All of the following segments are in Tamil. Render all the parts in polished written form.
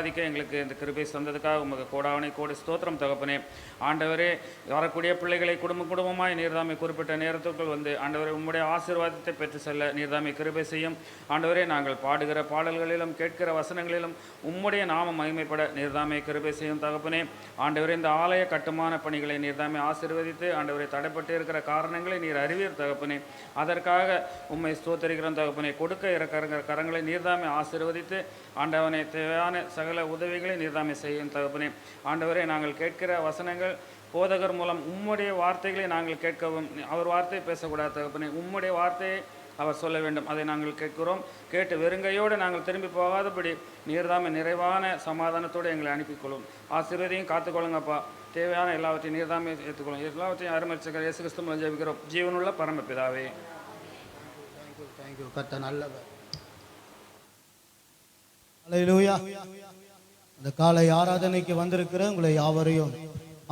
ஆராதிக்க எங்களுக்கு இந்த கிருபை தந்ததுக்காக உமக்கு கோடாவனை கோடி ஸ்தோத்திரம் தகப்பனே. ஆண்டவரே, வரக்கூடிய பிள்ளைகளை குடும்பமாய் நீர்தாமை குறிப்பிட்ட நேரத்துக்குள் வந்து ஆண்டவரே உம்முடைய ஆசீர்வாதத்தை பெற்று செல்ல நீர்தாமை கிருபை செய்யும். ஆண்டவரே, நாங்கள் பாடுகிற பாடல்களிலும் கேட்கிற வசனங்களிலும் உம்முடைய நாமம் மகிமைப்பட நீர்தாமை கிருபை செய்யும் தகப்பனே. ஆண்டவரே, இந்த ஆலய கட்டுமான பணிகளை நீர்தாமை ஆசீர்வதித்து ஆண்டவரை தடைப்பட்டு இருக்கிற காரணங்களை நீர் அறிவீர் தகப்பனே. அதற்காக உம்மை ஸ்தோத்தரிக்கிறோம் தகப்பனே. கொடுக்க இருக்கிற கரங்களை நீர்தாமை ஆசீர்வதித்து ஆண்டவனை தேவையான சகல உதவிகளை நீர்தாமை செய்யும் தகப்பனே. ஆண்டவரே, நாங்கள் கேட்கிற வசனங்கள் போதகர் மூலம் உம்முடைய வார்த்தைகளை நாங்கள் கேட்கவும், அவர் வார்த்தையை பேசக்கூடாது தகப்பனே. உம்முடைய வார்த்தையை அவர் சொல்ல வேண்டும், அதை நாங்கள் கேட்கிறோம். கேட்டு வெறுங்கையோடு நாங்கள் திரும்பி போகாதபடி நீர்தாமை நிறைவான சமாதானத்தோடு எங்களை அனுப்பிக்கொள்ளும். ஆசீர்வதியும் காத்துக்கொள்ளுங்கப்பா. தேவையான எல்லாவற்றையும் நீர்தாமை ஏற்றுக்கொள்ளும். எல்லாவற்றையும் அருமரிச்சகர் இயேசு கிறிஸ்து மூலம் ஜெபிக்கிறோம் ஜீவனுள்ள பரமபிதாவே. தேங்க்யூ கர்த்தர் நல்லவர். அல்லேலூயா. இந்த காலை ஆராதனைக்கு வந்திருக்கிற உங்களை யாவரையும்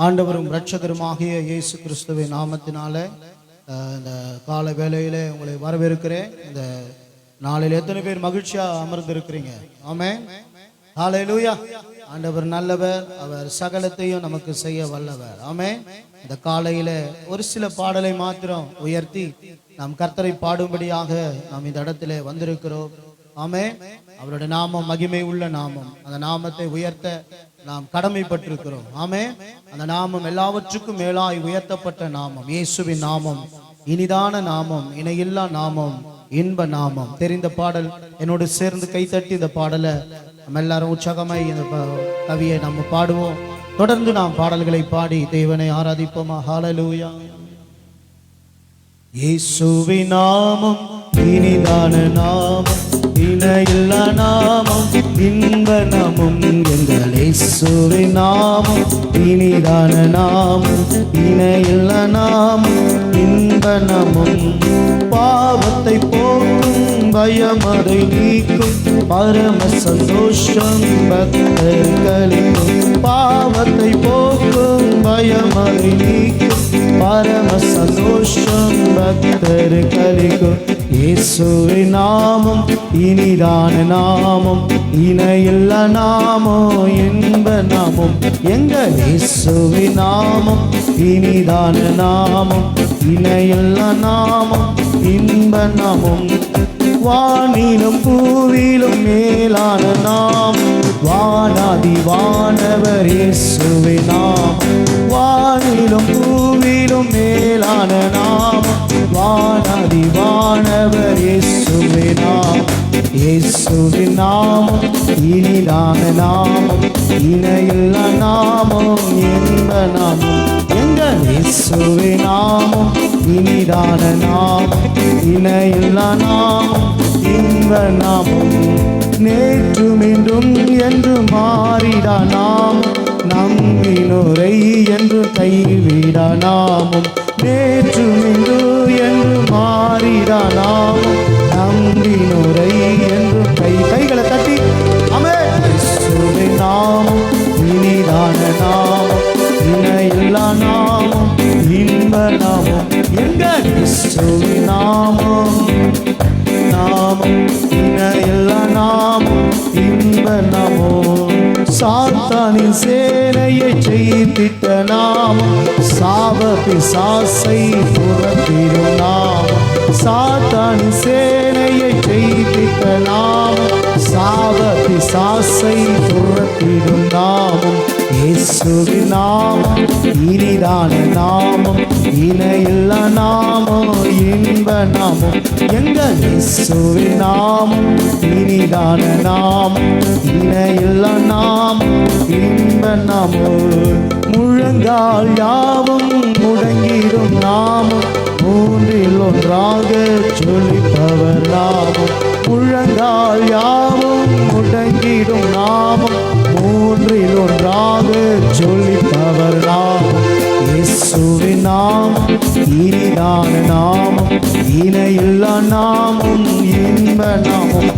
ஆண்டவரும் இரட்சகருமாகிய இயேசு கிறிஸ்துவின் நாமத்தினாலே இந்த காலை வேளையிலே உங்களை வரவேற்கிறேன். இந்த நாளில் எத்தனை பேர் மகிழ்ச்சியா அமர்ந்திருக்கிறீங்க? ஆமென். அல்லேலூயா. ஆண்டவர் நல்லவர், அவர் சகலத்தையும் நமக்கு செய்ய வல்லவர். ஆமென். இந்த காலையில ஒரு சில பாடலை மாத்திரம் உயர்த்தி நாம் கர்த்தரை பாடும்படியாக நாம் இந்த இடத்திலே வந்திருக்கிறோம். ஆமென். அவருடைய நாமம் மகிமை உள்ள நாமம். அந்த நாமத்தை உயர்த்த நாம் கடமைப்பட்டிருக்கிறோம். ஆமென். அந்த நாமம் எல்லாவற்றுக்கும் மேலாய் உயர்த்தப்பட்ட நாமம் இயேசுவின் நாமம். இனிதான நாமம், இணையில்லா நாமம், இன்ப நாமம். தெரிந்த பாடல் என்னோடு சேர்ந்து கைத்தட்டி இந்த பாடலை நம்ம எல்லாரும் உற்சாகமாய் இந்த கவியை நம்ம பாடுவோம். தொடர்ந்து நாம் பாடல்களை பாடி தேவனை ஆராதிப்போமா. ஹல்லேலூயா. இயேசுவின் நாமம் இனிதான நாமம், இணையில்லா நாமம், இன்ப நாமம். எங்கள் இயேசுவின் நாமம் இனிதான நாமம், இணையில்லா நாமம், இன்ப நாமம். பாவத்தை போக்கும், பயம் அதை நீக்கும், பரம சந்தோஷம் பக்தர்களுக்கும். பாவத்தை போக்கும், பயம் அதை நீக்கும், பரம சந்தோஷம் பக்தர்களுக்கும். இயேசுவின் நாமம் இனிதான நாமம், இணையில்லா நாமம், இன்ப நாமம். எங்கள் இயேசுவின் நாமம் இனிதான நாமம், இணையில்லா நாமம், இன்ப நாமம். வானிலும் பூவிலும் மேலான நாமம், வானாதி வானவர் இயேசுவின் நாமம். வானிலும் பூவிலும் மேலான நாமம், வானாதி வானவர் இயேசுவின் நாமம். இயேசுவின் நாமம் இனிதான நாமம், இணையில்லா நாமம், இன்ப நாமம். எங்கள் இயேசுவின் நாமம் இனிதான நாமம், இணையில்லா நாமம், இன்ப நாமம். நேற்றும் இன்றும் என்று மாறிடா நாமம், நம்பினோரை என்று கைவிடா நாமம். நேற்றும் இன்று என்று மாறிடா நாமம், நம்பினோரை என்று கைகளை தட்டி ஆமென். இயேசுவின் நாமம் இனிதான நாமம், இணையில்லா நாமம், இன்ப நாமம். எங்கள் இயேசுவின் நாமம் நாமம், இணையில்லா நாமம், இன்ப நாமம். சாத்தானின் சேனையை ஜெயித்திட்ட நாமம், சாப பிசாசை துரத்திடும் நாமம். சாத்தானின் சேனையை ஜெயித்திட்ட நாமம், சாப பிசாசை துரத்திடும் நாமம். இயேசுவின் நாமம் இனிதான நாமம், இணையில்லா நாமம், இன்ப நாமம். எங்கள் இயேசுவின் நாமம் இனிதான நாமம், இணையில்லா நாமம், இன்ப நாமம். முழங்கால் யாவும் முடங்கிடும் நாமம், மூன்றில் ஒன்றாக ஜொலிப்பவர் நாமம். முழங்கால் யாவும் முடங்கிடும் நாமம், மூன்றில் ஒன்றாக ஜொலிப்பவர் நாமம். இயேசுவின் நாமம் இனிதான நாமம், இணையில்லா நாமம், இன்ப நாமம்.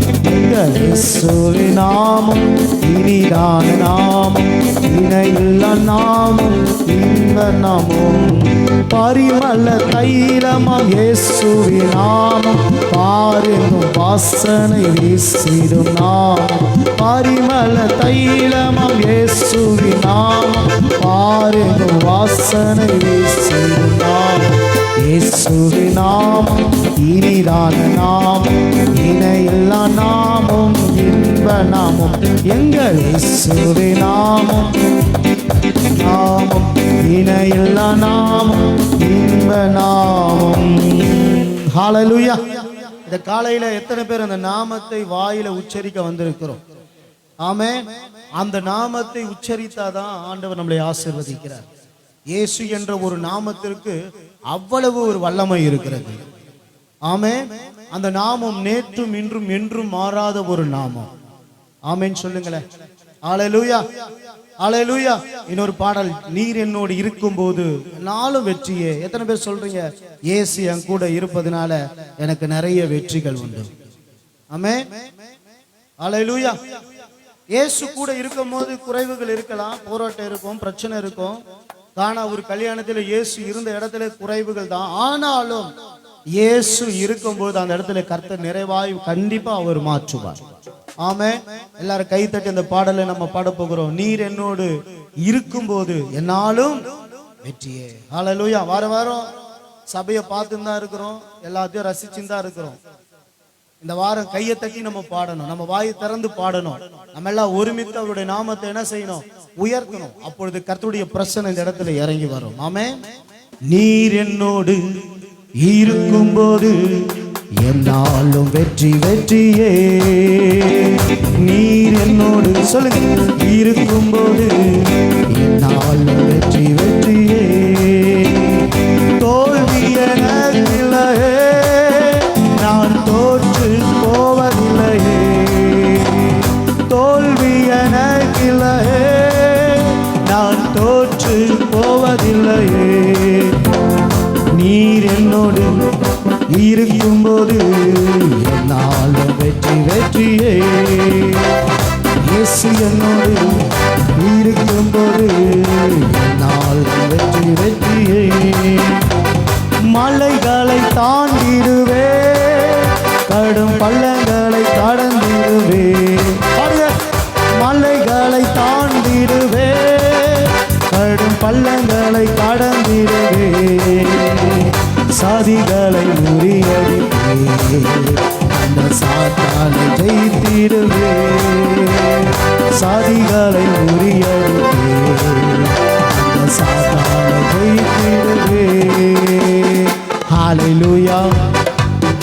எங்கள் இயேசுவின் நாமம் இனிதான நாமம், இணையில்லா நாமம், இன்ப நாமம். பரிமள தைலமாம் இயேசுவின் நாமம், பாரெங்கும் வாசனை வீசிடும் நாமம். பரிமள தைலமாம் இயேசுவின் நாமம், பாரெங்கும் வாசனை வீசிடும் நாமம். இயேசுவின் நாமம் இனிதான நாமம், இணையில்லா நாமம், இன்ப நாமம். எங்கள் இயேசுவின் நாமம் நாமம், இணையில்லா நாமம், இன்ப நாமம். ஹல்லேலூயா. இந்த காலையில எத்தனை பேர் அந்த நாமத்தை வாயில உச்சரிக்க வந்திருக்கிறோம்? ஆமென். அந்த நாமத்தை உச்சரித்தாதான் ஆண்டவர் நம்மளை ஆசீர்வதிக்கிறார். இயேசு என்ற ஒரு நாமத்திற்கு அவ்வளவு ஒரு வல்லமை இருக்கிறது. ஆமென். அந்த நாமம் நேற்றும் இன்றும் என்றும் மாறாத ஒரு நாமம். ஆமென் சொல்லுங்களேன். ஹல்லேலூயா, ஹல்லேலூயா. இன்னொரு பாடல், நீர் என்னோடு இருக்கும்போது நாளும் வெற்றியே. எத்தனை பேர் சொல்றீங்க, இயேசு என் கூட இருப்பதனால எனக்கு நிறைய வெற்றிகள் உண்டு? ஆமென், ஹல்லேலூயா. இயேசு கூட இருக்கும்போது குறைவுகள் இருக்கலாம், போராட்டம் இருக்கும், பிரச்சனை இருக்கும். கானா ஒரு கல்யாணத்தில் இயேசு இருந்த இடத்துல குறைவுகள் தான். ஆனாலும் இயேசு இருக்கும்போது அந்த இடத்துல கர்த்தர் நிறைவாய் கண்டிப்பா அவர் மாற்றுவார். ஆமென். எல்லாரும் கை தட்டி அந்த பாடலை நம்ம பாட போகிறோம். நீர் என்னோடு இருக்கும்போது என்னாலும் வெற்றியே. ஹல்லேலூயா. வாரம் வாரம் சபையை பார்த்துன்னு தான் இருக்கிறோம், எல்லாத்தையும் ரசிச்சுன்னு தான் இருக்கிறோம். இந்த வாரம் கையை தட்டி நம்ம பாடணும், நம்ம வாயை திறந்து பாடணும். நம்ம எல்லாம் ஒருமித்து அவருடைய நாமத்தை என்ன செய்யணும், உயர்த்தணும். அப்பொழுது கர்த்தருடைய பிரசன்னம் இந்த இடத்துல இறங்கி வரும். ஆமென். நீர் என்னோடு இருக்கும்போது என்னாலும் வெற்றி வெற்றியே. நீர் என்னோடு சொல்லுங்க, இருக்கும்போது என்னாலும் வெற்றி வெற்றியே. தோல்வி எனக்கில்லையே, நான் தோற்று போவதில்லையே. தோல்வி எனக்கில்லையே, நான் தோற்று போவதில்லையே. நீர் என்னோடு இருக்கும்போது என்னாலும் வெற்றி வெற்றியே. இயேசு என்னோடு இருக்கும்போது என்னாலும் வெற்றி வெற்றியே. மலைகளை தாண்டிடுவே, கடும் பள்ளங்களை கடந்திடுவே. மலைகளை தாண்டிடுவே, கடும் பள்ளங்களை கடந்திடுவே. சாதிகளை முறியடிப்பே, அந்த சாத்தானை ஜெயித்திடுவே. சாதிகளை முறியடிப்பே, அந்த சாத்தானை ஜெயித்திடுவே. ஹல்லேலூயா,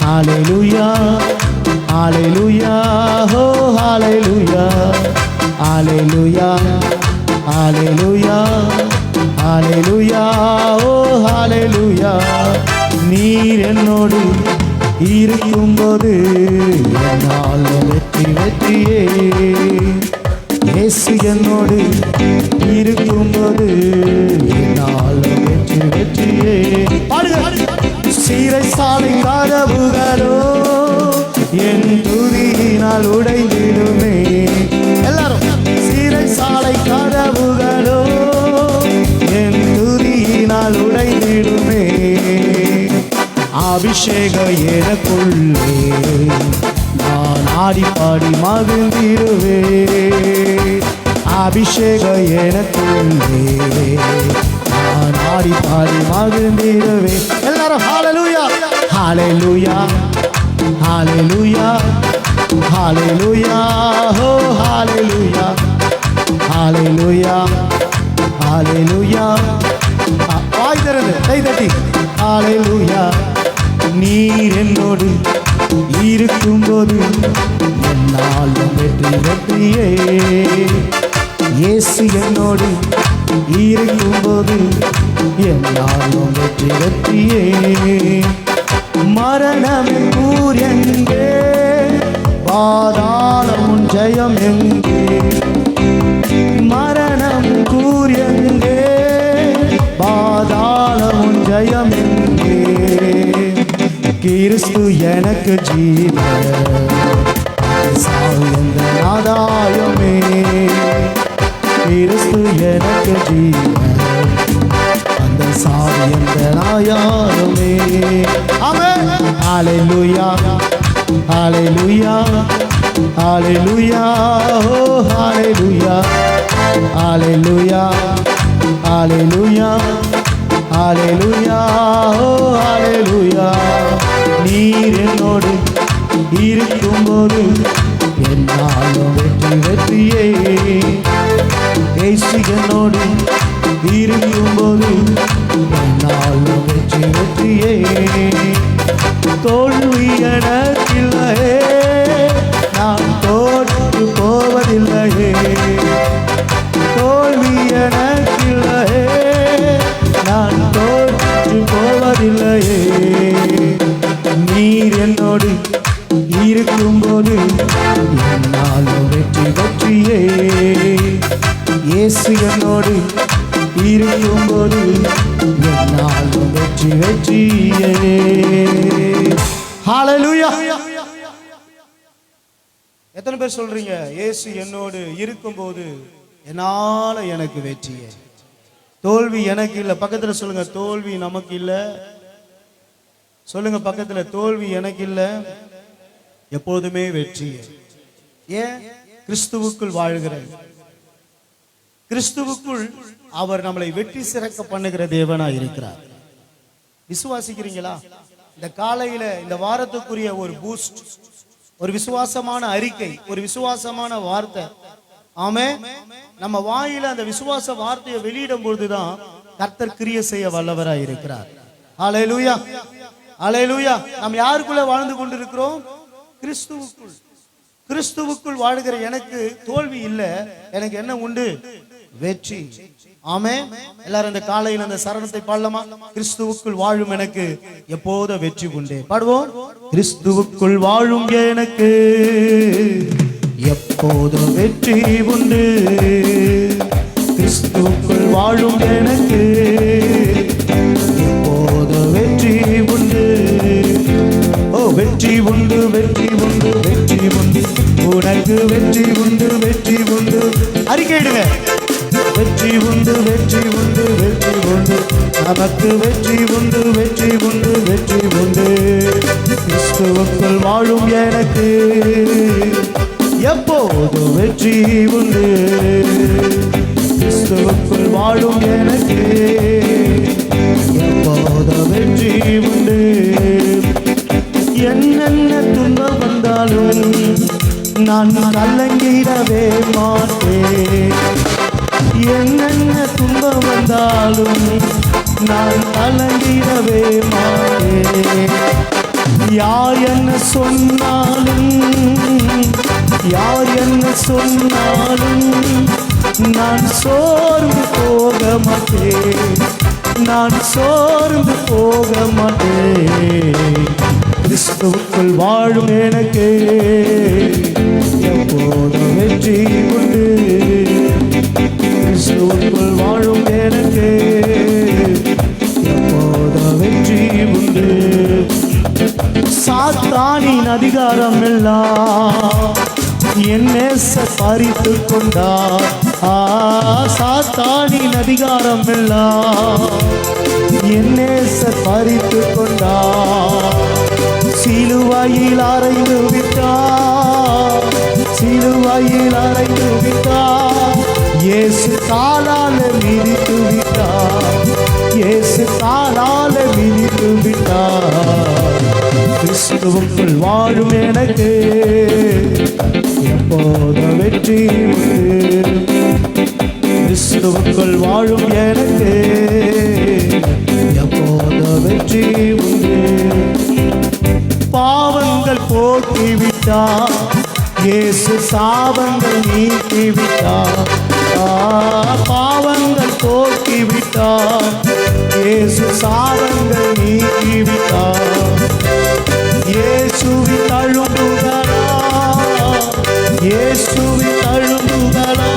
ஹல்லேலூயா, ஹல்லேலூயா, ஹோ ஹல்லேலூயா, ஹல்லேலூயா, ஹல்லேலூயா, ஹல்லேலூயா, ஓ ஹல்லேலூயா. நீர் என்னோடு இருக்கும்போது என்னாலும் வெற்றி வெற்றியே. இயேசு என்னோடு இருக்கும்போது என்னாலும் வெற்றி வெற்றியே. சீரசாலை கதவுகளோ என் துதியினால் உடைந்திடுமே. எல்லாரும், சீரசாலை கதவுகளோ என் துதியினால் உடைந்திடுமே. அபிஷேகம் எனக்குள்ளே, நான் ஆடி பாடி மகிழ்ந்திடுவே. அபிஷேகம் எனக்குள்ளே, நான் ஆடி பாடி மகிழ்ந்திடுவே. எல்லாரும் ஹல்லேலூயா, ஹல்லேலூயா, ஹல்லேலூயா, ஹல்லேலூயா, ஹோ ஹல்லேலூயா, ஹல்லேலூயா, ஹல்லேலூயா. வாய் திறந்து கை தட்டி ஹல்லேலூயா. நீர் என்னோடு இருக்கும்போது என்னாலும் வெற்றி வெற்றியே. இயேசு என்னோடு இருக்கும்போது என்னாலும் வெற்றி வெற்றியே. மரணம் ஊர் எங்கே, பாதாளம் ஜெயம் எங்கே. மரணம் கூர் எங்கே, பாதாளம் ஜெயம் எங்கே. கிறிஸ்து எனக்கு ஜீவன், ஆதாயமே, கிறிஸ்து எனக்கு ஜீவன், அந்த சாவி என்ற நாயாருமே. ஆமென். ஹalleluya, ஹalleluya, ஹalleluya, ஓ ஹalleluya, ஹalleluya, ஹalleluya, ஹalleluya, ஓ ஹalleluya. நீர் என்னோடு இருக்கும்போது என்னாலும் வெற்றி வெற்றியே, இயேசு என்னோடு இருக்கும்போது என்னாலும் வெற்றி வெற்றியே. தோல்வி எனக்கில்லையே, நான் தோற்று போவதில்லையே. தோல்வி எனக்கில்லையே, நான் தோற்று போவதில்லையே. நீர் என்னோடு இருக்கும்போது என்னாலும் வெற்றி வெற்றியே, இயேசு என்னோடு இருக்கும்போது என்னாலும் வெற்றி வெற்றியே. ஹalleluya. எத்தனை பேர் சொல்றீங்க இயேசு என்னோடு இருக்கும்போது என்னால எனக்கு வெற்றியே? தோல்வி எனக்கு இல்லை. பக்கத்துல சொல்லுங்க, தோல்வி நமக்கு இல்லை. சொல்லுங்க பக்கத்துல, தோல்வி எனக்கு இல்லை, எப்போதுமே வெற்றி. ஏன்? கிறிஸ்துவுக்குள் வாழ்கிறேன். கிறிஸ்துவுக்குள் அவர் நம்மளை வெற்றி சிறக்க பண்ணுகிற தேவனா இருக்கிறார். விசுவாசிக்கிறீங்களா? இந்த காலையில இந்த வாரத்துக்குரிய ஒரு பூஸ்ட், ஒரு விசுவாசமான அறிக்கை, ஒரு விசுவாசமான வார்த்தை. ஆமென். நம்ம வாயில அந்த விசுவாச வார்த்தையை வெளியிடும் பொழுதுதான் கர்த்தர் கிரியை செய்ய வல்லவராய் இருக்கிறார். ஹalleluya, ஹalleluya. நாம் யாருக்குள்ள வாழ்ந்து கொண்டிருக்கிறோம்? கிறிஸ்துவுக்குள். கிறிஸ்துவுக்குள் வாழ்கிற எனக்கு தோல்வி இல்லை, எனக்கு என்ன உண்டு? வெற்றி. ஆமென். எல்லாரும் இந்த காலையில் அந்த சரணத்தை பாடலாமா? கிறிஸ்துவுக்குள் வாழும் எனக்கு எப்போது வெற்றி உண்டு. பாடுவோம். கிறிஸ்துவுக்குள் வாழும் எனக்கு எப்போது வெற்றி உண்டு. கிறிஸ்துவுக்குள் வாழும் எனக்கு எப்போது வெற்றி உண்டு. ஓ வெற்றி உண்டு, வெற்றி உண்டு, வெற்றி உண்டு, உனக்கு வெற்றி உண்டு, வெற்றி உண்டு. அறிக்கையிடுங்க. வெற்றி உண்டு, வெற்றி உண்டு, வெற்றி உண்டு, நமக்கு வெற்றி உண்டு, வெற்றி உண்டு, வெற்றி உண்டு. கிறிஸ்துவுக்குள் வாழும் எனக்கு எப்போது வெற்றி உண்டு. கிறிஸ்துவுக்குள் வாழும் எனக்கு எப்போது வெற்றி உண்டு. என்னென்ன துன்பம் வந்தாலும் நான் கலங்கிடவே மாட்டேன். என்னென்ன துன்பம் வந்தாலும் நான் கலங்கிடவே மாட்டேன். யார் என்ன சொன்னாலும், யார் என்ன சொன்னாலும் நான் சோர்ந்து போக மாட்டேன், நான் சோர்ந்து போக மாட்டேன். கிறிஸ்துவுக்குள் வாழும் எனக்கு எப்போதும் வெற்றி உண்டு. கிறிஸ்துவுக்குள் வாழும் எனக்கு எப்போதும் வெற்றி உண்டு. சாத்தானின் அதிகாரம் எல்லாம் என் நேசர் பறித்து கொண்டார். சாத்தானின் அதிகாரம் எல்லாம் என் நேசர் பறித்து கொண்டார். சிலுவையில் அறைந்து விட்டார், சிலுவையில் அறைந்து விட்டார். இயேசு காலால மிதித்து விட்டார், இயேசு காலால மிதித்து விட்டார். கிறிஸ்துவுக்குள் வாழும் எனக்கு எப்போது வெற்றி உண்டு. கிறிஸ்துவுக்குள் வாழும் எனக்கு எப்போது வெற்றி உண்டு. பாவங்கள் போக்கிவிட்டார், இயேசு சாபங்கள் நீக்கிவிட்டார். பாவங்கள் போக்கிவிட்டார், இயேசு சாபங்கள் நீக்கிவிட்டார். இயேசுவின் தழும்புகளா, இயேசுவின் தழும்புகளா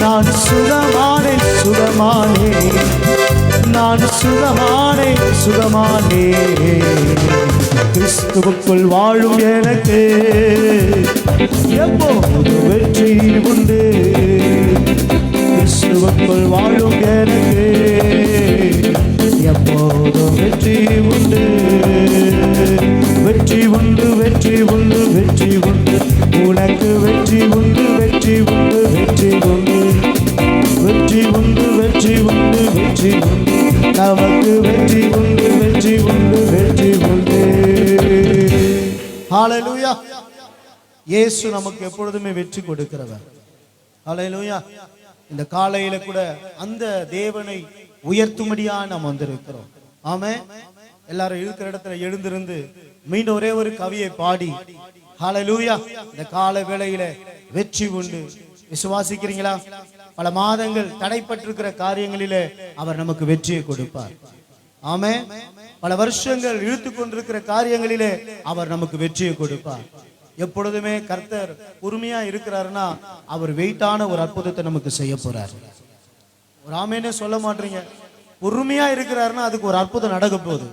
நான் சுகமானே, சுகமானே, நான் சுகமானே, சுகமானே. கிறிஸ்துவுக்குள் வாழும் எனக்கு எப்போதும் வெற்றி உண்டு. கிறிஸ்துவுக்குள் வாழும் எனக்கு எப்போதும் வெற்றி உண்டு. வெற்றி உண்டு, வெற்றி உண்டு, வெற்றி உண்டு. உனக்கு வெற்றி உண்டு, வெற்றி உண்டு, வெற்றி உண்டு. வெற்றி உண்டு, வெற்றி உண்டு, வெற்றி உண்டு. நமக்கு வெற்றி உண்டு, வெற்றி உண்டு, வெற்றி உண்டு. ஹல்லேலூயா. இயேசு நமக்கு எப்பொழுதுமே வெற்றி கொடுக்கிறவர். ஹல்லேலூயா. இந்த காலையில கூட அந்த தேவனை உயர்த்தும்படியா நாம் வந்திருக்கிறோம். ஆமென். எல்லாரும் இருக்கிற இடத்துல எழுந்திருந்து மீண்டும் ஒரே ஒரு கவியை பாடி ஹல்லேலூயா. இந்த காலை வேளையில வெற்றி உண்டு. விசுவாசிக்கிறீங்களா? பல மாதங்கள் தடைப்பட்டிருக்கிற காரியங்களிலே அவர் நமக்கு வெற்றியை கொடுப்பார். ஆமென். பல வருஷங்கள் இழுத்து கொண்டிருக்கிற காரியங்களிலே அவர் நமக்கு வெற்றியை கொடுப்பார். எப்பொழுதுமே கர்த்தர் பொறுமையா இருக்கிறாருன்னா அவர் வெயிட்டான ஒரு அற்புதத்தை நமக்கு செய்ய போறார். ஒரு ஆமேனே சொல்ல மாட்டீங்க. பொறுமையா இருக்கிறாருன்னா அதுக்கு ஒரு அற்புதம் நடக்க போகுது.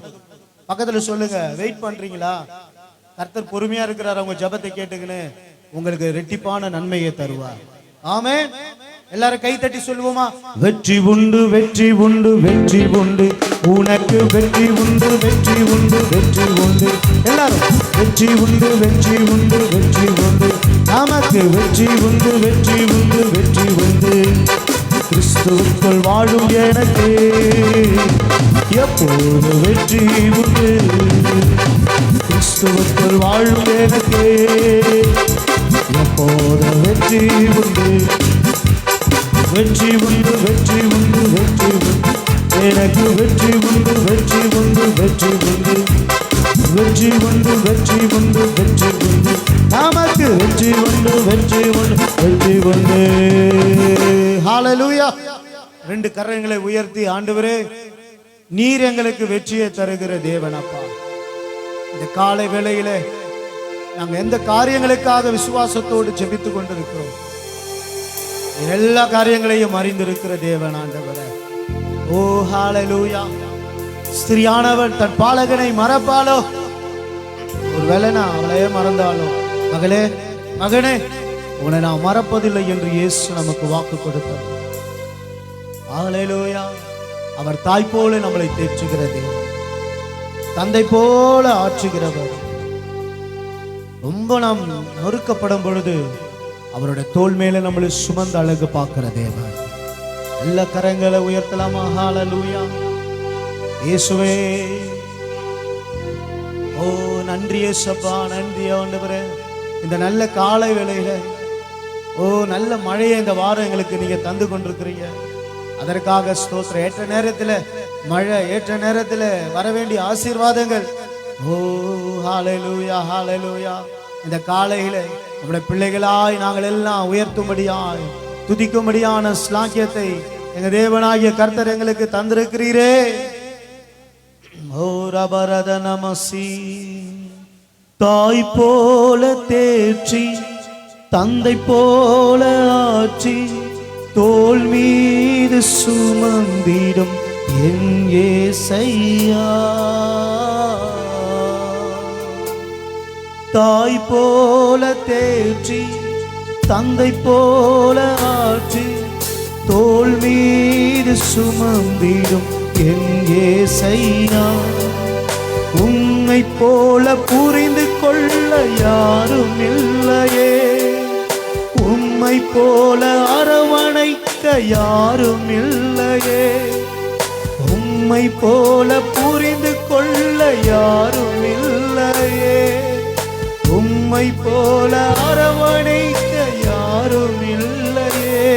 பக்கத்துல சொல்லுங்க, வெயிட் பண்றீங்களா? கர்த்தர் பொறுமையா இருக்கிறார். அவங்க ஜெபத்தை கேட்டுக்கின்னு உங்களுக்கு ரெட்டிப்பான நன்மையை தருவார். ஆமென். எல்லாரும் கை தட்டி சொல்லுவோமா? வெற்றி உண்டு, வெற்றி உண்டு, வெற்றி உண்டு. உனக்கு வெற்றி உண்டு, வெற்றி உண்டு, வெற்றி உண்டு. எல்லாரும் வெற்றி உண்டு, வெற்றி உண்டு, வெற்றி உண்டு. நமக்கு வெற்றி உண்டு, வெற்றி உண்டு, வெற்றி உண்டு. கிறிஸ்துவுக்குள் வாழும் எனக்கு எப்போது வெற்றி உண்டு. கிறிஸ்துவுக்குள் வாழும் எனக்கு எப்போது வெற்றி உண்டு. வெற்றி உண்டு, வெற்றி உண்டு, வெற்றி உண்டு. எனக்கு வெற்றி உண்டு, வெற்றி உண்டு, வெற்றி உண்டு. வெற்றி உண்டு, வெற்றி உண்டு, வெற்றி உண்டு. நமக்கு வெற்றி உண்டு, வெற்றி உண்டு, வெற்றி உண்டு. ஹல்லேலூயா. ரெண்டு கரங்களை உயர்த்தி, ஆண்டவரே நீர் எங்களுக்கு வெற்றியை தருகிற தேவன் அப்பா. இந்த காலை வேளையில நாங்கள் எந்த காரியங்களுக்காக விசுவாசத்தோடு ஜெபித்துக் கொண்டிருக்கிறோம், எல்லா காரியங்களையும் அறிந்திருக்கிற தேவன் ஆண்டவரே. ஓ ஹல்லேலூயா. ஸ்திரியானவள் தன் பாலகனை மறப்பாளோ? ஒருவேளை நான் அவளையே மறந்தாலோ, மகளே மகனே உன்னை நான் மறப்பதில்லை என்று இயேசு நமக்கு வாக்கு கொடுத்தார். ஹல்லேலூயா. அவர் தாய் போல நம்மளை தேற்றுகிற தேவன், தந்தை போல ஆற்றுகிறவர். ரொம்ப நாம் நொறுக்கப்படும் பொழுது அவருடைய தோள் மேல நம்மளை சுமந்த அழகு பார்க்கிற தேவன். எல்லா கரங்களை உயர்த்தலாமா? ஹல்லேலூயா. இயேசுவே, ஓ நன்றி இயேசுப்பா, நன்றி ஆண்டவரே. இந்த நல்ல காலை வேளையில ஓ நல்ல மழையை இந்த வாரம் எங்களுக்கு நீங்க தந்து கொண்டிருக்கிறீங்க. அதற்காக ஸ்தோத்திரம். ஏற்ற நேரத்தில் மழை, ஏற்ற நேரத்தில் வர வேண்டிய ஆசீர்வாதங்கள். ஓ ஹல்லேலூயா, ஹல்லேலூயா. இந்த காலையில நம்முடைய பிள்ளைகளாய் நாங்கள் எல்லாம் உயர்த்தும்படியாய் துதிக்கும்படியான ஸ்லாக்கியத்தை எங்க தேவனாகிய கர்த்தர் எங்களுக்கு தந்திருக்கிறீரே. ஓ ரபரத நமசி. தாய் போல தேற்றி, தந்தை போல ஆற்றி, தோள் மீது சுமந்திடும் என் இயேசையா. தாய் போல தேற்றி, தந்தை போல ஆற்றி, தோள் மீது சுமந்திடும் என் இயேசையா. உம்மை போல புரிந்து கொள்ள யாரும் இல்லையே, உம்மை போல அரவணைக்க யாரும் இல்லையே, உம்மை போல புரிந்து கொள்ள யாரும் இல்லையே, உம்மை போல அரவணைக்க யாரும் இல்லையே.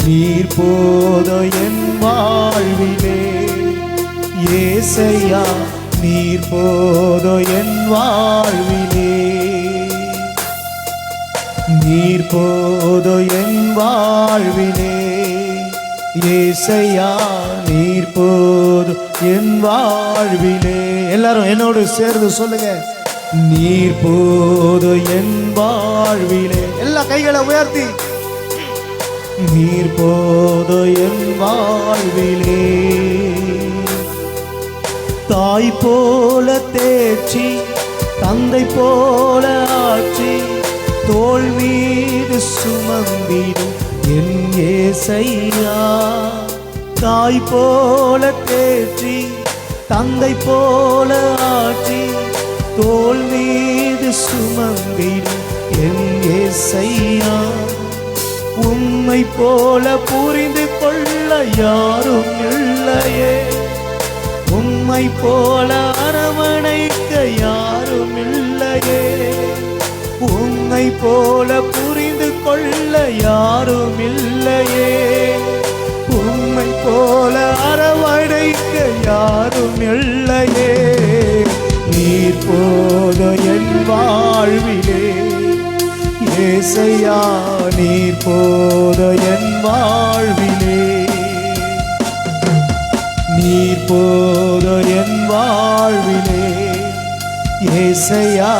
நீர் போதும் என் வாழ்விலே இயேசையா, நீர் போதும் என் வாழ்விலே, நீர் போதும் என் வாழ்விலே இயேசையா, நீர் போதும் என் வாழ்விலே. எல்லாரும் என்னோடு சேர்ந்து சொல்லுங்க, நீர் போதும் என் வாழ்விலே. எல்லா கைகளை உயர்த்தி, நீர் போதும் என் வாழ்விலே. தாய் போல தேற்றி தந்தை போல ஆற்றி தோள் மீது சுமந்திடும் என் ஏசையா. தாய் போல தேற்றி தந்தை போல ஆற்றி தோள் மீது சுமந்திடும் என் ஏசையா. உம்மை போல புரிந்து கொள்ள யாரும் இல்லையே, உம்மை போல அரவணைக்க யாரும் இல்லையே, உம்மை போல புரிந்து கொள்ள யாரும் இல்லையே, உம்மை போல அரவணைக்க யாரும் இல்லையே. நீர் போதும் என் வாழ்விலே ஏசையா, நீர் போதும் என் வாழ்விலே, நீர் போதும் என் வாழ்விலே ஏசையா,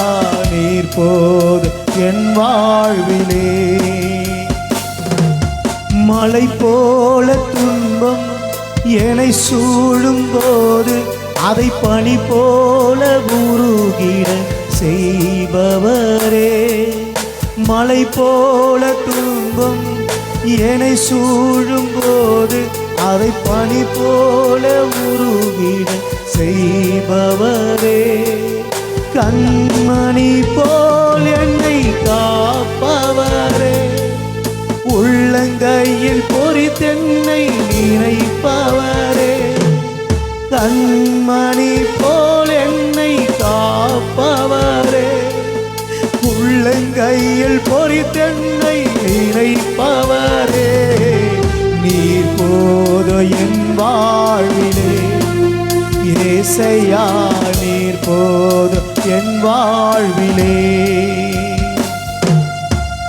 நீர் போதும் என் வாழ்விலே. மலை போல துன்பம் என்னை சூழும் போது அதை பனி போல உருகிட செய்பவரே. மலை போல துன்பம் என்னை சூழும் போது அதை பனி போல உருகிட செய்பவரே. கண்மணி போல் என்னை காப்பவரே, உள்ளங்கையில் பொறித்தென்னை நினைப்பவரே. கண்மணி போல் என்னை காப்பவரே, உள்ளங்கையில் பொறித்தென்னை நினைப்பவரே. நீர் போதும் என் வாழ்விலே ஏசையா, நீர் போதும் என் வாழ்விலே,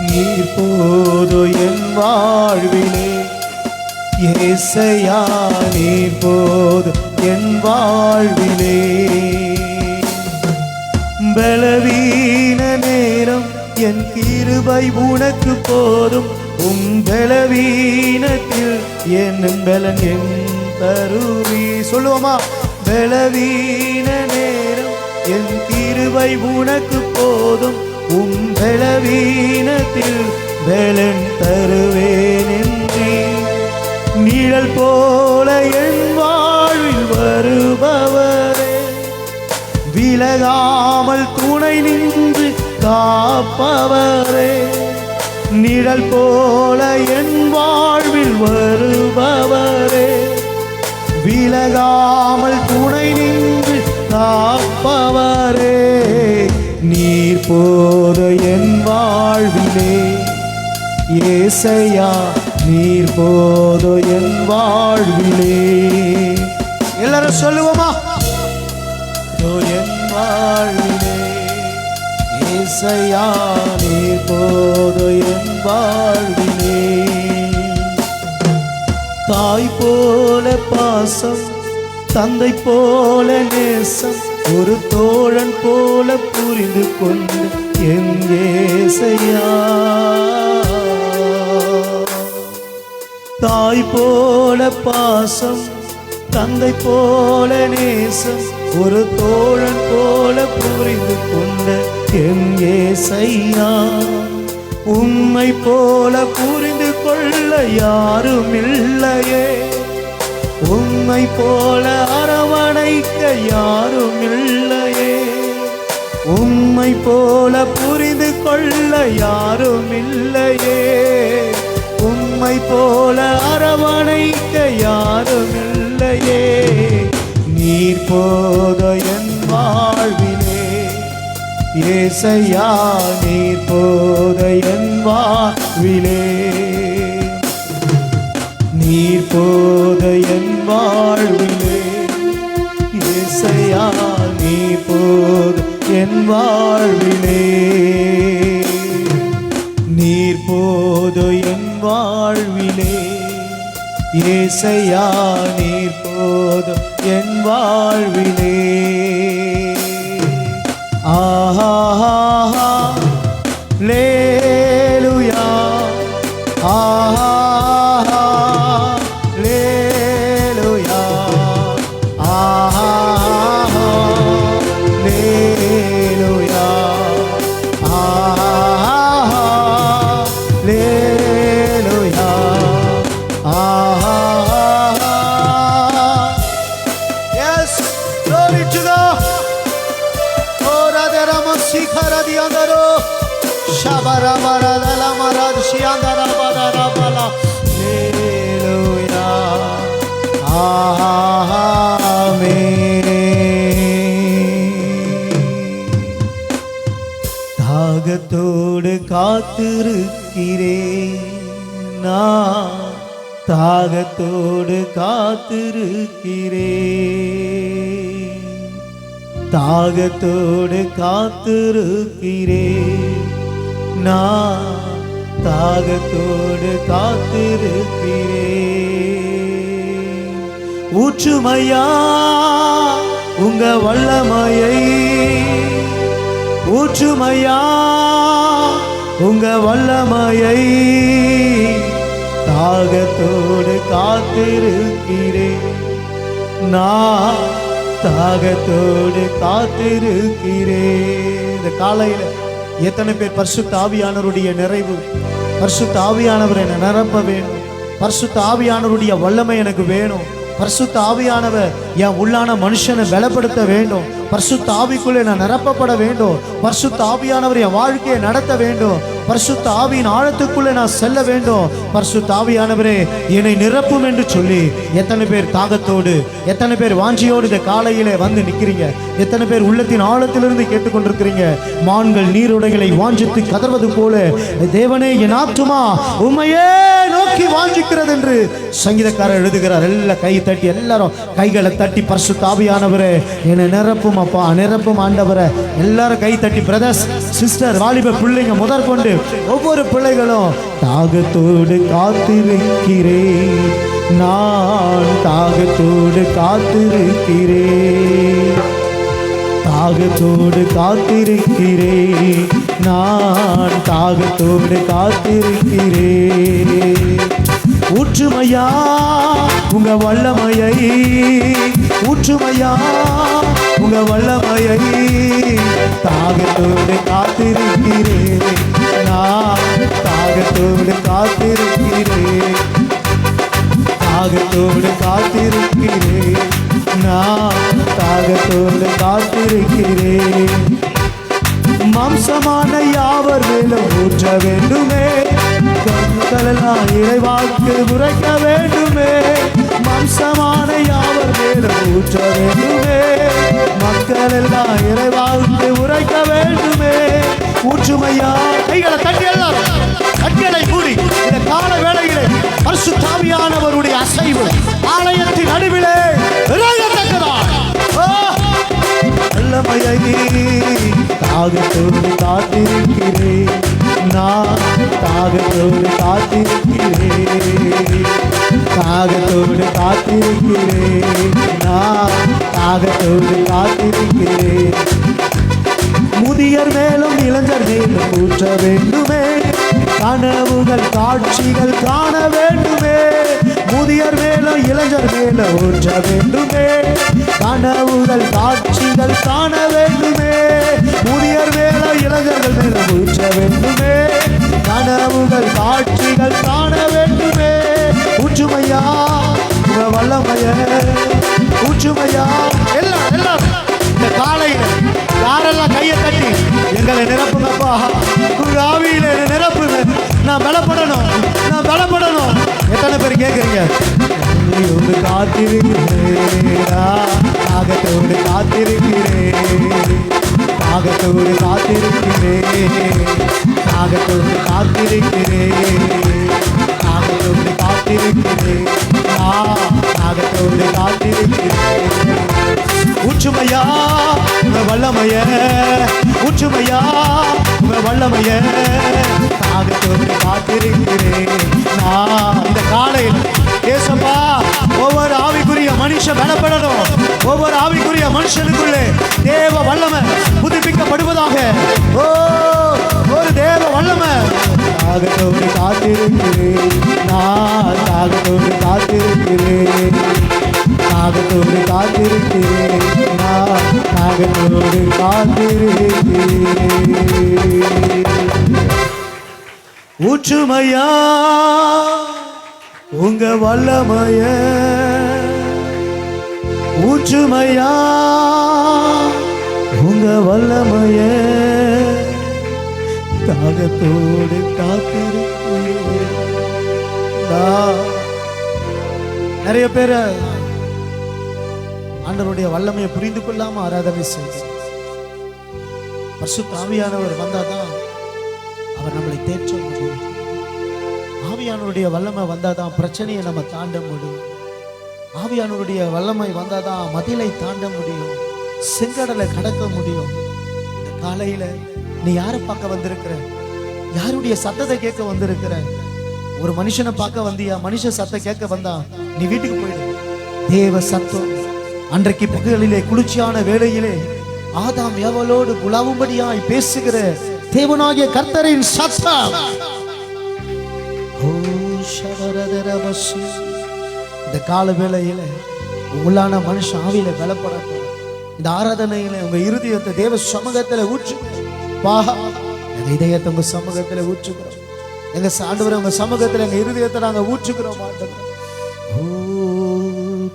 நீர் போதும் என் வாழ்விலே ஏசையா, நீர் போதும் என் வாழ்விலே. பலவீன நேரம் என் கிருபை உனக்கு போதும், உம் பலவீனத்தில் என் பலன் என் தருவி. சொல்லுவோமா? பலவீன நேரம் என் கிருபை உனக்கு போதும், உம் பலவீனத்தில் பலன் தருவேன் என்றே. நிழல் போல என் வாழ்வில் வருபவரே, விலகாமல் துணை நின்று காப்பவரே. நிழல் போல என் வாழ்வில் வருபவரே, விலகாமல் துணை நின்று காப்பவரே. நீர் போதும் என் வாழ்விலே ஏசையா, நீர் போதும் என் வாழ்விலே. எல்லாரும் சொல்லுவோமா? என் வாழ்விலே ஏசையா, நீர் போதும் என் வாழ்விலே. தாய் போல பாசம், தந்தை போல நேசம், ஒரு தோழன் போல புரிந்து கொண்டு என் ஏசையா. தாய் போல பாசம், தந்தை போல நேசம், ஒரு தோழன் போல புரிந்து கொண்ட என் ஏசையா. உம்மை போல புரிந்து கொள்ள யாரும் இல்லையே, உம்மை போல அரவணைக்க யாரும் இல்லையே, உம்மை போல புரிந்து கொள்ள யாரும் இல்லையே, உம்மை போல அரவணைக்க யாரும் இல்லையே. நீர் போதும் என் வாழ்விலே ஏசையா, நீர் போதும் என் வாழ்விலே, நீர் போதும் என் வாழ்விலே ஏசையா, நீர் போதும் என் வாழ்விலே, நீர் போதும் என் வாழ்விலே ஏசையா, நீர் போதும் என் வாழ்விலே. ஆஹா லேலுயா, ஆஹா லேலுயா, ஆஹா தாகத்தோடு காத்திருக்கிறேன் நான், தாகத்தோடு காத்திருக்கிறேன், தாகத்தோடு காத்திருக்கிறேன் நான், தாகத்தோடு காத்திருக்கிறேன். ஊற்றுமையா உங்க வல்லமையை, ஊற்றுமையா உங்க வல்லமையை, தாகத்தோடு காத்திருக்கிறேன் நான், தாகத்தோடு காத்திருக்கிறேன். இந்த காலையில எத்தனை பேர் பரிசுத்த ஆவியானவருடைய நிறைவு, பரிசுத்த ஆவியானவர் என்னை நிரப்ப வேணும், பரிசுத்த ஆவியானவருடைய வல்லமை எனக்கு வேணும், பரிசுத்த ஆவியானவர் என் உள்ளான மனுஷனை பலப்படுத்த வேண்டும், பரிசுத்த ஆவிக்குள்ளே நான் நிரப்பப்பட வேண்டும், பரிசுத்த ஆவியானவர் என் வாழ்க்கையை நடத்த வேண்டும், பரிசுத்த ஆவியின் ஆழத்துக்குள்ளே நான் செல்ல வேண்டும். பரிசுத்த ஆவியானவரே என்னை நிரப்பும் என்று சொல்லி எத்தனை பேர் தாகத்தோடு, எத்தனை பேர் வாஞ்சியோடு இந்த காலையிலே வந்து நிற்கிறீங்க? எத்தனை பேர் உள்ளத்தின் ஆழத்திலிருந்து கேட்டுக்கொண்டிருக்கிறீங்க? மான்கள் நீருடைகளை வாஞ்சித்து கதறுவது போல தேவனே என் ஆத்துமா உம்மையே நோக்கி வாஞ்சிக்கிறது என்று சங்கீதக்காரர் எழுதுகிறார். எல்லாம் கை தட்டி, எல்லாரும் கைகளை தட்டி பரிசுத்த ஆவியானவரே என்னை நிரப்பும் அப்பா, நிரப்பும் ஆண்டவரே. எல்லாரும் கை தட்டி, பிரதர்ஸ் சிஸ்டர் வாலிப பிள்ளைங்க முதற்கொண்டு ஒவ்வொரு பிள்ளைகளும் தாகத்தோடு காத்திருக்கிறேன் நான், தாகத்தோடு காத்திருக்கிறேன், தாகத்தோடு காத்திருக்கிறேன் நான், தாகத்தோடு காத்திருக்கிறேன். ஊற்றுமையா உங்க வல்லமையை, ஊற்றுமையா உங்க வல்லமையை, தாகத்தோடு காத்திருக்கிறேன் நான், தாகத்தோடு காத்திருக்கிறேன், தாகத்தோடு காத்திருக்கிறேன் நான், தாகத்தோடு காத்திருக்கிறேன். மாம்சமான யாவர் மேலும் ஊற்ற வேண்டுமே, கண்களெல்லாம் இறைவாக்கு உரைக்க வேண்டுமே, மாம்சமான யாவர் மேலும் ஊற்ற வேண்டுமே, மக்கள் எல்லாம் இறைவாக்கு உரைக்க வேண்டுமே. ஊற்றுமையா கைகளை தட்டி, எல்லாரும் கண்களை மூடி இந்த கால வேளையிலே பரிசுத்த ஆவியானவருடைய அசைவு ஆலயத்தின் நடுவிலே வல்லமையை, தாகத்தோடு காத்திருக்கிறேன் நான், தாகத்தோடு காத்திருக்கிறேன், தாகத்தோடு காத்திருக்கிறேன் நான், தாகத்தோடு காத்திருக்கிறேன். முதியர் மேலும் இளைஞர் மேலும் ஊற்ற வேண்டுமே, கனவுகள் காட்சிகள் காண வேண்டுமே, முதியர் மேலும் இளைஞர் மேலும் ஊற்ற வேண்டுமே, கனவுகள் காட்சிகள் காண வேண்டுமே, முதியர் மேலும் இளைஞர்கள் மேலும் ஊற்ற வேண்டுமே, கனவுகள் காட்சிகள் காண வேண்டுமே. ஊற்றுமையா வல்லமைய, ஊற்றுமையா எல்லாம் எல்லாரும் இந்த காலையில யாரெல்லாம் கையை தட்டி எங்களை நிரப்புங்கப்பா, உங்க ஆவியில நிரப்புங்க, நான் பலப்படணும், நான் பலப்படணும். எத்தனை பேர் கேட்குறீங்க? காத்திருக்கிறேன், தாகத்தோடு காத்திருக்கிறேன், தாகத்தோடு காத்திருக்கிறேன், தாகத்தோடு காத்திருக்கிறேன், தாகத்தோடு காத்திருக்கிறேன், தாகத்தோடு காத்திருக்கிறேன். ஊற்றுமையா வல்லமைய, ஊற்றுமையா வல்லமைய, தாகத்தோடு காத்திருக்கிறேன் நான். இந்த காலையில் ஏசப்பா ஒவ்வொரு ஆவிக்குரிய மனுஷன் பலப்படணும், ஒவ்வொரு ஆவிக்குரிய மனுஷனுக்குள்ளே தேவ வல்லமை புதுப்பிக்கப்படுவதாக. ஓ ஒரு தேவ வல்லமை. தாகத்தோடு காத்திருக்கிறேன் நான், தாகத்தோடு காத்திருக்கிறேன், தாகத்தோடு காத்திருக்கிறேன் நான், தாகத்தோடு காத்திருக்கிறேன். ஊற்றுமையா உங்க வல்லமைய, ஊற்றுமையா உங்க வல்லமைய, தாகத்தோடு காத்திருக்கிறேன். நிறைய பேர் ஆண்டவருடைய வல்லமையை புரிந்து கொள்ளாம ஆராதனை செய்கிறார். பரிசுத்த ஆவியானவர் வந்தாதான் அவர் நம்மளை தேற்ற முடியும். ஆவியானவருடைய வல்லமை வந்தாதான் பிரச்சனையை நம்ம தாண்ட முடியும். ஆவியானவருடைய வல்லமை வந்தாதான் மதிலை தாண்ட முடியும், செங்கடலை கடக்க முடியும். இந்த காலையில நீ யாரை பார்க்க வந்திருக்கிற? யாருடைய சத்தத்தை கேட்க வந்திருக்கிற? ஒரு மனுஷனை பார்க்க வந்தியா? மனுஷ சத்தம் கேட்க வந்தா நீ வீட்டுக்கு போயிடு. தேவ சத்தம் அன்றைக்கு பகலிலே குளிர்ச்சியான வேளையிலே ஆதாம் ஏவலோடு உலாவும்படியாய் பேசுகிற தேவனாகிய கர்த்தரின் சத்தம். இந்த கால வேளையில உங்களான மனுஷன் ஆவியில பலப்படட்டும். இந்த ஆராதனையில உங்க இருதயத்தை தேவ சமூகத்துல ஊற்றுங்க. எங்க இதயத்தை உங்க சமூகத்துல ஊற்றுகிறோம். எங்க ஆண்டவரே உங்க சமூகத்துல எங்க இருதயத்தை நாங்க ஊற்றுகிறோம். ஆண்டவரே, ஓ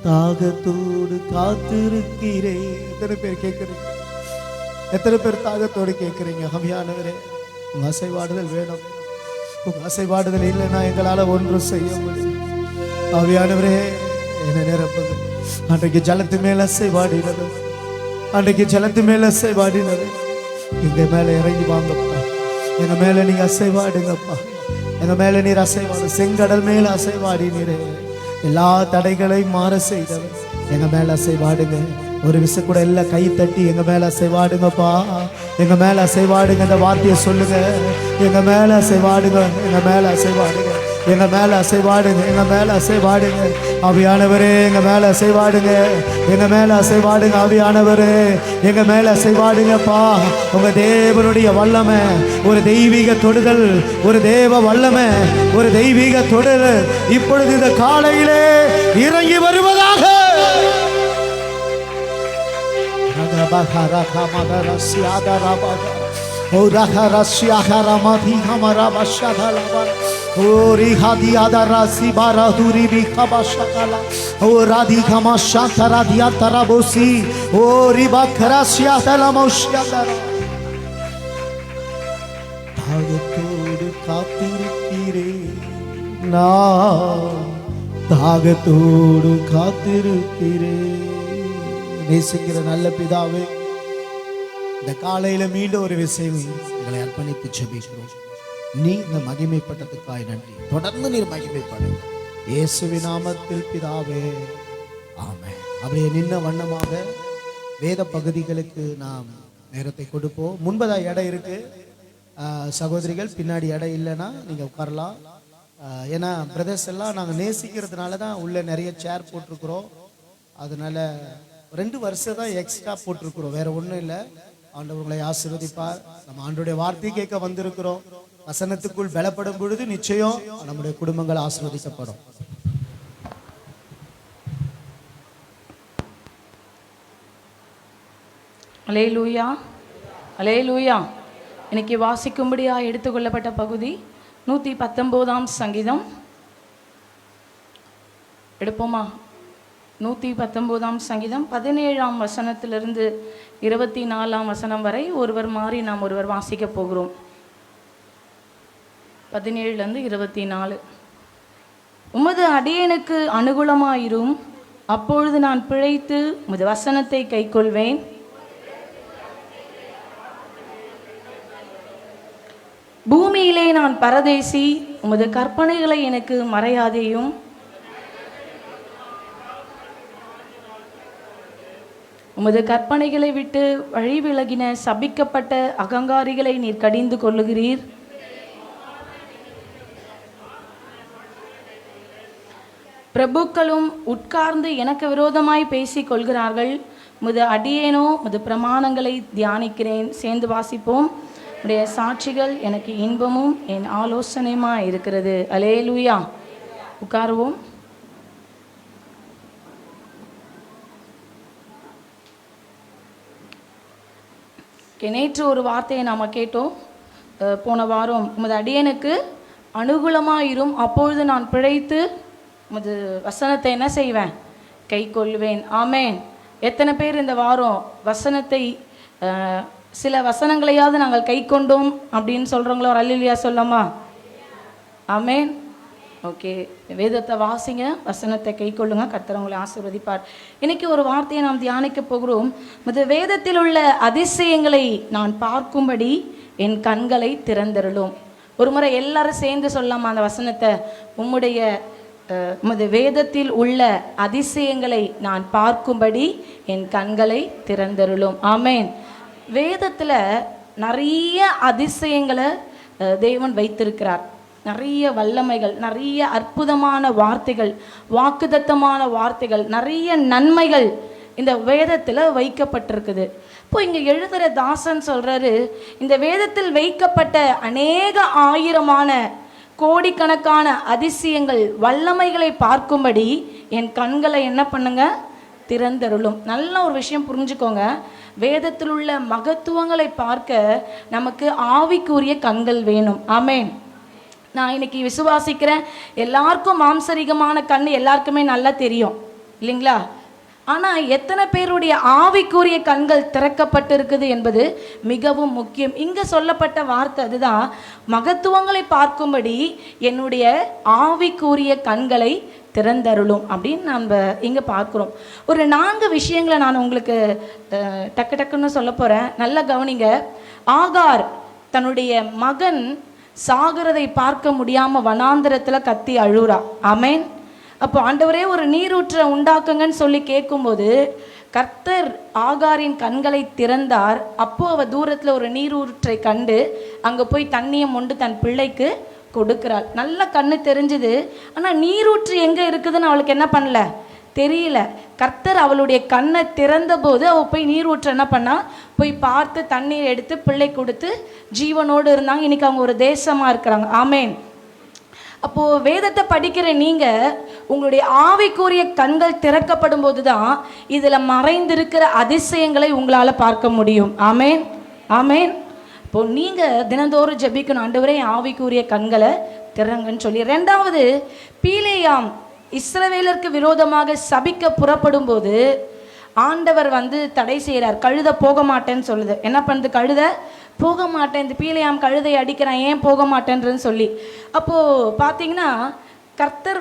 தாகத்தோடு காத்திருக்கிறேன். எத்தனை பேர் கேட்குறீங்க? எத்தனை பேர் தாகத்தோடு கேட்குறீங்க? ஆவியானவரே, உங்க அசைவாடுதல் வேணும். உங்க அசைவாடுதல் இல்லைன்னா எங்களால ஒன்றும் செய்ய முடியும். ஆவியானவரே, என்ன நிரப்புங்க. அன்றைக்கு ஜலத்து மேல அசைவாடினது, அன்றைக்கு ஜலத்து மேல அசைவாடினது எங்க மேல இறங்கி வாங்கப்பா. எங்க மேல நீங்க அசைவாடுங்கப்பா. எங்க மேல நீர் அசைவாடு. செங்கடல் மேல அசைவாடினீரே, எல்லா தடைகளையும் மாற செய்தவர் எங்க மேல அசைவாடுங்க. ஒரு விசை கூட எல்லாம் கை தட்டி எங்க மேல அசைவாடுங்கப்பா. எங்க மேல அசைவாடுங்க. இந்த வார்த்தையை சொல்லுங்க. எங்க மேல அசைவாடுங்க, எங்க மேல அசைவாடுங்க, எங்க மேல அசைவாடுங்க, எங்க மேல அசைவாடுங்க. ஆவியானவரே, எங்க மேல அசைவாடுங்க, எங்க மேல அசைவாடுங்க. ஆவியானவரே, எங்க மேல அசைவாடுங்கப்பா. உங்க தேவனுடைய வல்லமை, ஒரு தெய்வீக தொடுதல், ஒரு தேவ வல்லமை, ஒரு தெய்வீக தொடுதல் இப்பொழுது இந்த காலையிலே இறங்கி வருவதாக. தாகத்தோடு காத்திருக்கிறேன், தாகத்தோடு காத்திருக்கிறேன். நேசிக்கிற நல்ல பிதாவே, இந்த காலையில மீண்டும் ஒரு விஷயம் எங்களை அர்ப்பணித்து ஜெபிக்கிறோம். நீ இந்த மகிமைப்பட்டதுக்காய் நன்றி. தொடர்ந்து நீர் மகிமைப்படும் இயேசுவின் நாமத்தில் பிதாவே, ஆமென். அப்படியே நின்ன வண்ணமாக வேத பகுதிகளுக்கு நாம் நேரத்தை கொடுப்போம். முன்பதா இடம் இருக்கு சகோதரிகள், பின்னாடி இடம் இல்லைன்னா நீங்க உட்காரலாம். ஏன்னா பிரதர்ஸ் எல்லாம் நாங்கள் நேசிக்கிறதுனால தான் உள்ள நிறைய சேர் போட்டிருக்கிறோம். அதனால 2 வருஷம் தான் எக்ஸ்ட்ரா போட்டிருக்கிறோம், வேற ஒன்றும் இல்லை. ஆண்டவர்களை ஆசீர்வதிப்பார். நம்ம ஆண்டவருடைய வார்த்தை கேட்க வந்திருக்கிறோம். வசனத்துக்குள் பலப்படும் பொழுது நிச்சயம் நம்முடைய குடும்பங்கள் ஆசீர்வதிக்கப்படும். அல்லேலூயா, அல்லேலூயா. இன்னைக்கு வாசிக்கும்படியாக எடுத்துக்கொள்ளப்பட்ட பகுதி 119ஆம் சங்கீதம். எடுப்போமா? 119ஆம் சங்கீதம் 17ஆம் வசனத்திலிருந்து 24ஆம் வசனம் வரை ஒருவர் மாறி நாம் ஒருவர் வாசிக்க போகிறோம். 17லேருந்து 24. உமது அடியேனுக்கு அனுகூலமாயிரும், அப்பொழுது நான் பிழைத்து உமது வசனத்தை கைக்கொள்வேன். பூமியிலே நான் பரதேசி, உமது கற்பனைகளை எனக்கு மறையாதேயும். உமது கற்பனைகளை விட்டு வழி விலகின சபிக்கப்பட்ட அகங்காரிகளை நீர் கடிந்து கொள்ளுகிறீர். பிரபுக்களும் உட்கார்ந்து எனக்கு விரோதமாய் பேசிக் கொள்கிறார்கள். உமது அடியேனோ உமது பிரமாணங்களை தியானிக்கிறேன். சேர்ந்து வாசிப்போம். உடைய சாட்சிகள் எனக்கு இன்பமும் என் ஆலோசனையுமா இருக்கிறது. அல்லேலூயா. உட்காருவோம். நேற்று ஒரு வார்த்தையை நாம் கேட்டோம். போன வாரம், உமது அடியனுக்கு அனுகூலமாயிரும், அப்பொழுது நான் பிழைத்து உமது வசனத்தை என்ன செய்வேன்? கை கொள்வேன். ஆமேன். எத்தனை பேர் இந்த வாரம் வசனத்தை சில வசனங்களையாவது நாங்கள் கை கொண்டோம் அப்படின்னு சொல்கிறவங்களோ ஒரு அல்லேலூயா சொல்லாமா? ஆமென். ஓகே, வேதத்தை வாசிங்க, வசனத்தை கை கொள்ளுங்க, கர்த்தர் உங்களை ஆசீர்வதிப்பார். இன்னைக்கு ஒரு வார்த்தையை நாம் தியானிக்க போகிறோம். வேதத்தில் உள்ள அதிசயங்களை நான் பார்க்கும்படி என் கண்களை திறந்தருளும். ஒரு முறை எல்லாரும் சேர்ந்து சொல்லாமா அந்த வசனத்தை? உம்முடைய வேதத்தில் உள்ள அதிசயங்களை நான் பார்க்கும்படி என் கண்களை திறந்தருளும். ஆமென். வேதத்தில் நிறைய அதிசயங்களை தேவன் வைத்திருக்கிறார். நிறைய வல்லமைகள், நிறைய அற்புதமான வார்த்தைகள், வாக்குத்தத்தமான வார்த்தைகள், நிறைய நன்மைகள் இந்த வேதத்தில் வைக்கப்பட்டிருக்குது. இப்போ இங்கே எழுதுகிற தாசன் சொல்கிறாரு, இந்த வேதத்தில் வைக்கப்பட்ட அநேக ஆயிரமான கோடிக்கணக்கான அதிசயங்கள் வல்லமைகளை பார்க்கும்படி என் கண்களை என்ன பண்ணுங்க? திறந்தருளும். நல்ல ஒரு விஷயம் புரிஞ்சுக்கோங்க, வேதத்தில் உள்ள மகத்துவங்களை பார்க்க நமக்கு ஆவிக்குரிய கண்கள் வேணும். ஆமென். நான் இன்னைக்கு விசுவாசிக்கிறேன், எல்லாருக்கும் மாம்சரிகமான கண் எல்லாருக்குமே நல்லா தெரியும் இல்லைங்களா? ஆனால் எத்தனை பேருடைய ஆவிக்குரிய கண்கள் திறக்கப்பட்டு இருக்குது என்பது மிகவும் முக்கியம். இங்கே சொல்லப்பட்ட வார்த்தை அதுதான், மகத்துவங்களை பார்க்கும்படி என்னுடைய ஆவிக்குரிய கண்களை திறந்தருளும் அப்படின்னு நம்ம இங்கே பார்க்குறோம். ஒரு 4 விஷயங்களை நான் உங்களுக்கு டக்கு டக்குன்னு சொல்ல போகிறேன், நல்லா கவனிங்க. ஆகார் தன்னுடைய மகன் சாகிறதை பார்க்க முடியாமல் வனாந்திரத்தில் கத்தி அழுறா. ஆமென். அப்போ ஆண்டவரே ஒரு நீரூற்றை உண்டாக்குங்கன்னு சொல்லி கேட்கும்போது கர்த்தர் ஆகாரின் கண்களை திறந்தார். அப்போ அவ தூரத்தில் ஒரு நீரூற்றை கண்டு அங்கே போய் தண்ணியை மொண்டு தன் பிள்ளைக்கு கொடுக்கிறாள். நல்ல கண்ணு தெரிஞ்சுது, ஆனால் நீரூற்று எங்கே இருக்குதுன்னு அவளுக்கு என்ன பண்ணல, தெரியல. கர்த்தர் அவளுடைய கண்ணை திறந்த போது அவள் போய் நீரூற்று என்ன பண்ணா, போய் பார்த்து தண்ணீர் எடுத்து பிள்ளை கொடுத்து ஜீவனோடு இருந்தாங்க. இன்னைக்கு அவங்க ஒரு தேசமாக இருக்கிறாங்க. ஆமென். அப்போது வேதத்தை படிக்கிற நீங்கள் உங்களுடைய ஆவிக்குரிய கண்கள் திறக்கப்படும் போது தான் இதில் மறைந்திருக்கிற அதிசயங்களை உங்களால் பார்க்க முடியும். ஆமென். ஆமென். இப்போது நீங்கள் தினந்தோறும் ஜெபிக்கணும், ஆண்டவரே ஆவிக்குரிய கண்களை திறங்கன்னு சொல்லி. 2வது, பீலேயாம் இஸ்ரவேலருக்கு விரோதமாக சபிக்க புறப்படும் போது ஆண்டவர் தடை செய்கிறார். கழுத போக மாட்டேன்னு சொல்லுது. என்ன பண்ணுது? கழுத போக மாட்டேன், இந்த பீலேயாம் கழுதை அடிக்கிறான், ஏன் போக மாட்டேன்றன்னு சொல்லி. அப்போது பார்த்தீங்கன்னா கர்த்தர்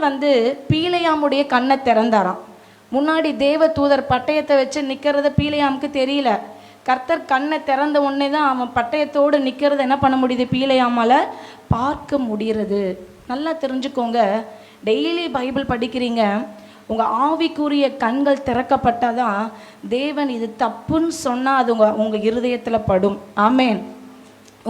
பீலேயாமுடைய கண்ணை திறந்தாராம். முன்னாடி தேவ தூதர் பட்டயத்தை வச்சு நிற்கிறத பீலேயாமுக்கு தெரியல. கர்த்தர் கண்ணை திறந்த உடனே தான் அவன் பட்டயத்தோடு நிற்கிறத என்ன பண்ண முடியுது, பீலேயாமால் பார்க்க முடிகிறது. நல்லா தெரிஞ்சுக்கோங்க, டெய்லி பைபிள் படிக்கிறீங்க, உங்கள் ஆவிக்குரிய கண்கள் திறக்கப்பட்டால் தான் தேவன் இது தப்புன்னு சொன்னால் அது உங்கள் இருதயத்தில் படும். ஆமென்.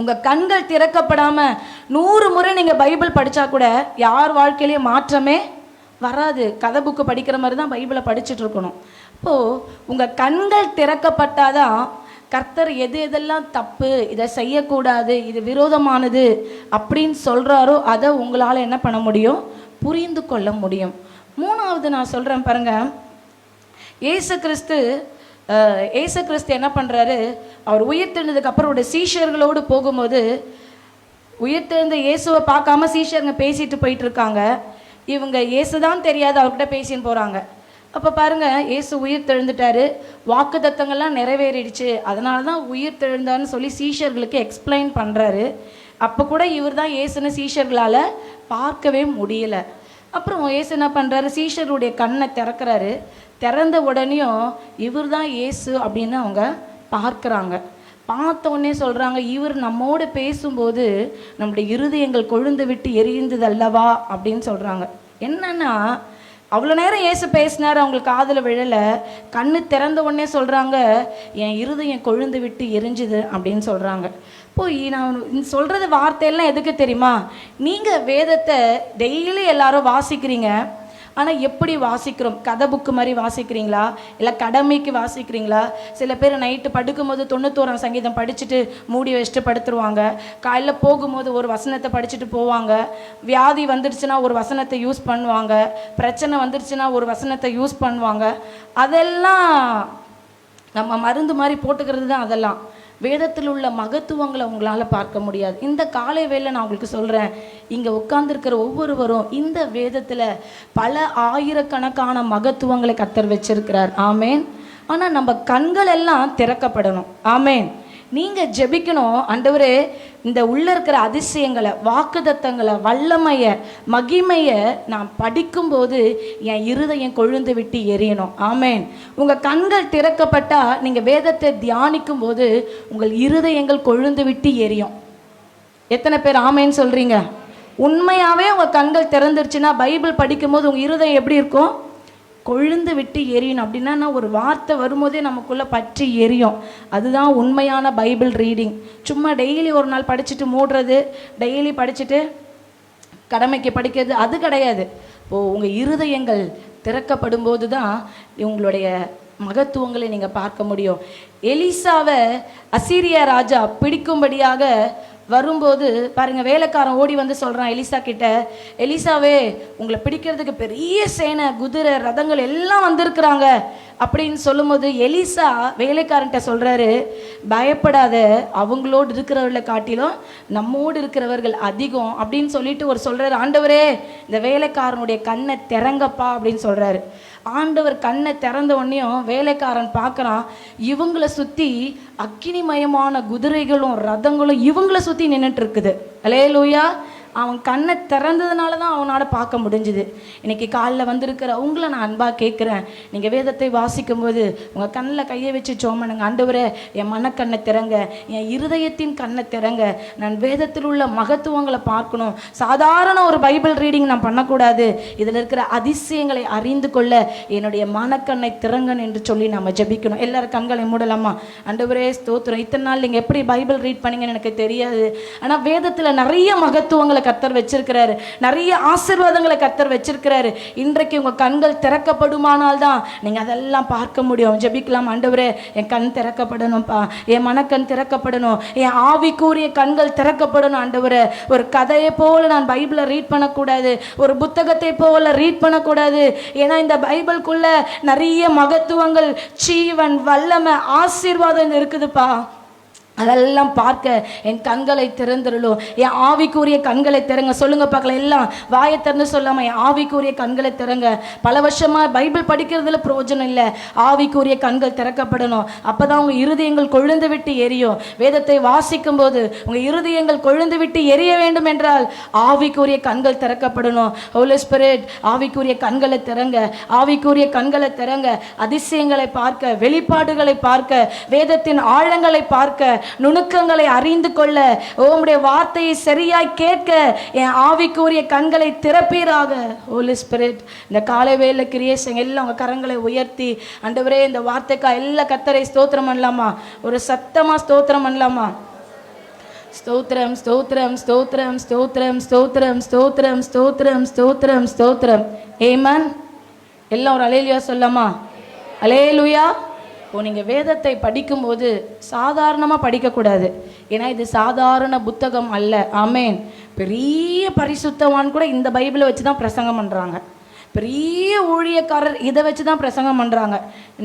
உங்கள் கண்கள் திறக்கப்படாமல் 100 முறை நீங்கள் பைபிள் படித்தா கூட யார் வாழ்க்கையிலேயே மாற்றமே வராது. கதை புக்கு படிக்கிற மாதிரி தான் பைபிளை படிச்சுட்டு இருக்கணும். இப்போது உங்கள் கண்கள் திறக்கப்பட்டால் தான் கர்த்தர் எது எதெல்லாம் தப்பு, இதை செய்யக்கூடாது, இது விரோதமானது அப்படின்னு சொல்கிறாரோ அதை உங்களால் என்ன பண்ண முடியும், புரிந்து கொள்ள முடியும். 3வது நான் சொல்கிறேன் பாருங்க, இயேசு கிறிஸ்து என்ன பண்ணுறாரு, அவர் உயிர்த்தெழுந்ததுக்கப்புறம் அவருடைய சீஷர்களோடு போகும்போது உயிர்த்தெழுந்த இயேசுவை பார்க்காம சீஷருங்க பேசிட்டு போயிட்டு இருக்காங்க. இவங்க இயேசு தான் தெரியாது, அவர்கிட்ட பேசின்னு போகிறாங்க. அப்போ பாருங்கள், இயேசு உயிர்த்தெழுந்துட்டாரு, வாக்குத்தத்தங்கள்லாம் நிறைவேறிடுச்சு, அதனால தான் உயிர்த்தெழுந்தான்னு சொல்லி சீஷர்களுக்கு எக்ஸ்பிளைன் பண்ணுறாரு. அப்போ கூட இவர் தான் இயேசுன்னு சீஷர்களால் பார்க்கவே முடியல. அப்புறம் இயேசு என்ன பண்ணுறாரு, சீஷருடைய கண்ணை திறக்கிறாரு. திறந்த உடனேயும் இவர் தான் இயேசு அப்படின்னு அவங்க பார்க்குறாங்க. பார்த்த உடனே சொல்கிறாங்க, இவர் நம்மோடு பேசும்போது நம்முடைய இருதயங்கள் கொழுந்து விட்டு எரிந்தது அல்லவா அப்படின்னு சொல்கிறாங்க. என்னன்னா அவ்வளோ நேரம் இயேசு பேசினார், அவங்களுக்கு காதில் விழலை. கண்ணு திறந்த உடனே சொல்கிறாங்க, என் இருதயம் கொழுந்து விட்டு எரிஞ்சுது அப்படின்னு சொல்கிறாங்க. போய் நான் சொல்கிறது வார்த்தையெல்லாம் எதுக்கு தெரியுமா, நீங்கள் வேதத்தை டெய்லி எல்லாரும் வாசிக்கிறீங்க, ஆனால் எப்படி வாசிக்கிறோம்? கதை புக்கு மாதிரி வாசிக்கிறீங்களா, இல்லை கடமைக்கு வாசிக்கிறீங்களா? சில பேர் நைட்டு படுக்கும்போது 91 சங்கீதம் படிச்சுட்டு மூடி வச்சுட்டு படுத்துருவாங்க. காலையில் போகும்போது ஒரு வசனத்தை படிச்சுட்டு போவாங்க. வியாதி வந்துடுச்சுன்னா ஒரு வசனத்தை யூஸ் பண்ணுவாங்க. பிரச்சனை வந்துடுச்சுன்னா ஒரு வசனத்தை யூஸ் பண்ணுவாங்க. அதெல்லாம் நம்ம மருந்து மாதிரி போட்டுக்கிறது தான். அதெல்லாம் வேதத்தில் உள்ள மகத்துவங்களை உங்களால் பார்க்க முடியாது. இந்த காலை வேளை நான் உங்களுக்கு சொல்கிறேன், இங்கே உட்கார்ந்துருக்கிற ஒவ்வொருவரும் இந்த வேதத்தில் பல ஆயிரக்கணக்கான மகத்துவங்களை கர்த்தர் வச்சிருக்கிறார். ஆமேன். ஆனால் நம்ம கண்கள் எல்லாம் திறக்கப்படணும். ஆமேன். நீங்கள் ஜெபிக்கணும், ஆண்டவரே இந்த உள்ள இருக்கிற அதிசயங்களை, வாக்குத்தத்தங்களை, வல்லமையை, மகிமையை நான் படிக்கும்போது என் இருதயம் கொழுந்து விட்டு எரியணும். ஆமேன். உங்கள் கண்கள் திறக்கப்பட்டா நீங்கள் வேதத்தை தியானிக்கும் போது உங்கள் இருதயங்கள் கொழுந்து விட்டு எரியும். எத்தனை பேர் ஆமேன்னு சொல்கிறீங்க? உண்மையாகவே உங்கள் கண்கள் திறந்துருச்சுன்னா பைபிள் படிக்கும்போது உங்கள் இருதயம் எப்படி இருக்கும்? கொழுந்து விட்டு எரியணும். அப்படின்னா ஒரு வார்த்தை வரும்போதே நமக்குள்ளே பற்றி எரியும். அதுதான் உண்மையான பைபிள் ரீடிங். சும்மா டெய்லி ஒரு நாள் படிச்சுட்டு மூடுறது, டெய்லி படிச்சுட்டு கடமைக்கு படிக்கிறது, அது கிடையாது. உங்கள் இருதயங்கள் திறக்கப்படும் போது தான் உங்களுடைய மகத்துவங்களை நீங்கள் பார்க்க முடியும். எலிசாவை அசீரியா ராஜா பிடிக்கும்படியாக வரும்போது பாருங்க, வேலைக்காரன் ஓடி வந்து சொல்கிறான் எலிசா கிட்ட, எலிசாவே உங்களை பிடிக்கிறதுக்கு பெரிய சேனை, குதிரை, ரதங்கள் எல்லாம் வந்திருக்கிறாங்க அப்படின்னு சொல்லும்போது எலிசா வேலைக்காரன்ட்ட சொல்கிறாரு, பயப்படாத, அவங்களோடு இருக்கிறவர்களை காட்டிலும் நம்மோடு இருக்கிறவர்கள் அதிகம் அப்படின்னு சொல்லிட்டு சொல்கிறாரு, ஆண்டவரே இந்த வேலைக்காரனுடைய கண்ணை திறங்கப்பா அப்படின்னு சொல்கிறாரு. ஆண்டவர் கண்ணை திறந்த உடனேயும் வேலைக்காரன் பார்க்குறான், இவங்களை சுற்றி அக்கினிமயமான குதிரைகளும் ரதங்களும் இவங்களை சுற்றி நின்றுட்டு இருக்குது. அல்லேலூயா. அவன் கண்ணை திறந்ததுனால தான் அவனோட பார்க்க முடிஞ்சுது. இன்றைக்கி காலைல வந்திருக்கிற உங்களை நான் அன்பாக கேட்குறேன், நீங்கள் வேதத்தை வாசிக்கும்போது உங்கள் கண்ணில் கையை வச்சு சோமனுங்க, ஆண்டவரே என் மனக்கண்ணை திறங்க, என் இருதயத்தின் கண்ணை திறங்க, நான் வேதத்தில் உள்ள மகத்துவங்களை பார்க்கணும். சாதாரண ஒரு பைபிள் ரீடிங் நான் பண்ணக்கூடாது, இதில் இருக்கிற அதிசயங்களை அறிந்து கொள்ள என்னுடைய மனக்கண்ணை திறங்கன்னு என்று சொல்லி நம்ம ஜெபிக்கணும். எல்லாரும் கண்களை மூடலாமா? ஆண்டவரே ஸ்தோத்திரம். இத்தனை நாள் நீங்கள் எப்படி பைபிள் ரீட் பண்ணீங்கன்னு எனக்கு தெரியாது, ஆனால் வேதத்தில் நிறைய மகத்துவங்களை கர்த்தர் வச்சிருக்கிறாரு, நிறைய ஆசீர்வாதங்களை கர்த்தர் வச்சிருக்கிறாரு. இன்றைக்கு உங்க கண்கள் திறக்கப்படுமானால் தான் நீங்க அதெல்லாம் பார்க்க முடியும். ஜெபிக்கலாம். ஆண்டவரே என் கண் திறக்கப்படணும்ப்பா, என் மனக்கண் திறக்கப்படணும், என் ஆவிக்குரிய கண்கள் திறக்கப்படணும். ஆண்டவரே ஒரு கதையை போல நான் பைபிளை ரீட் பண்ணக்கூடாது, ஒரு புத்தகத்தை போல ரீட் பண்ணக்கூடாது. ஏன்னா இந்த பைபிளுக்குள்ள நிறைய மகத்துவங்கள், ஜீவன், வல்லமை, ஆசீர்வாதம் இருக்குதுப்பா. அதெல்லாம் பார்க்க என் கண்களை திறந்துடலும், என் ஆவிக்குரிய கண்களை திறங்க. சொல்லுங்க பார்க்கலாம், எல்லாம் வாயை திறந்து சொல்லாமல் என் ஆவிக்குரிய கண்களை திறங்க. பல வருஷமாக பைபிள் படிக்கிறதுல பிரயோஜனம் இல்லை, ஆவிக்குரிய கண்கள் திறக்கப்படணும். அப்போ தான் உங்கள் இருதயங்கள் கொழுந்து விட்டு எரியும். வேதத்தை வாசிக்கும் போது உங்கள் இருதயங்கள் கொழுந்து விட்டு எரிய வேண்டும் என்றால் ஆவிக்குரிய கண்கள் திறக்கப்படணும். ஹோலி ஸ்பிரிட், ஆவிக்குரிய கண்களை திறங்க, ஆவிக்குரிய கண்களை திறங்க. அதிசயங்களை பார்க்க, வெளிப்பாடுகளை பார்க்க, வேதத்தின் ஆழங்களை பார்க்க, நுணுக்கங்களை அறிந்து கொள்ள, உம்முடைய வார்த்தையை சரியாய் கேட்க என் ஆவிக்குரிய கண்களை திறப்பீராக. ஹோலி ஸ்பிரிட், இந்த காலை வேளை கிரியேஷன் எல்லாம் உங்க கரங்களை உயர்த்தி, ஆண்டவரே இந்த வார்த்தைக்கா எல்லா கர்த்தரை ஸ்தோத்திரம் பண்ணலாமா? ஒரு சத்தமா ஸ்தோத்திரம் பண்ணலாமா? ஸ்தோத்திரம், ஸ்தோத்திரம், ஸ்தோத்திரம், ஸ்தோத்திரம், ஸ்தோத்திரம், ஸ்தோத்திரம், ஸ்தோத்திரம், ஸ்தோத்திரம், ஸ்தோத்திரம். ஆமென். எல்லாம் ஒரு அல்லேலூயா சொல்லாமா? அல்லேலூயா. நீங்கள் வேதத்தை படிக்கும்போது சாதாரணமாக படிக்கக்கூடாது, ஏன்னா இது சாதாரண புத்தகம் அல்ல. ஆமேன். பெரிய பரிசுத்தவான் கூட இந்த பைபிளை வச்சு தான் பிரசங்கம் பண்ணுறாங்க, பெரிய ஊழியக்காரர் இதை வச்சு தான் பிரசங்கம் பண்ணுறாங்க.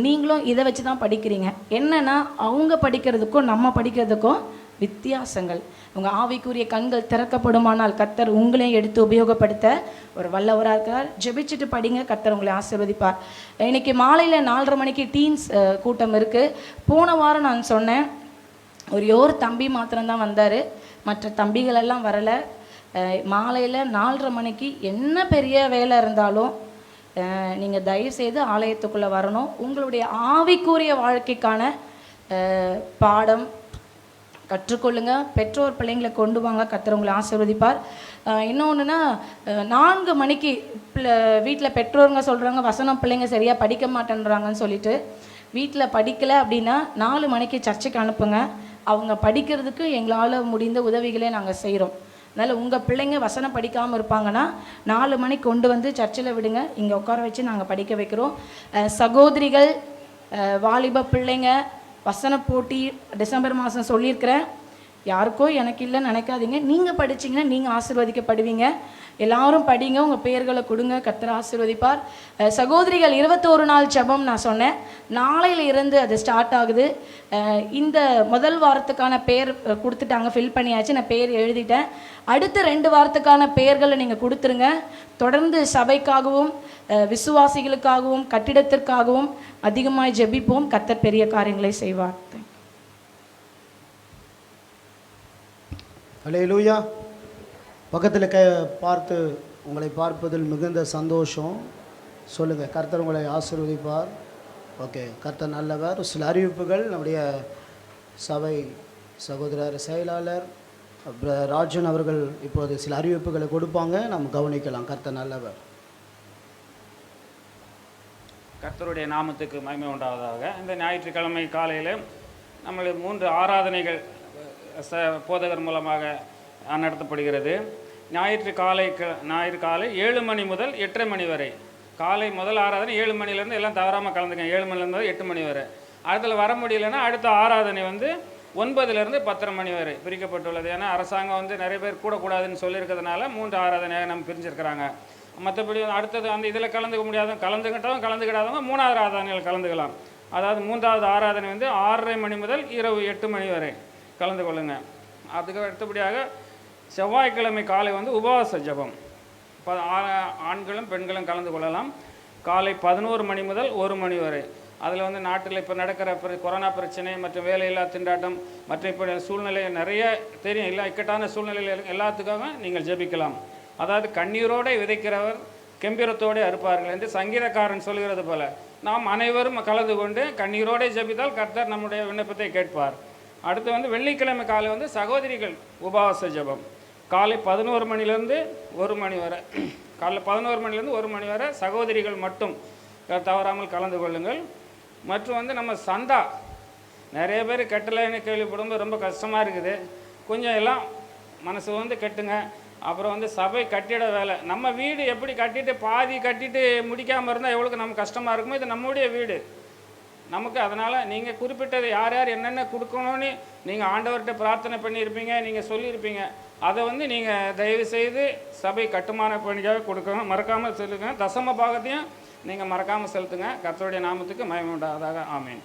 நீங்களும் இதை வச்சு தான் படிக்கிறீங்க. என்னென்னா அவங்க படிக்கிறதுக்கும் நம்ம படிக்கிறதுக்கும் வித்தியாசங்கள். உங்கள் ஆவிக்குரிய கண்கள் திறக்கப்படுமானால் கர்த்தர் உங்களையும் எடுத்து உபயோகப்படுத்த ஒரு வல்லவராக இருக்கிறார். ஜெபிச்சுட்டு படிங்க, கர்த்தர் உங்களை ஆசீர்வதிப்பார். இன்னைக்கு மாலையில் 4:30 மணிக்கு டீன்ஸ் கூட்டம் இருக்குது. போன வாரம் நான் சொன்னேன், ஒரு தம்பி மாத்திரம்தான் வந்தார், மற்ற தம்பிகளெல்லாம் வரலை. மாலையில் 4:30 மணிக்கு என்ன பெரிய வேலை இருந்தாலும் நீங்கள் தயவுசெய்து ஆலயத்துக்குள்ளே வரணும். உங்களுடைய ஆவிக்குரிய வாழ்க்கைக்கான பாடம் கற்றுக்கொள்ளுங்க. பெற்றோர் பிள்ளைங்களை கொண்டு வாங்க, கர்த்தர் உங்களை ஆசீர்வதிப்பார். இன்னொன்றுனா 4 மணிக்கு வீட்டில் பெற்றோருங்க சொல்கிறாங்க வசனம் பிள்ளைங்க சரியாக படிக்க மாட்டேன்றாங்கன்னு சொல்லிட்டு, வீட்டில் படிக்கலை அப்படின்னா 4 மணிக்கு சர்ச்சுக்கு அனுப்புங்க. அவங்க படிக்கிறதுக்கு எங்களால் முடிந்த உதவிகளே நாங்கள் செய்கிறோம். அதனால் உங்கள் பிள்ளைங்க வசனம் படிக்காமல் இருப்பாங்கன்னா 4 மணிக்கு கொண்டு வந்து சர்ச்சில் விடுங்க, இங்கே உட்கார வச்சு நாங்கள் படிக்க வைக்கிறோம். சகோதரிகள், வாலிப பிள்ளைங்க, வசன போட்டி டிசம்பர் மாதம் சொல்லியிருக்கிறேன். யாருக்கோ எனக்கு இல்லைன்னு நினைக்காதீங்க, நீங்கள் படிச்சிங்கன்னா நீங்கள் ஆசீர்வதிக்கப்படுவீங்க. எல்லாரும் படிங்க, உங்கள் பெயர்களை கொடுங்க, கர்த்தர் ஆசீர்வதிப்பார். சகோதரிகள் 21 நாள் ஜெபம் நான் சொன்னேன், நாளையில இருந்து அது ஸ்டார்ட் ஆகுது. இந்த முதல் வாரத்துக்கான பேர் கொடுத்துட்டாங்க, ஃபில் பண்ணியாச்சு, நான் பேர் எழுதிட்டேன். அடுத்த 2 வாரத்துக்கான பெயர்களை நீங்கள் கொடுத்துருங்க. தொடர்ந்து சபைக்காகவும் விசுவாசிகளுக்காகவும் கட்டிடத்திற்காகவும் அதிகமாக ஜெபிப்போம். கர்த்தர் பெரிய காரியங்களை செய்வார். அல்லேலூயா. பக்கத்தில் பார்த்து உங்களை பார்ப்பதில் மிகுந்த சந்தோஷம். சொல்லுங்கள், கர்த்தர் உங்களை ஆசீர்வதிப்பார். ஓகே, கர்த்தர் நல்லவர். சில அறிவிப்புகள் நம்முடைய சபை சகோதரர் செயலாளர் ராஜன் அவர்கள் இப்போது சில அறிவிப்புகளை கொடுப்பாங்க, நாம் கவனிக்கலாம். கர்த்தர் நல்லவர். கர்த்தருடைய நாமத்துக்கு மகிமை உண்டாவதாக. இந்த ஞாயிற்றுக்கிழமை காலையில் நம்மளுடைய 3 ஆராதனைகள் போதகர் மூலமாக நடத்தப்படுகிறது. ஞாயிறு காலை 7 மணி முதல் 8:30 மணி வரை. காலை முதல் ஆராதனை 7 மணிலேருந்து எல்லாம் தவறாமல் கலந்துங்க. 7 மணிலேருந்து 8 மணி வரை. அதில் வர முடியலைன்னா அடுத்த ஆராதனை 9லேருந்து 10:30 மணி வரை பிரிக்கப்பட்டுள்ளது. ஏன்னா அரசாங்கம் நிறைய பேர் கூடக்கூடாதுன்னு சொல்லியிருக்கிறதுனால 3 ஆராதனையாக நம்ம பிரிஞ்சிருக்கிறாங்க. மற்றபடி அடுத்தது இதில் கலந்துக்க முடியாதவங்க கலந்துக்கிடாதவங்க 3வது ஆராதனையில் கலந்துக்கலாம். அதாவது 3வது ஆராதனை 6:30 மணி முதல் இரவு 8 மணி வரை கலந்து கொள்ளுங்க. அதுக்கு அடுத்தபடியாக செவ்வாய்க்கிழமை காலை உபவாச ஜெபம். ஆண்களும் பெண்களும் கலந்து கொள்ளலாம். காலை 11 மணி முதல் 1 மணி வரை. அதில் நாட்டில் இப்போ நடக்கிற கொரோனா பிரச்சனை மற்றும் வேலையில்லா திண்டாட்டம் மற்றும் இப்போ சூழ்நிலை நிறைய தெரியும். இல்லை, இக்கட்டான சூழ்நிலையில் எல்லாத்துக்காக நீங்கள் ஜெபிக்கலாம். அதாவது கண்ணீரோடு விதைக்கிறவர் கெம்பீரத்தோடு அறுப்பார்கள் என்று சங்கீதக்காரன் சொல்கிறது போல நாம் அனைவரும் கலந்து கொண்டு கண்ணீரோடு ஜெபித்தால் கர்த்தர் நம்முடைய விண்ணப்பத்தை கேட்பார். அடுத்து வெள்ளிக்கிழமை காலை சகோதரிகள் உபவாச ஜெபம். காலை 11 மணிலேருந்து 1 மணி வரை. காலைல 11 மணிலேருந்து 1 மணி வரை சகோதரிகள் மட்டும் தவறாமல் கலந்து கொள்ளுங்கள். மற்றும் நம்ம சந்தா நிறைய பேர் கட்டலைன்னு கேள்விப்படும்போது ரொம்ப கஷ்டமாக இருக்குது. கொஞ்சம் எல்லாம் மனசு கட்டுங்க. அப்புறம் சபை கட்டிட வேலை. நம்ம வீடு எப்படி கட்டிட்டு பாதி கட்டிட்டு முடிக்காமல் இருந்தால் எவ்வளோக்கு நம்ம கஷ்டமாக இருக்குமோ, இது நம்முடைய வீடு நமக்கு. அதனால் நீங்கள் குறிப்பிட்டது யார் யார் என்னென்ன கொடுக்கணும்னு நீங்கள் ஆண்டவர்கிட்ட பிரார்த்தனை பண்ணியிருப்பீங்க, நீங்கள் சொல்லியிருப்பீங்க. அதை நீங்கள் தயவுசெய்து சபை கட்டுமான பணிக்காக கொடுக்கணும், மறக்காமல் செலுத்துங்க. தசம பாகத்தையும் நீங்கள் மறக்காமல் செலுத்துங்க. கர்த்தருடைய நாமத்துக்கு மகிமை உண்டாவதாக. ஆமென்.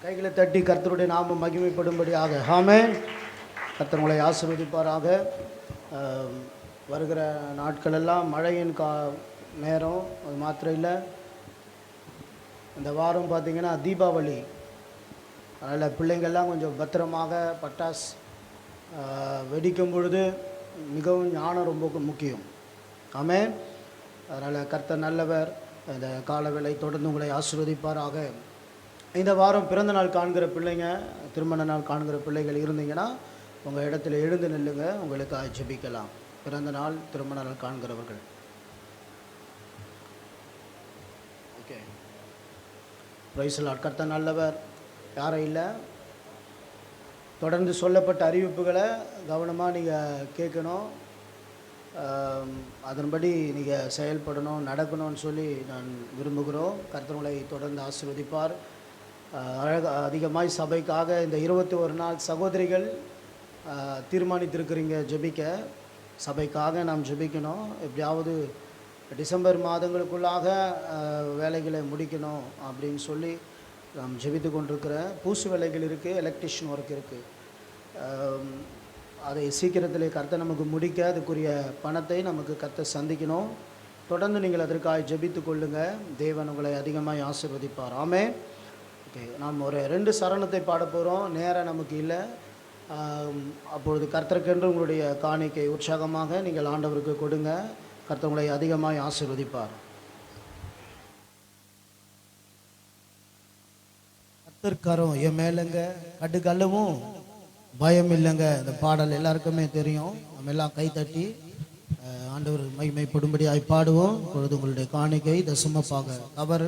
கைகளை தட்டி கர்த்தருடைய நாமம் மகிமைப்படும்படியாக. ஆமென். கர்த்தர் உங்களை ஆசீர்வதிப்பாராக. வருகிற நாட்களெல்லாம் மழையின் நேரம். அது மாத்திரம் இல்லை, இந்த வாரம் பார்த்திங்கன்னா தீபாவளி. அதனால் பிள்ளைங்கள்லாம் கொஞ்சம் பத்திரமாக பட்டாசு வெடிக்கும் பொழுது மிகவும் ஞானம் ரொம்ப முக்கியம். ஆமென். அதனால் கர்த்தர் நல்லவர். இந்த காலவேளை தொடர்ந்து உங்களை ஆசீர்வதிப்பாராக. இந்த வாரம் பிறந்த நாள் காண்கிற பிள்ளைங்க, திருமண நாள் காண்கிற பிள்ளைகள் இருந்தீங்கன்னா உங்கள் இடத்துல எழுந்து நில்லுங்க, உங்களுக்கு ஜெபிக்கலாம். பிறந்த நாள் திருமண நாள் காண்கிறவர்கள். Okay, praise the Lord. கர்த்தர் நல்லவர். யாரும் இல்லை, தொடர்ந்து சொல்லப்பட்ட அறிவிப்புகளை கவனமாக நீங்கள் கேட்கணும். அதன்படி நீங்கள் செயல்படணும், நடக்கணும்னு சொல்லி நான் விரும்புகிறோம். கர்த்தர்களை தொடர்ந்து ஆசீர்வதிப்பார். அதிகமாய் சபைக்காக இந்த 21 நாள் சகோதரிகள் தீர்மானித்திருக்கிறீங்க ஜெபிக்க. சபைக்காக நாம் ஜெபிக்கணும். எப்படியாவது டிசம்பர் மாதங்களுக்குள்ளாக வேலைகளை முடிக்கணும் அப்படின்னு சொல்லி நாம் ஜெபித்து கொண்டிருக்கிறேன். பூசு வேலைகள் இருக்குது, எலக்ட்ரிஷியன் ஒர்க் இருக்குது. அதை சீக்கிரத்திலே கர்த்தர் நமக்கு முடிக்க அதுக்குரிய பணத்தை நமக்கு கர்த்தர் சந்திக்கணும். தொடர்ந்து நீங்கள் அதற்காக ஜெபித்து கொள்ளுங்கள். தேவன் உங்களை அதிகமாக ஆசீர்வதிப்பார். ஆமென். ஓகே, நாம் ஒரு 2 சரணத்தை பாட போகிறோம். நேரம் நமக்கு இல்லை. அப்பொழுது கர்த்தருக்கென்று உங்களுடைய காணிக்கை உற்சாகமாக நீங்கள் ஆண்டவருக்கு கொடுங்க. கர்த்தர் உங்களை அதிகமாக ஆசீர்வதிப்பார். கர்த்தர்காரம் என் மேலங்க கடுகளவும் பயம் இல்லைங்க. இந்த பாடல் எல்லாருக்குமே தெரியும். நம்ம எல்லாம் கைத்தட்டி ஆண்டவர் மகிமைப்படும்படியாய் பாடுவோம். இப்பொழுது உங்களுடைய காணிக்கை தசமபாக கவர்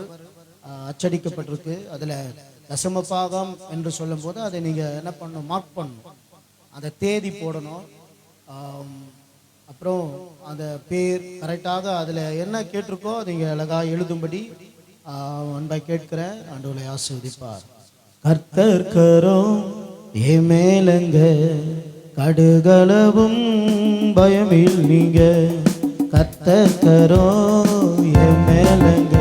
அச்சடிக்கப்பட்டிருக்கு. அதில் தசமபாகம் என்று சொல்லும்போது அதை நீங்கள் என்ன பண்ணணும், மார்க் பண்ணணும். அந்த தேதி போடணும். அப்புறம் அந்த பேர் கரெக்டாக அதில் என்ன கேட்டிருக்கோ அதை நீங்கள் அழகாக எழுதும்படி அன்பாய் கேட்கிறேன். ஆண்டவரை ஆசீர்வதிப்பார். கர்த்தர் கரம் என் மேலங்க கடுகளவும் பயமில் நீங்க. கர்த்தர் கரம் என் மேலங்க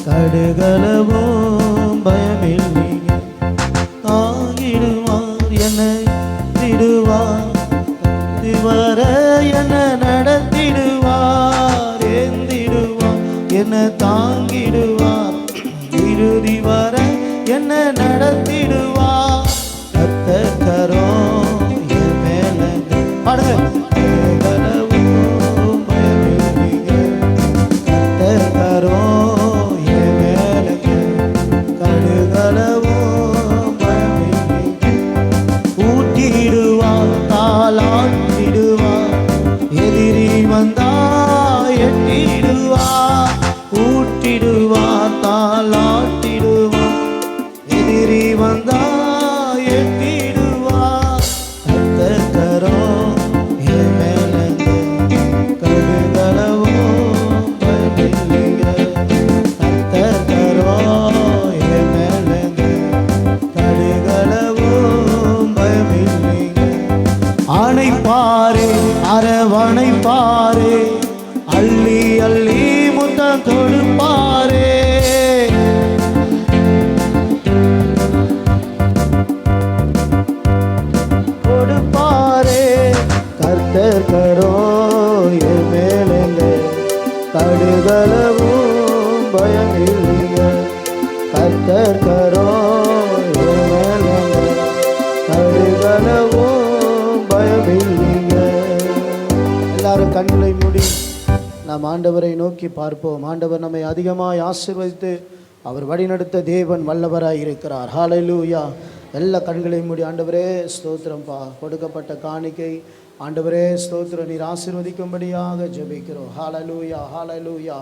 கடுகளவும் பயமில் நீங்க. தாங்கிடுவார் என்னை திடுவார், வர என்ன நடத்திடுவார், ஏந்திடுவார் என்ன தாங்கிடுவார், இறுதி வர என்ன நடத்திடுவார். கர்த்தர் எதிரி வந்தா எட்டிடுவார், ஊட்டிடுவார், தாளாட்டிடுவார். எதிரி வந்தா எட்டிடுவார், கர்த்தர் கரம் என் மேலங்க, கடுகளவோ பயமில்லைங்க. கர்த்தர் கரம் என் மேலங்க, கடுகளவோ பயமில்லைங்க. அணைப்பாரே, அரவணைப்பாரே, அள்ளி அள்ளி முத்தம் கொடுப்பாரே. கொடுப்பாரே, கர்த்தர் கரோ என் மேலங்க, கடுகளவும் பயமில்லைங்க. கர்த்தர் கரோ என் மேலங்க, கடுகளவும் பயமில்லைங்க. எல்லாரும் கண்களை மூடி நாம் ஆண்டவரை நோக்கி பார்ப்போம். ஆண்டவர் நம்மை அதிகமாய் ஆசீர்வதித்து அவர் வழிநடத்த தேவன் வல்லவராய் இருக்கிறார். ஹல்லேலூயா. எல்லா கண்களையும் மூடி ஆண்டவரே ஸ்தோத்திரம்பா, கொடுக்கப்பட்ட காணிக்கை ஆண்டவரே ஸ்தோத்திரம், நீர் ஆசீர்வதிக்கும்படியாக ஜெபிக்கிறோம். ஹல்லேலூயா, ஹல்லேலூயா.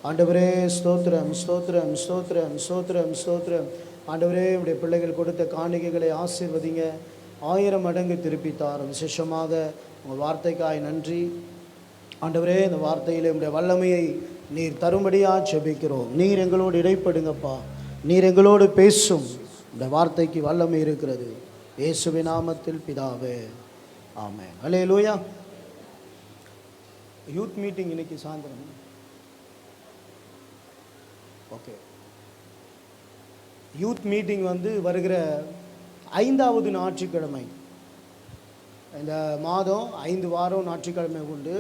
ஆண்டவரே ஸ்தோத்திரம், ஸ்தோத்திரம், ஸ்தோத்திரம், ஸ்தோத்திரம், ஸ்தோத்திரம். ஆண்டவரே உடைய பிள்ளைகள் கொடுத்த காணிக்கைகளை ஆசீர்வதிங்க, 1000 மடங்கு திருப்பி தாரும். விசேஷமாக உங்கள் வார்த்தைக்காய் நன்றி ஆண்டவரே. இந்த வார்த்தையிலே உடைய வல்லமையை நீர் தரும்படியாக ஜெபிக்கிறோம். நீர் எங்களோடு இடைப்படுங்கப்பா, நீர் எங்களோடு பேசும். இந்த வார்த்தைக்கு வல்லமை இருக்கிறது. இயேசுவின் நாமத்தில் பிதாவே, ஆமென். ஹல்லேலூயா. யூத் மீட்டிங் இன்னைக்கு சாயந்தரம். ஓகே, யூத் மீட்டிங் வருகிற 5வது ஞாயிற்றுக்கிழமை. இந்த மாதம் 5 வாரம் ஞாயிற்றுக்கிழமை உண்டு.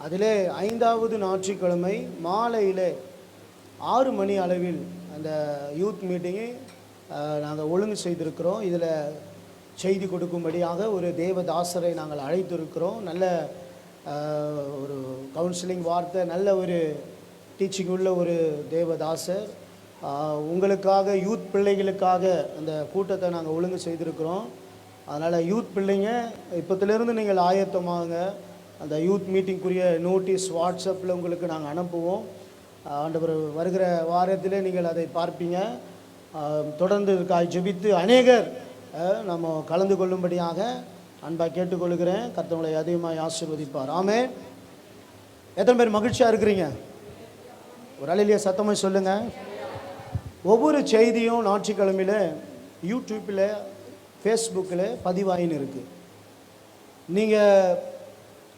அதிலே 5வது ஞாயிற்றுக்கிழமை மாலையில் 6 மணி அளவில் அந்த யூத் மீட்டிங்கை நாங்கள் ஒழுங்கு செய்திருக்கிறோம். இதில் செய்தி கொடுக்கும்படியாக ஒரு தேவதாசரை நாங்கள் அழைத்திருக்கிறோம். நல்ல ஒரு கவுன்சிலிங் வார்த்தை, நல்ல ஒரு டீச்சிங் உள்ள ஒரு தேவதாசர். உங்களுக்காக, யூத் பிள்ளைகளுக்காக அந்த கூட்டத்தை நாங்கள் ஒழுங்கு செய்திருக்கிறோம். அதனால் யூத் பிள்ளைங்க இப்போத்திலிருந்து நீங்கள் ஆயத்தமாகுங்க. அந்த யூத் மீட்டிங்குரிய நோட்டீஸ் வாட்ஸ்அப்பில் உங்களுக்கு நாங்கள் அனுப்புவோம். ஆண்டவர் வருகிற வாரத்திலே நீங்கள் அதை பார்ப்பீங்க. தொடர்ந்து இருக்காய் ஜெபித்து அநேகர் நம்ம கலந்து கொள்ளும்படியாக அன்பாக கேட்டுக்கொள்கிறேன். கர்த்தர் அதிகமாக ஆசீர்வதிப்பார். ஆமென். எத்தனை பேர் மகிழ்ச்சியாக இருக்கிறீங்க? ஒரு அலையிலேயே சத்தமாக சொல்லுங்கள். ஒவ்வொரு செய்தியும் ஞாயிற்றுக்கிழமையில் யூடியூப்பில், ஃபேஸ்புக்கில் பதிவாயின்னு இருக்குது. நீங்கள்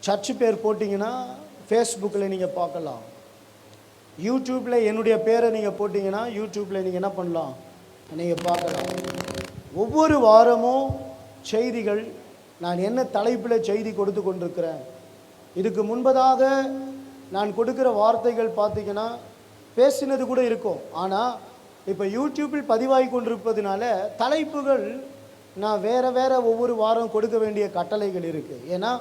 சர்ச்சு பேர் போட்டிங்கன்னா ஃபேஸ்புக்கில் நீங்கள் பார்க்கலாம். யூடியூப்பில் என்னுடைய பேரை நீங்கள் போட்டிங்கன்னா யூடியூப்பில் நீங்கள் என்ன பண்ணலாம், நீங்கள் பார்க்கலாம். ஒவ்வொரு வாரமும் செய்திகள், நான் என்ன தலைப்பில் செய்தி கொடுத்து கொண்டிருக்கிறேன். இதுக்கு முன்பதாக நான் கொடுக்குற வார்த்தைகள் பார்த்திங்கன்னா பேசினது கூட இருக்கும். ஆனால் இப்போ யூடியூப்பில் பதிவாகி கொண்டிருப்பதுனால தலைப்புகள் நான் வேறு ஒவ்வொரு வாரம் கொடுக்க வேண்டிய கட்டளைகள் இருக்குது. ஏன்னா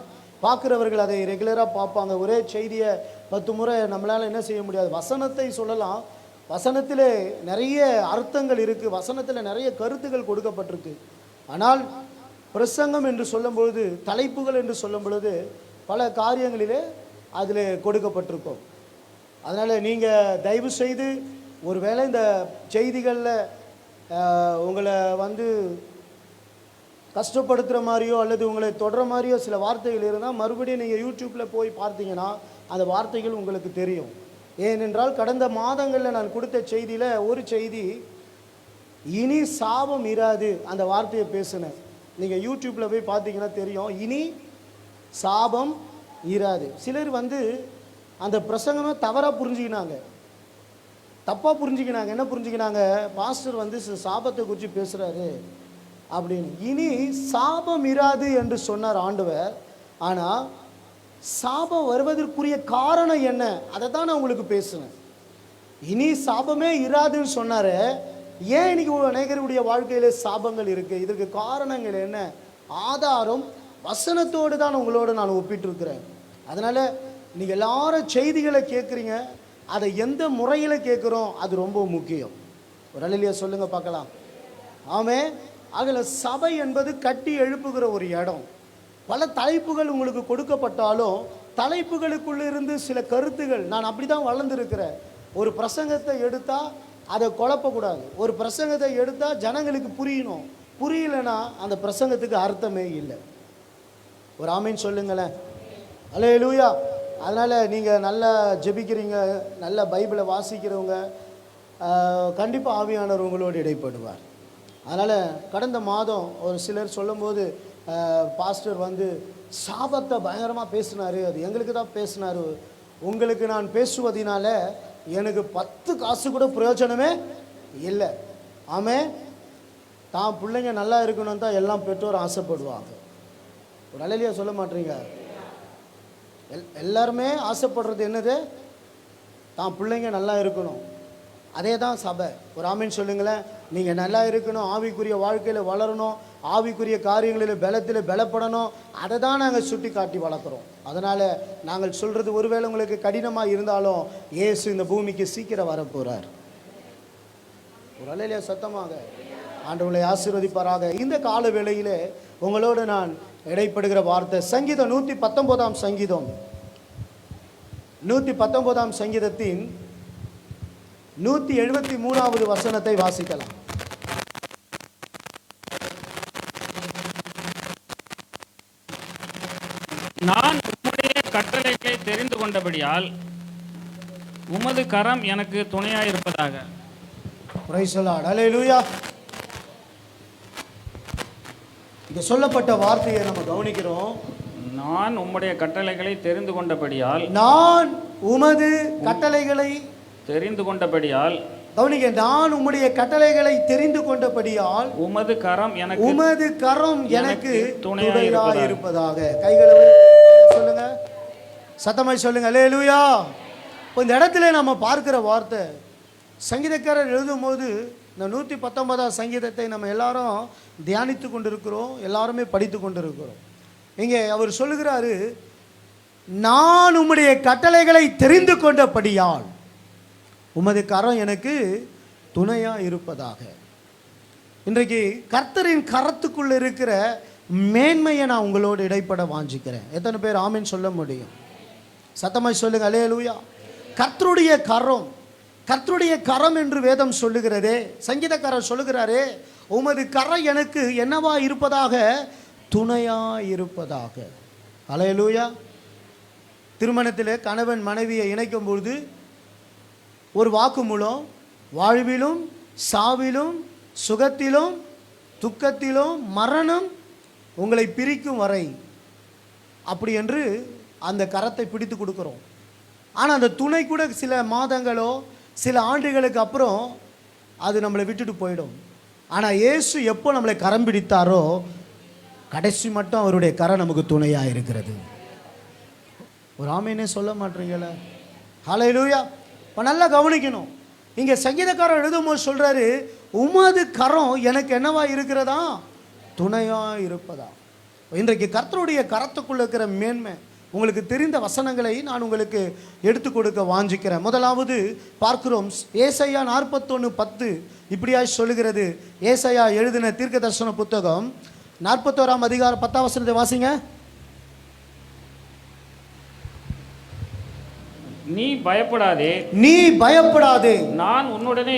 பார்க்குறவர்கள் அதை ரெகுலராக பார்ப்பாங்க. ஒரே செய்தியை 10 முறை நம்மளால் என்ன செய்ய முடியாது. வசனத்தை சொல்லலாம், வசனத்தில் நிறைய அர்த்தங்கள் இருக்குது, வசனத்தில் நிறைய கருத்துக்கள் கொடுக்கப்பட்டிருக்கு. ஆனால் பிரசங்கம் என்று சொல்லும்பொழுது, தலைப்புகள் என்று சொல்லும் பொழுது பல காரியங்களிலே அதில் கொடுக்கப்பட்டிருக்கும். அதனால் நீங்கள் தயவு செய்து ஒருவேளை இந்த செய்திகளில் உங்களை கஷ்டப்படுத்துகிற மாதிரியோ அல்லது உங்களை தொடர மாதிரியோ சில வார்த்தைகள் இருந்தால் மறுபடியும் நீங்கள் யூடியூப்பில் போய் பார்த்தீங்கன்னா அந்த வார்த்தைகள் உங்களுக்கு தெரியும். ஏனென்றால் கடந்த மாதங்களில் நான் கொடுத்த செய்தியில் ஒரு செய்தி, இனி சாபம் இராது, அந்த வார்த்தையை பேசினேன். நீங்கள் யூடியூப்பில் போய் பார்த்தீங்கன்னா தெரியும், இனி சாபம் இராது. சிலர் அந்த பிரசங்கமே தவறாக புரிஞ்சுக்கினாங்க, தப்பாக புரிஞ்சுக்கினாங்க. என்ன புரிஞ்சுக்கினாங்க, பாஸ்டர் சாபத்தை குறித்து பேசுகிறாரு அப்படின்னு. இனி சாபம் இராது என்று சொன்னார் ஆண்டவர். ஆனால் சாபம் வருவதற்குரிய காரணம் என்ன, அதை தான் நான் உங்களுக்கு பேசுனேன். இனி சாபமே இராதுன்னு சொன்னார். ஏன் இன்னைக்கு அநேகருடைய வாழ்க்கையிலே சாபங்கள் இருக்குது, இதற்கு காரணங்கள் என்ன, ஆதாரம் வசனத்தோடு தான் உங்களோடு நான் ஒப்பிட்டு இருக்கிறேன். அதனால் நீங்கள் எல்லாரும் செய்திகளை கேட்குறீங்க, அதை எந்த முறையில் கேட்குறோம் அது ரொம்ப முக்கியம். ஒரு அலையிலேயே சொல்லுங்கள் பார்க்கலாம். ஆமென். அதில் சபை என்பது கட்டி எழுப்புகிற ஒரு இடம். பல தலைப்புகள் உங்களுக்கு கொடுக்கப்பட்டாலும் தலைப்புகளுக்குள்ள இருந்து சில கருத்துகள், நான் அப்படி தான் வளர்ந்துருக்கிறேன். ஒரு பிரசங்கத்தை எடுத்தால் அதை குழப்பக்கூடாது. ஒரு பிரசங்கத்தை எடுத்தால் ஜனங்களுக்கு புரியணும். புரியலைன்னா அந்த பிரசங்கத்துக்கு அர்த்தமே இல்லை. ஒரு ஆமீன் சொல்லுங்களேன். அல்லேலூயா. அதனால் நீங்கள் நல்லா ஜெபிக்கிறீங்க, நல்ல பைபிளை வாசிக்கிறவங்க, கண்டிப்பாக ஆவியானவர் உங்களோடு இடைப்படுவார். அதனால் கடந்த மாதம் ஒரு சிலர் சொல்லும்போது பாஸ்டர் வந்து சாபத்தை பயங்கரமாக பேசினார், அது எங்களுக்கு தான் பேசினார். உங்களுக்கு நான் பேசுவதனால எனக்கு 10 காசு கூட பிரயோஜனமே இல்லை. ஆமே, தான் பிள்ளைங்க நல்லா இருக்கணும் தான் எல்லாம் பெற்றோர் ஆசைப்படுவாங்க. ஒரு அலையிலையா சொல்ல மாட்டீங்க? எல்லாருமே ஆசைப்படுறது என்னது? தான் பிள்ளைங்க நல்லா இருக்கணும். அதே தான் சபை. ஒரு ஆமீன் சொல்லுங்களேன். நீங்கள் நல்லா இருக்கணும், ஆவிக்குரிய வாழ்க்கையில் வளரணும், ஆவிக்குரிய காரியங்களில் பலத்தில் பலப்படணும், அதை தான் நாங்கள் சுட்டி காட்டி வளர்க்குறோம். அதனால் நாங்கள் சொல்கிறது ஒருவேளை உங்களுக்கு கடினமாக இருந்தாலும் இயேசு இந்த பூமிக்கு சீக்கிரம் வரப்போகிறார். ஒரு அலையிலே சத்தமாக ஆண்டவர்களை ஆசீர்வதிப்பாராக. இந்த கால வேளையிலே உங்களோடு நான் இடைப்படுகிற வார்த்தை சங்கீதம் 119 சங்கீதம் 119 சங்கீதத்தின் 173 வசனத்தை வாசிக்கலாம். நான் உம்முடைய கட்டளைகளை தெரிந்து கொண்டபடியால் உமது கரம் எனக்கு துணையாயிருப்பதாக. Price the Lord. அல்லேலூயா. இங்க சொல்லப்பட்ட வார்த்தையை நம்ம கவனிக்கிறோம். நான் உம்முடைய கட்டளைகளை தெரிந்து கொண்டபடியால், நான் உமது கட்டளைகளை தெரிந்து கொண்டபடியால், கவனிக்க, நான் உம்முடைய கட்டளைகளை தெரிந்து கொண்டபடியால் உமது கரம் எனக்கு துணையாய் இருப்பதாக. கைகளை சொல்லுங்க, சத்தமாய் சொல்லுங்க. அல்லேலூயா. இப்போ இந்த இடத்துல நம்ம பார்க்கிற வார்த்தை, சங்கீதக்காரர் எழுதும்போது இந்த 119 சங்கீதத்தை நம்ம எல்லாரும் தியானித்து கொண்டிருக்கிறோம், எல்லாருமே படித்து கொண்டிருக்கிறோம். இங்கே அவர் சொல்லுகிறாரு, நான் உம்முடைய கட்டளைகளை தெரிந்து கொண்டபடியால் உமது கரம் எனக்கு துணையா இருப்பதாக. இன்றைக்கு கர்த்தரின் கரத்துக்குள்ள இருக்கிற மேன்மையை நான் உங்களோடு இடைப்பட வாஞ்சிக்கிறேன். எத்தனை பேர் ஆமீன் சொல்ல முடியும்? சத்தமாய் சொல்லுங்க. அல்லேலூயா. கர்த்தருடைய கரம் என்று வேதம் சொல்லுகிறதே. சங்கீதக்காரர் சொல்லுகிறாரே, உமது கரம் எனக்கு என்னவா இருப்பதாக? துணையா இருப்பதாக. அல்லேலூயா. திருமணத்தில் கணவன் மனைவியை இணைக்கும் பொழுது ஒரு வாக்குமூலம், வாழ்விலும் சாவிலும் சுகத்திலும் துக்கத்திலும் மரணம் உங்களை பிரிக்கும் வரை அப்படி என்று அந்த கரத்தை பிடித்து கொடுக்குறோம். ஆனால் அந்த துணை கூட சில மாதங்களோ சில ஆண்டுகளுக்கு அப்புறம் அது நம்மளை விட்டுட்டு போயிடும். ஆனால் இயேசு எப்போ நம்மளை கரம் பிடித்தாரோ கடைசி மட்டும் அவருடைய கரம் நமக்கு துணையாக இருக்கிறது. ஒரு ஆமீனே சொல்ல மாட்டீங்களா? ஹல்லேலூயா. இப்போ நல்லா கவனிக்கணும். இங்கே சங்கீதக்காரர் எழுதும்போது சொல்கிறாரு, உமது கரம் எனக்கு என்னவா இருக்கிறதா? துணையாக இருப்பதா. இன்றைக்கு கர்த்தருடைய கரத்துக்குள்ள இருக்கிற மேன்மை உங்களுக்கு தெரிந்த வசனங்களை நான் உங்களுக்கு எடுத்து கொடுக்க வாஞ்சிக்கிறேன். முதலாவது பார்க்கிறோம், ஏசாயா 41:10 இப்படியாய் சொல்லுகிறது. ஏசாயா எழுதின தீர்க்க தரிசன புத்தகம் 41 அதிகாரம் 10 வசனத்தை வாசிங்க. நீ பயப்படாதே, நான் உன்னுடனே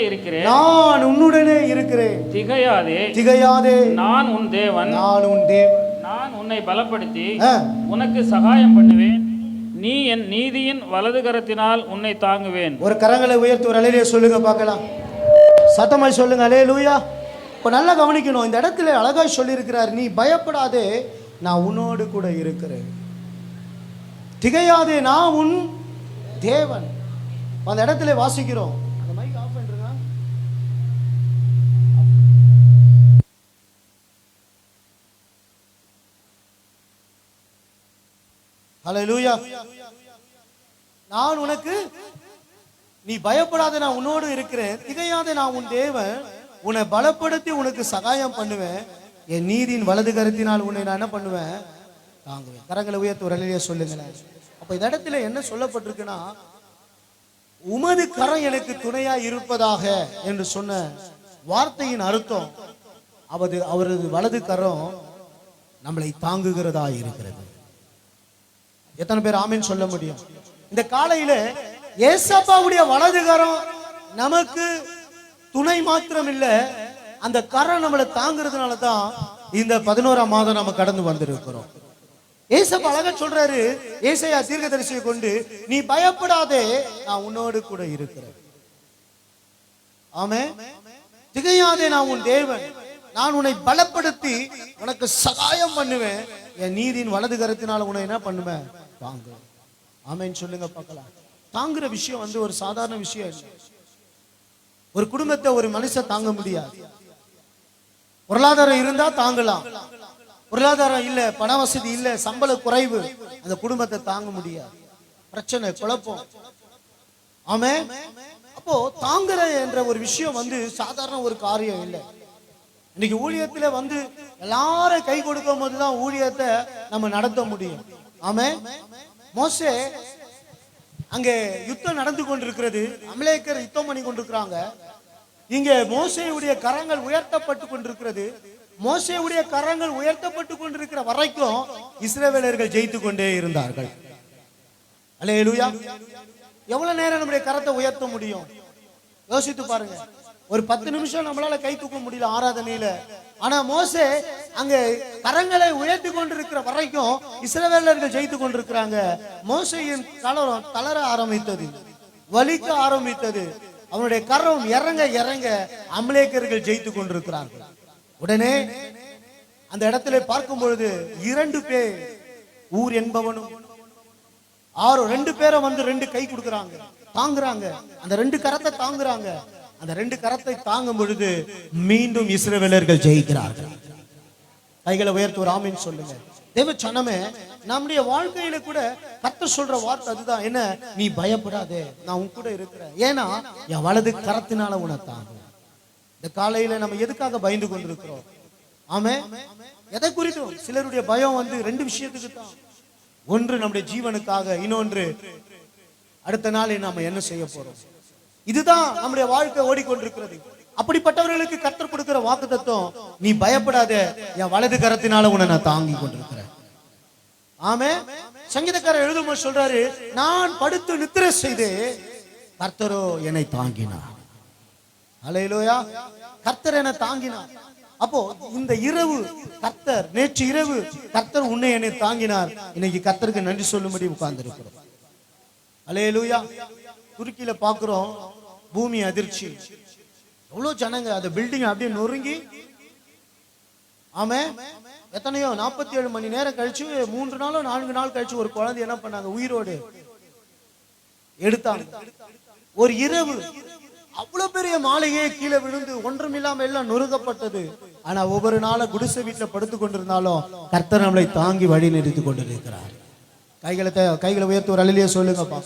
இருக்கிறேன், திகையாதே, நான் உன் தேவன், நான் உன்னை பலப்படுத்தி உனக்கு சகாயம் பண்ணுவேன், நீ என் நீதியின் வலது கரத்தினால் உன்னை தாங்குவேன். ஒரு கரங்களை உயர்த்தி ஒரு அல்லேலூயா சொல்லுங்க பார்க்கலாம். சத்தமாய் சொல்லுங்க அல்லேலூயா. இப்போ நல்லா கவனிக்கணும். இந்த இடத்துல அழகாய் சொல்லியிருக்கிறார், நீ பயப்படாதே, நான் உன்னோடு கூட இருக்கிறேன். திகையாதே, நான் உன் தேவன். அந்த இடத்துல வாசிக்கிறோம். அந்த மைக் ஆஃப் பண்ணுங்க. ஹல்லேலூயா. நான் உனக்கு, நீ பயப்படாத, நான் உன்னோடு இருக்கிறேன். திகையாதே, நான் உன் தேவன், உன்னை பலப்படுத்தி உனக்கு சகாயம் பண்ணுவேன், என் நீதியின் வலது கரத்தினால் உன்னை நான் என்ன பண்ணுவேன்? தாங்குவேன். கரங்களை உயர்த்து ஒரு அல்லேலூயா சொல்லுங்களேன். அப்ப இந்த இடத்துல என்ன சொல்லப்பட்டிருக்குன்னா, உமது கரம் எனக்கு துணையா இருப்பதாக என்று சொன்ன வார்த்தையின் அர்த்தம், அவரது வலது கரம் நம்மளை தாங்குகிறதா இருக்கிறது. எத்தனை பேர் ஆமீன் சொல்ல முடியும்? இந்த காலையில ஏசப்பாவுடைய வலதுகரம் நமக்கு துணை மாத்திரம் இல்ல, அந்த கரம் நம்மளை தாங்கிறதுனால தான் இந்த 11ஆம் மாதம் நம்ம கடந்து வந்திருக்கிறோம். ஏசப்பா அழகா சொல்றாரு, ஏசாயா தீர்க்கதரிசியை கொண்டு, நீ பயப்படாதே, நான் உன்னோடு கூட இருக்கிறேன். ஆமென். திகையாதே, நான் உன் தேவன், நான் உன்னை பலப்படுத்தி உனக்கு சகாயம் பண்ணுவேன், என் நீதியின் வலது கரத்தினால உன்னை என்ன பண்ணுவேன், தாங்க. ஆமென் சொல்லுங்க பார்க்கலாம். தாங்குற விஷயம் ஒரு சாதாரண விஷயம் இல்லை. ஒரு குடும்பத்தை ஒரு மனுஷன் தாங்க முடியாது. பொருளாதாரம் இருந்தா தாங்கலாம், பொருளாதாரம் இல்ல, பண வசதி இல்ல, சம்பள குறைவு, அந்த குடும்பத்தை தாங்க முடியாது. பிரச்சனை, குழப்பம். ஆமென். அப்போ தாங்குற என்ற ஒரு விஷயம் சாதாரண ஒரு காரியம் இல்லை. இன்னைக்கு ஊழியத்துல எல்லாரும் கை கொடுக்கும் போதுதான் ஊழியத்தை நம்ம நடத்த முடியும். ஆமென். மோசே அங்கே யுத்தம் நடந்து கொண்டிருக்கிறது, அமலேக்கர் யுத்தம் பண்ணி கொண்டிருக்கிறாங்க. இங்க மோசேயுடைய கரங்கள் உயர்த்தப்பட்டு கொண்டிருக்கிறது. மோசேயுடைய கரங்கள் உயர்த்தப்பட்டு கொண்டிருக்கிற வரைக்கும் இஸ்ரவேலர்கள் ஜெயித்து கொண்டே இருந்தார்கள். அல்லேலூயா. எவ்வளவு நேரம் நம்முடைய கரத்தை உயர்த்த முடியும்? யோசித்து பாருங்க. ஒரு 10 நிமிஷம் நம்மளால கை தூக்க முடியல ஆராதனையில. ஆனா மோசே அங்க கரங்களை உயர்த்தி கொண்டிருக்கிற வரைக்கும் இஸ்ரவேலர்கள் ஜெயித்து கொண்டிருக்கிறாங்க. மோசேயின் தளர ஆரம்பித்தது, வலிக்க ஆரம்பித்தது. அவனுடைய கரம் இறங்க இறங்க அமலேக்கர்கள் ஜெயித்து கொண்டிருக்கிறார்கள். உடனே அந்த இடத்துல பார்க்கும் பொழுது 2 பேர், ஊர் என்பவனும் 2 பேரை 2 கை கொடுக்கறாங்க, தாங்குறாங்க. அந்த 2 கரத்தை தாங்குறாங்க. அந்த 2 கரத்தை தாங்கும் பொழுது மீண்டும் இஸ்ரவேலர்கள் ஜெயிக்கிறார்கள். கைகளை உயர்த்தி ஒரு ஆமீன் சொல்லுங்க. தேவ சனமே, நம்முடைய வாழ்க்கையில கூட கர்த்தர் சொல்ற வார்த்தை அதுதான். என்ன? நீ பயப்படாதே, நான் உன் கூட இருக்கிறேன். ஏன்னா என் வலது கரத்தினால உன்னை தாங்கும். இந்த காலையில நம்ம எதுக்காக பயந்து கொண்டிருக்கிறோம்? ஆமென். எதை குறித்தும் சிலருடைய பயம் 2 விஷயத்துக்கு தான். ஒன்று நம்முடைய ஜீவனுக்காக, இன்னொன்று அடுத்த நாள் நாம என்ன செய்ய போறோம். இதுதான் நம்முடைய வாழ்க்கை ஓடிக்கொண்டிருக்கிறது. அப்படிப்பட்டவர்களுக்கு கர்த்தர் கொடுக்கிற வாக்குத்தத்தம், நீ பயப்படாத, என் வலது கரத்தினால உன்னை நான் தாங்கி கொண்டிருக்கிறேன். ஆமென். சங்கீதக்காரர் எழுதும்போது சொல்றாரு, நான் படுத்து நித்திரை செய்து கர்த்தரோ என்னை தாங்கினார். அல்லேலூயா. கர்த்தர் என்னை தாங்கினார். அப்போ இந்த இரவு கர்த்தர், நேற்று இரவு கர்த்தர் உன்னை என்னை தாங்கினார். இன்னைக்கு கர்த்தருக்கு நன்றி சொல்லும்படி உட்கார்ந்து இருக்கிறோம். அல்லேலூயா. துருக்கியில பாக்குறோம், பூமி அதிர்ச்சி. எவ்வளவு ஜனங்க, அந்த பில்டிங் அப்படியே நொறுங்கி. ஆமென். எத்தனையோ 47 மணி நேரம் கழிச்சு, 3 நாளோ 4 நாள் கழிச்சு ஒரு குழந்தை என்ன பண்ணாங்க, உயிரோடு எடுத்தாங்க. ஒரு இரவு அவ்வளவு பெரிய மாளிகையே கீழே விழுந்து ஒன்றுமில்லாம எல்லாம் நொறுக்கப்பட்டது. ஆனா ஒவ்வொரு நாளும் குடிசை வீட்டுல படுத்து கொண்டிருந்தாலும் கர்த்தர் நம்மளை தாங்கி வழி நிறுத்தி கொண்டிருக்கிறார். கைகளை உயர்த்தி ஒரு அல்லேலூயா சொல்லுங்கப்பா.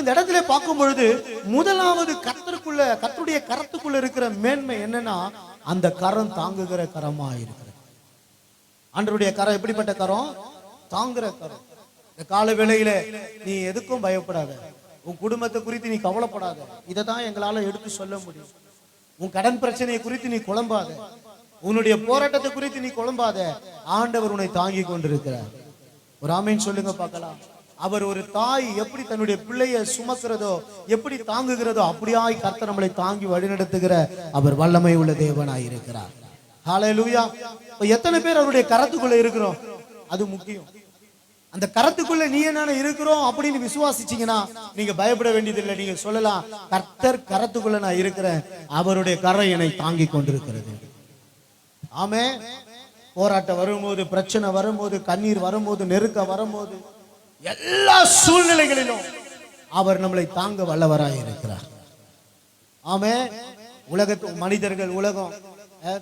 இந்த இடத்துல பார்க்கும் பொழுது முதலாவது கர்த்தருடைய கரத்துக்குள்ள இருக்கிற மேன்மை என்னன்னா, அந்த கரம் தாங்குகிற கரமா இருக்கிறது. ஆண்டவருடைய கரம் எப்படிப்பட்ட கரம்? தாங்குற கரம். இந்த கால வேளையில நீ எதுக்கும் பயப்படாத, உன் குடும்பத்தை குறித்து நீ கவலைப்படாத. இதை தான் எங்களால எடுத்து சொல்ல முடியும். உன் கடன் பிரச்சனையை குறித்து நீ குழம்பாத, உன்னுடைய போராட்டத்தை குறித்து நீ குழம்பாத. ஆண்டவர் உன்னை தாங்கி கொண்டிருக்கிறார். ஒரு ஆமீன் சொல்லுங்க பார்க்கலாம். அவர் ஒரு தாய் எப்படி தன்னுடைய பிள்ளையை சுமக்கிறதோ, எப்படி தாங்குகிறதோ, அப்படியாய் கர்த்தர் நம்மளை தாங்கி வழிநடத்துகிற அவர் வல்லமை உள்ள தேவனாய் இருக்கிறார். ஹல்லேலூயா. எத்தனை பேர் அவருடைய கரத்துக்குள்ள இருக்கிறோம்? அது முக்கியம். அந்த கரத்துக்குள்ள நீ என்ன இருக்கிறோம் அப்படின்னு விசுவாசிச்சீங்கன்னா நீங்க பயப்பட வேண்டியதில்லை. நீங்க சொல்லலாம், கர்த்தர் கரத்துக்குள்ள நான் இருக்கிறேன், அவருடைய கரம் என்னை தாங்கி கொண்டிருக்கிறது. ஆமென். போராட்டம் வரும்போது, பிரச்சனை வரும்போது, கண்ணீர் வரும்போது, நெருக்க வரும்போது, எல்லா சூழ்நிலைகளிலும் அவர் நம்மளை தாங்க வல்லவராய் இருக்கிறார். ஆமென். உலகத்து மனிதர்கள், உலகம்,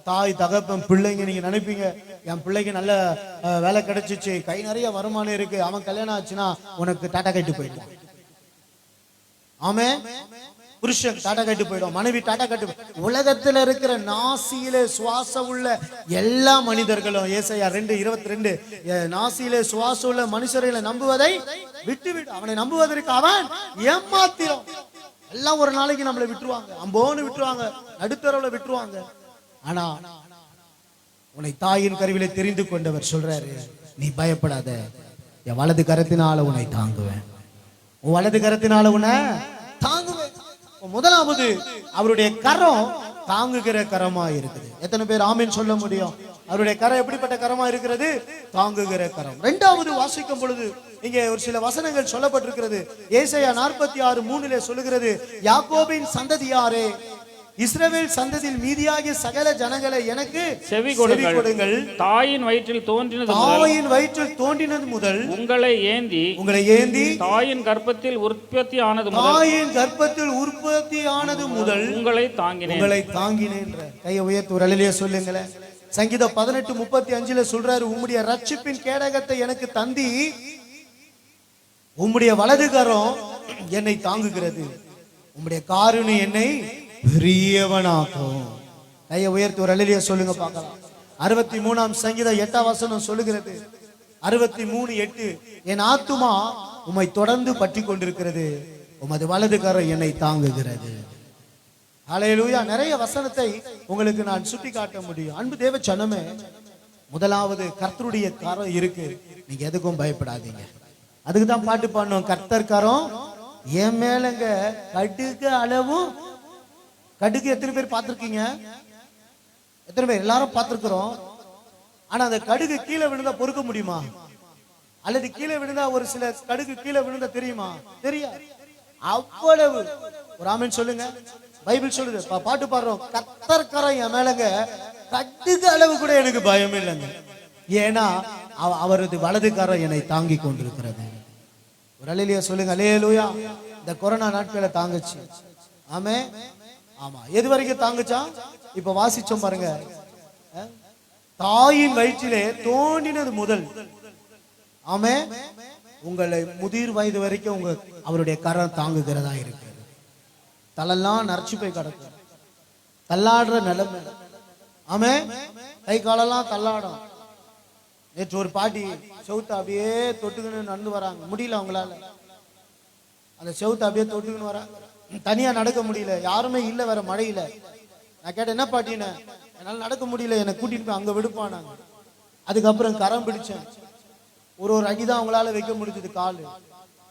தாய் தகப்பன், பிள்ளைங்க, நீங்க நினைப்பீங்க என் பிள்ளைக்கு நல்ல வேலை கிடைச்சிச்சு, கை நிறைய வருமானம் இருக்கு, அவன் கல்யாணம் ஆச்சுன்னா உனக்கு டாட்டா கட்டி போயிடுவான். ஆமென். புருஷன் டாட்டா கட்டி போயிடும், மனைவி டாட்டா கட்டி. உலகத்துல இருக்கிற நாசியிலே சுவாசம் உள்ள எல்லா மனிதர்களும், ஏசாயா 2:22, நாசியிலே சுவாசம் உள்ள மனுஷர்களை நம்புவதை விட்டுவிடு, அவனை நம்புவதற்கு அவன் ஏமாத்திரம். எல்லாம் ஒரு நாளைக்கு நம்மளை விட்டுருவாங்க, அம்போன்னு விட்டுருவாங்க, நடுத்தரவுல விட்டுருவாங்க. ஆனா உன்னை தாயின் கருவிலே தெரிந்து கொண்டவர் சொல்றாரு, நீ பயப்படாத, என் வலது கரத்தினால உன்னை தாங்குவேன். உன் வலது கரத்தினால உன்னை தாங்குவேன். முதலாவது அவருடைய கரம் தாங்குகிற கரமா இருக்குது. எத்தனை பேர் ஆமீன் சொல்ல முடியும்? அவருடைய கரம் எப்படிப்பட்ட கரமா இருக்கிறது? தாங்குகிற கரம். இரண்டாவது வாசிக்கும் பொழுது இங்கே ஒரு சில வசனங்கள் சொல்லப்பட்டிருக்கிறது. ஏசாயா 46:3 சொல்லுகிறது, யாக்கோபின் சந்ததியாரே, இஸ்ரவேல் சந்ததியில் மீதியாகிய சகல ஜனங்களை எனக்கு செவி கொடுங்கள். தாயின் வயிற்றில் தோன்றினது முதல் உங்களை ஏந்தி தாயின் கர்ப்பத்தில் உற்பத்தி ஆனது முதல் உங்களை தாங்கினேன். கையை உயர்த்தி ஒரு அல்லேலூயா சொல்லுங்களேன். சங்கீதம் 18:35 சொல்றாரு, உம்முடைய ரட்சிப்பின் கேடகத்தை எனக்கு தந்தி, உம்முடைய வலது கரம் என்னை தாங்குகிறது, உம்முடைய காருண்யம் என்னை பெரியவனாகும். கையை உயர்த்தி ஒரு அல்லேலூயா சொல்லுங்க பார்க்கலாம். 63 சங்கீதம் 8 வசனம் சொல்லுகிறது, 63:8, என் ஆத்துமா உம்மை தொடர்ந்து பற்றி கொண்டிருக்கிறது, உமது வலது கரம் என்னை தாங்குகிறது. ஹல்லேலூயா. நிறைய வசனத்தை உங்களுக்கு நான் சுட்டி காட்ட முடியும். அன்பு தேவ ஜனமே, முதலாவது கர்த்தருடைய கரம் இருக்கு, நீங்க எதுக்கும் பயப்படாதீங்க. அதுக்கு தான் பாட்டு பாடணும், கர்த்தர் கரம் என் மேலங்க கடுகு அளவும். கடுகு எத்தனை பேர் பார்த்திருக்கீங்க? எத்தனை பேர்? எல்லாரும் பார்த்திருக்கிறோம். ஆனா அந்த கடுகு கீழே விழுந்தா பொறுக்க முடியுமா? அல்லது கீழே விழுந்தா ஒரு சில கடுகு கீழே விழுந்தா தெரியுமா? தெரியாது. அவ்வளவு. ஒரு ஆமென் சொல்லுங்க. பைபிள் சொல்லுது, பாட்டு பாடுறோம், கர்த்தர் கரம் என் மேலங்க கடுகு அளவு கூட எனக்கு பயம் இல்லைங்க. ஏன்னா அவரது வலது கரம் என்னை தாங்கி கொண்டிருக்கிறது. ஒரு அல்லேலூயா சொல்லுங்க. அல்லேலூயா. இந்த கொரோனா நாட்களை தாங்குச்சு. ஆமே. ஆமா. எது வரைக்கும் தாங்குச்சா? இப்ப வாசிச்சோம் பாருங்க, தாயின் வயிற்றிலே தோன்றினது முதல். ஆமே. உங்களை முதிர் வயது வரைக்கும் அவருடைய கரம் தாங்குகிறதா இருக்கு. தலையெல்லாம் நரைச்சு போய் கிடக்கும், தள்ளாடுற நிலைமை. ஆமே. கை காலெல்லாம் தள்ளாடும். நேற்று ஒரு பாட்டி செவுத்த அப்படியே தொட்டுக்குன்னு நடந்து வராங்க, முடியல அவங்களால. அந்த செவுத்த அப்படியே தொட்டுக்குன்னு வராங்க, தனியா நடக்க முடியல, யாருமே இல்லை வேற மழையில. நான் கேட்டேன், என்ன பாட்டின்னு? என்னால நடக்க முடியல, என்னை கூட்டிட்டு போய் அங்க விடுப்பானாங்க. அதுக்கப்புறம் கரம் பிடிச்சேன், ஒரு அடிதான் அவங்களால வைக்க முடிஞ்சது காலு.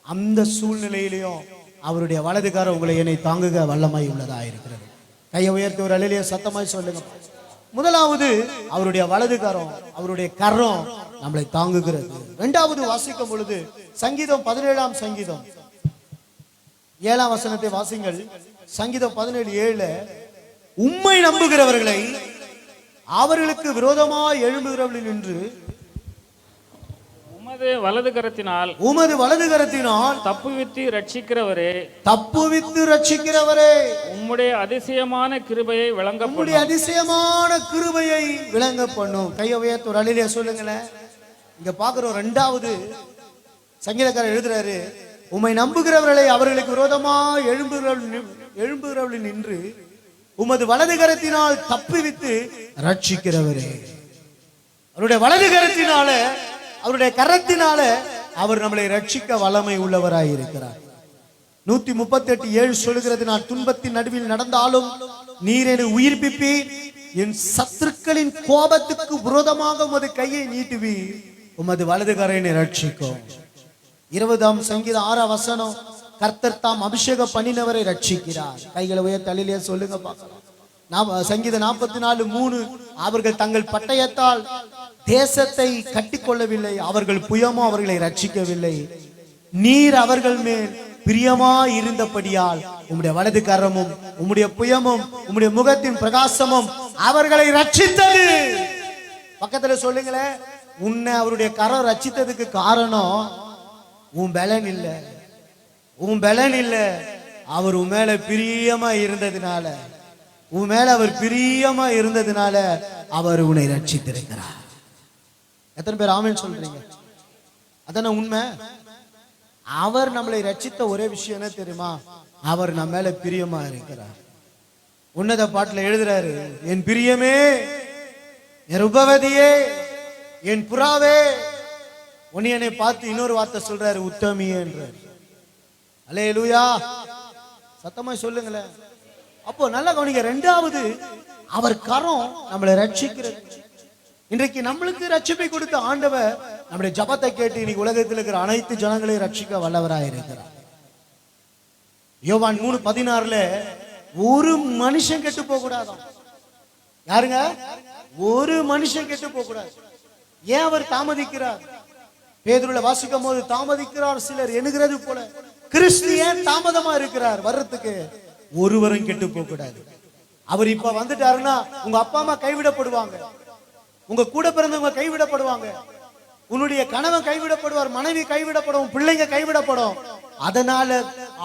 அந்த சூழ்நிலையிலையும் அவருடைய வலது கரம் உங்களை என்னை தாங்குக வல்லமாய் உள்ளதா இருக்கிறது. கையை உயர்த்தி ஒரு அல்லேலூயா சத்தமாய் சொல்லுங்க. முதலாவது அவருடைய வலது கரம், அவருடைய கரம் நம்மளை தாங்குகிறது. இரண்டாவது வாசிக்கும் பொழுது சங்கீதம் 17 சங்கீதம் 7 வசனத்தை வாசிங்கள். சங்கீதம் 17:7, உம்மை நம்புகிறவர்களை அவர்களுக்கு விரோதமாய் எழும்புகிறவர்கள் நின்று உமது வலது கரத்தினால் தப்புவித்து ரட்சிக்கிறவரே, உம்முடைய அதிசயமான கிருபையை விளங்க பண்ணும். கையை உயர்த்தி ஒரு அல்லேலூயா சொல்லுங்களேன். இங்க பாக்குறோம், இரண்டாவது சங்கீதக்காரர் எழுதுறாரு, உம்மை நம்புகிறவர்களை அவர்களுக்கு விரோதமாய் எழும்புகிறவர்கள் நின்று உமது வலது கரத்தினால் தப்புவித்து ரட்சிக்கிறவரே. அவருடைய வலது கரத்தினால, அவருடைய கரத்தினால அவர் நம்மளை ரட்சிக்க வல்லமை உள்ளவராய் இருக்கிறார். 138:7 சொல்லுகிறது, நான் துன்பத்தின் நடுவில் நடந்தாலும் நீர் என்னை உயிர்ப்பிப்பீர், என் சத்துருக்களின் கோபத்துக்கு விரோதமாக உமது கையை நீட்டுவீர், உமது வலது கரம் என்னை ரட்சிக்கும். 20 சங்கீதம் 6 வசனம், கர்த்தர் தாம் அபிஷேகம் பண்ணினவரை ரட்சிக்கிறார். கைகளை உயர்த்தி அல்லேலூயா சொல்லுங்க பார்க்கலாம். சங்கீதம் 44:3, அவர்கள் தங்கள் பட்டயத்தால் தேசத்தை கட்டிக்கொள்ளவில்லை, அவர்கள் புயமோ அவர்களை ரட்சிக்கவில்லை, நீர் அவர்கள் மேல் பிரியமா இருந்தபடியால் உம்முடைய வலது கரமும் உம்முடைய புயமும் உம்முடைய முகத்தின் பிரகாசமும் அவர்களை ரட்சித்தது. பக்கத்துல சொல்லுங்களேன், உன்னை அவருடைய கரம் ரட்சித்ததுக்கு காரணம் உன் பலன் இல்ல, அவர் உன் மேல பிரியமா இருந்ததுனால, உன் மேல அவர் பிரியமா இருந்ததுனால அவர் உன்னை ரட்சித்திருக்கிறார். எத்தனை பேர் ஆமென் சொல்றீங்க? அதான உண்மை. அவர் நம்மளை ரட்சித்த ஒரே விஷயம் என்ன தெரியுமா? அவர் நம்ம மேல பிரியமா இருக்கிறார். உன்னத பாட்டுல எழுதுறாரு, என் பிரியமே, என் உபவதியே, என் புறாவே. உன்னை பார்த்து இன்னொரு வார்த்தை சொல்றாரு, உத்தமியே என்றார். அல்லேலூயா. சத்தமா சொல்லுங்களேன். அப்போ நல்லா கவனிங்க. இரண்டாவது, அவர் கரம் நம்மளை ரட்சிக்கிறது. இன்றைக்கு நம்மளுக்கு ரட்சிப்பை கொடுத்த ஆண்டவர் நம்முடைய ஜபத்தை கேட்டு இன்னைக்கு உலகத்தில் இருக்கிற அனைத்து ஜனங்களையும் ரட்சிக்க வல்லவராய் இருக்கிறார். யோவான் 3:16 ஒரு மனுஷன் கெட்டு போக கூடாதாம். யாருங்க? ஒரு மனுஷன் கெட்டு போக கூடாது. ஏன் அவர் தாமதிக்கிறார்? பேதுருல வாசிக்கும் போது தாமதிக்கிறார் சிலர் எண்ணுகிறது போல. கிறிஸ்து ஏன் தாமதமா இருக்கிறார் வர்றதுக்கு? ஒருவரும் கெட்டு போக கூடாது. அவர் இப்ப வந்துட்டாருன்னா உங்க அப்பா அம்மா கைவிடப்படுவாங்க, உங்க கூட பிறந்தவங்க கைவிடப்படுவாங்க, உன்னுடைய கணவன் கைவிடப்படுவார், மனைவி கைவிடப்படும், பிள்ளைங்க கைவிடப்படும். அதனால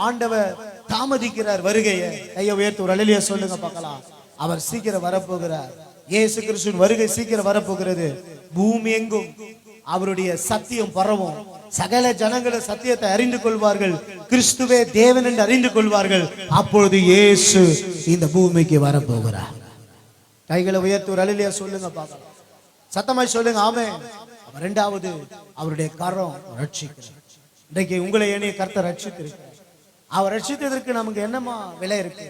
ஆண்டவர் தாமதிக்கிறார் வருகையை. கையை உயர்த்து ஒரு அல்லேலூயா சொல்லுங்க பார்க்கலாம். அவர் சீக்கிரம் வரப்போகிறார். இயேசு கிறிஸ்துவின் வருகை சீக்கிரம் வரப்போகிறது. பூமி எங்கும் அவருடைய சத்தியம் பரவும். சகல ஜனங்களும் சத்தியத்தை அறிந்து கொள்வார்கள், கிறிஸ்துவே தேவன் என்று அறிந்து கொள்வார்கள். அப்பொழுது இயேசு இந்த பூமிக்கு வரப்போகிறார். கைகளை உயர்த்தி ஒரு அல்லேலூயா சொல்லுங்க பார்க்கலாம். சத்தமாய் சொல்லுங்க ஆமென். இரண்டாவது அவருடைய கரம் ரட்சிக்கிறார். இன்றைக்கு உங்களை என்னைய கர்த்தர் ரட்சித்திருக்கிறார். அவர் ரட்சித்ததற்கு நமக்கு என்னமா விலை இருக்கு?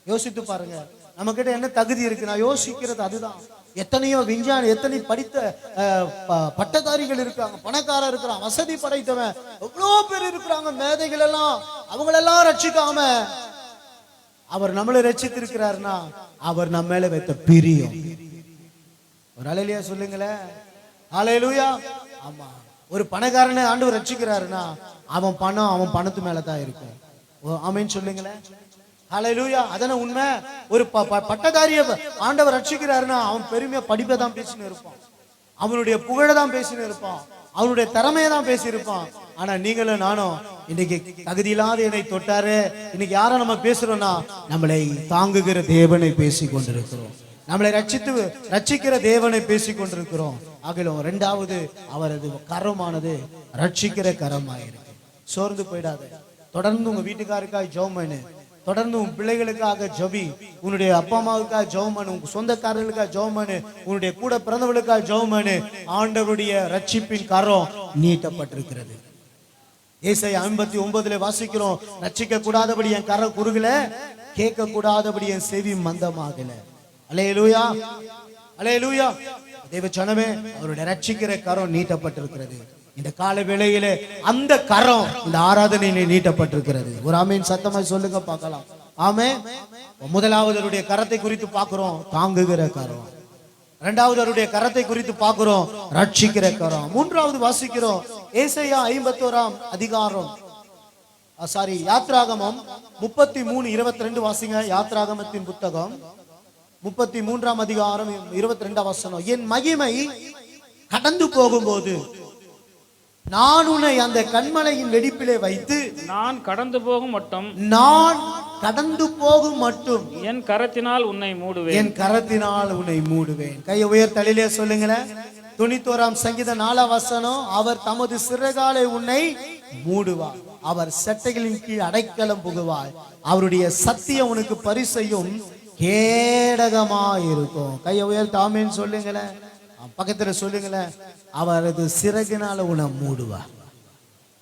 யோசித்து பாருங்க. நம்ம கிட்ட என்ன தகுதி இருக்கு? நான் யோசிக்கிறது அதுதான். எத்தனையோ விஞ்ஞானி, எத்தனை படித்த பட்டதாரிகள் இருக்காங்க, பணக்காரர் இருக்கிறான், வசதி படைத்தவன், எவ்வளோ பேர் இருக்கிறாங்க, மேதைகள் எல்லாம். அவங்களெல்லாம் ரட்சிக்காம அவர் நம்மளை ரட்சித்திருக்கிறார்னா அவர் நம்ம மேல வைத்த பிரியம். ஒரு அல்லேலூயா சொல்லுங்களேன். அல்லேலூயா. ஆமா, ஒரு பணக்காரனை ஆண்டவர் ரட்சிக்கிறாருன்னா அவன் பணம் அவன் பணத்து மேலதான் இருக்கும். ஆமென் சொல்லுங்களேன். அல்லேலூயா. அதான உண்மை. ஒரு பட்டதாரிய ஆண்டவர் ரட்சிக்கிறாருன்னா அவன் பெருமையா படிப்பை தான் பேசின்னு இருப்பான், அவனுடைய புகழை தான் பேசின்னு இருப்பான், அவனுடைய திறமையை தான் பேசி இருப்பான். ஆனா நீங்களும் நானும் இன்னைக்கு தகுதி இல்லாத என்னை தொட்டாரு. இன்னைக்கு யாரை நம்ம பேசுறோம்னா நம்மளை தாங்குகிற தேவனை பேசி கொண்டிருக்கிறோம், நம்மளை ரட்சிக்கிற தேவனை பேசி கொண்டிருக்கிறோம். ஆகிலும் இரண்டாவது அவரது கரமானது ரட்சிக்கிற கரமாயிருக்கு. சோர்ந்து போயிடாத. தொடர்ந்து உங்க வீட்டுக்காருக்காக ஜெபம் பண்ணு, தொடர்ந்து உன் பிள்ளைகளுக்காக ஜெபி, உன்னுடைய அப்பா அம்மாவுக்காக ஜெபம் பண்ணு, உங்க சொந்தக்காரர்களுக்காக ஜெபம் பண்ணு, உன்னுடைய கூட பிறந்தவர்களுக்காக ஜெபம் பண்ணு. ஆண்டவருடைய ரட்சிப்பின் கரம் நீட்டப்பட்டிருக்கிறது. ஏசாயா 59 வாசிக்கிறோம், ரட்சிக்க கூடாதபடி என் கரம் குறுகல, கேட்க கூடாதபடி என் செவி மந்தமாகல. அல்லேலூயா, அல்லேலூயா. தேவ ஜனமே, அவருடைய ரட்சிக்கிற கரம் நீட்டப்பட்டிருக்கிறது. இந்த கால வேளையிலே அந்த கரம் இந்த ஆராதனையிலே நீட்டப்பட்டிருக்கிறது. ஒரு ஆமென் சத்தமாய் சொல்லுங்க பார்க்கலாம். ஆமென். முதலாவது அவருடைய கரத்தை குறித்து பார்க்கிறோம், தாங்குகிற கரம். இரண்டாவது அவருடைய கரத்தை குறித்து பார்க்கிறோம், ரட்சிக்கிற கரம். மூன்றாவது வாசிக்கிறோம் ஏசாயா 51 அதிகாரம், யாத்ராகமம் 33:22 வாசிங்க. யாத்ராகமத்தின் புத்தகம் 33 அதிகாரம் 22 வசனம். என் மகிமை கடந்து போகும்போது நான் உன்னை அந்த கண்மலையின் வெடிப்பிலே வைத்து நான் கடந்து போகும் மட்டும் என் கரத்தினால் உன்னை மூடுவேன், என் கரத்தினால் உன்னை மூடுவேன். கையை உயர்த்தலிலே சொல்லுங்களேன். 91 சங்கீதம் 4 வசனம். அவர் தமது சிறகாலை உன்னை மூடுவார், அவர் செட்டைகளின் கீழ் அடைக்கலம் புகுவார், அவருடைய சத்தியம் உனக்கு பரிசையும் கேடகமாய் இருக்கும். கையை உயர்த்த ஆமென் சொல்லுங்களேன். பக்கத்துல சொல்லுங்களேன், அவரது சிறகினால உன்னை மூடுவார்.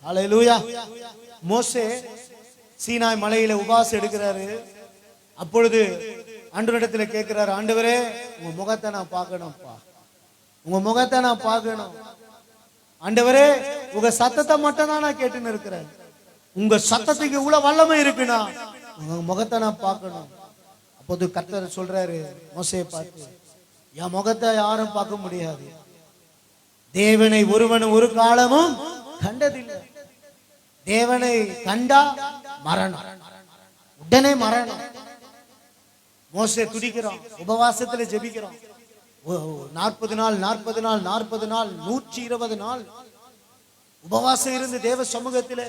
அல்லேலூயா. மோசே சீனாய் மலையில உபவாசம் எடுக்கிறாரு. அப்பொழுது ஆண்டவரிடத்துல கேட்கிறாரு, ஆண்டவரே உங்க முகத்தை நான் பார்க்கணும்ப்பா, உங்க முகத்தை நான் பார்க்கணும். ஆண்டவரே உங்க சத்தத்தை மட்டும் தான் நான் கேட்டுன்னு இருக்கிறேன், உங்க சத்தத்துக்கு இவ்வளவு வல்லமை இருக்குன்னா உங்க முகத்தை நான் பார்க்கணும். அப்போது கர்த்தர் சொல்றாரு மோசேயை பார்த்து, என் முகத்தை யாரும் பார்க்க முடியாது, தேவனை ஒருவனும் ஒரு காலமும் கண்டதில்லை. தேவனை கண்டா மரணம், உடனே மரணம். மோசே துடிக்கிறான், உபவாசத்துல ஜெபிக்கிறான். 40 நாள் 120 நாள் உபவாசம் இருந்து தேவ சமூகத்துல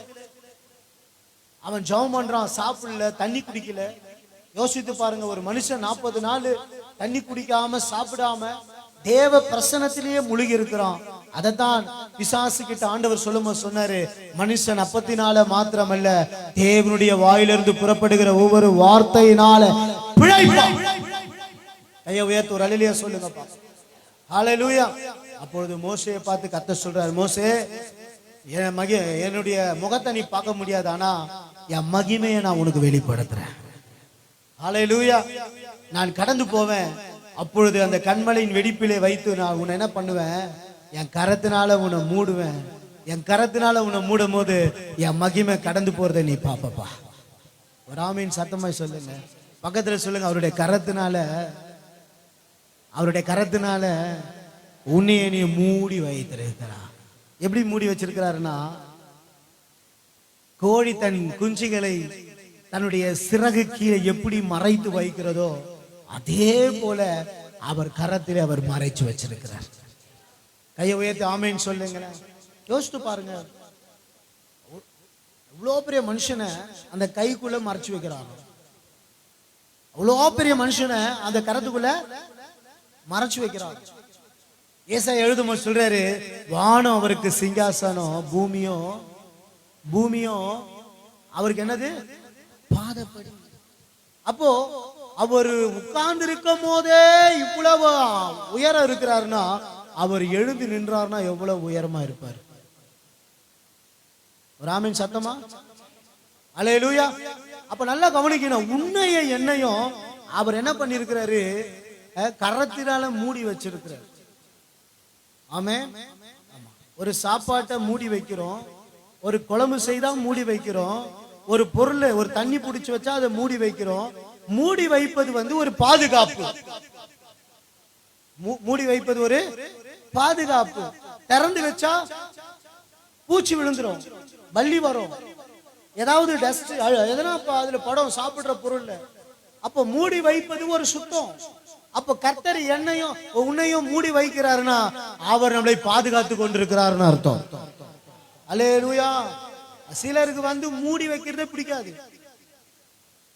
அவன் ஜெபம் பண்றான். சாப்பிடல, தண்ணி குடிக்கல. யோசித்து பாருங்க, ஒரு மனுஷன் 40 நாள் தண்ணி குடிக்காம சாப்பிடாம தேவ பிரசன்னத்திலேயே முழுகி இருக்கிறான். அதைத்தான் பிசாசு கிட்ட ஆண்டவர் சொல்லும்போது சொன்னாரு, மனுஷன் அப்பத்தினால மாத்திரமல்ல தேவனுடைய வாயிலிருந்து புறப்படுகிற ஒவ்வொரு வார்த்தையினால பிழைப்பான். கையை உயர்த்து ஒரு அல்லேலூயா சொல்லுங்கப்பா. ஹல்லேலூயா. அப்பொழுது மோசேயை பார்த்து கர்த்தர் சொல்றாரு, மோசே என்னுடைய முகத்தை நீ பார்க்க முடியாது, ஆனா என் மகிமையை நான் உனக்கு வெளிப்படுத்துறேன். ஹல்லேலூயா. நான் கடந்து போவேன், அப்பொழுது அந்த கண்மலையின் வெடிப்பிலே வைத்து நான் உன்னை என்ன பண்ணுவேன், என் கரத்தினால உன்னை மூடுவேன். என் கரத்தினால உன்னை மூடும் போது என் மகிமை கடந்து போறதை நீ பாப்பப்பா. ஒரு ஆமீன் சத்தமாய் சொல்லுங்க. பக்கத்துல சொல்லுங்க, அவருடைய கரத்தினால உன்னைய நீ மூடி வைத்திருக்கிறார். எப்படி மூடி வச்சிருக்கிறாருன்னா, கோழி தன் குஞ்சுகளை தன்னுடைய சிறகு கீழே எப்படி மறைத்து வைக்கிறதோ அதே போல அவர் கரத்திலே அவர் மறைச்சு வச்சிருக்கிறார். கையை உயர்த்தி ஆமேன்னு சொல்லுங்களேன். யோசித்து பாருங்க, அவ்வளோ பெரிய மனுஷனை அந்த கைக்குள்ள மறைச்சு வைக்கிறாங்க. அவ்வளோ பெரிய மனுஷனை அந்த கரத்துக்குள்ள மறைச்சு வைக்கிறாங்க. ஏசாயா எழுதும்போது சொல்றாரு, வானம் அவருக்கு சிங்காசனம், பூமியும் அவருக்கு என்னது, பாதப்படி. அப்போ அவர் உட்கார்ந்து இருக்கும் போதே இவ்வளவு உயரம் இருக்கிறாருன்னா, அவர் எழுந்து நின்றார்னா எவ்வளவு உயரமா இருப்பார். ராமன் சத்தமா அல்லேலூயா. அப்ப நல்லா கவனிக்கணும், உன்னையும் என்னையும் அவர் என்ன பண்ணிருக்கிறாரு, கரத்தினால மூடி வச்சிருக்கிறார். ஆமென். ஒரு சாப்பாட்டை மூடி வைக்கிறோம், ஒரு குழம்பு செய்தா மூடி வைக்கிறோம், ஒரு பொருளை ஒரு தண்ணி பிடிச்சு வச்சா அதை மூடி வைக்கிறோம். மூடி வைப்பது ஒரு பாதுகாப்பு. மூடி வைப்பது ஒரு பாதுகாப்பு. திறந்து வச்சா பூச்சி விழுந்துரும், பல்லி வரும், ஏதாவது டஸ்ட் எதனா அதுல படம் சாப்பிடுற பொருள். அப்ப மூடி வைப்பது ஒரு சுத்தம். அப்ப கர்த்தர் என்னையும் உன்னையும் மூடி வைக்கிறாருன்னா அவர் நம்மளை பாதுகாத்து கொண்டிருக்கிறாருன்னு அர்த்தம். அல்லேலூயா. சிலருக்கு மூடி வைக்கிறதே பிடிக்காது.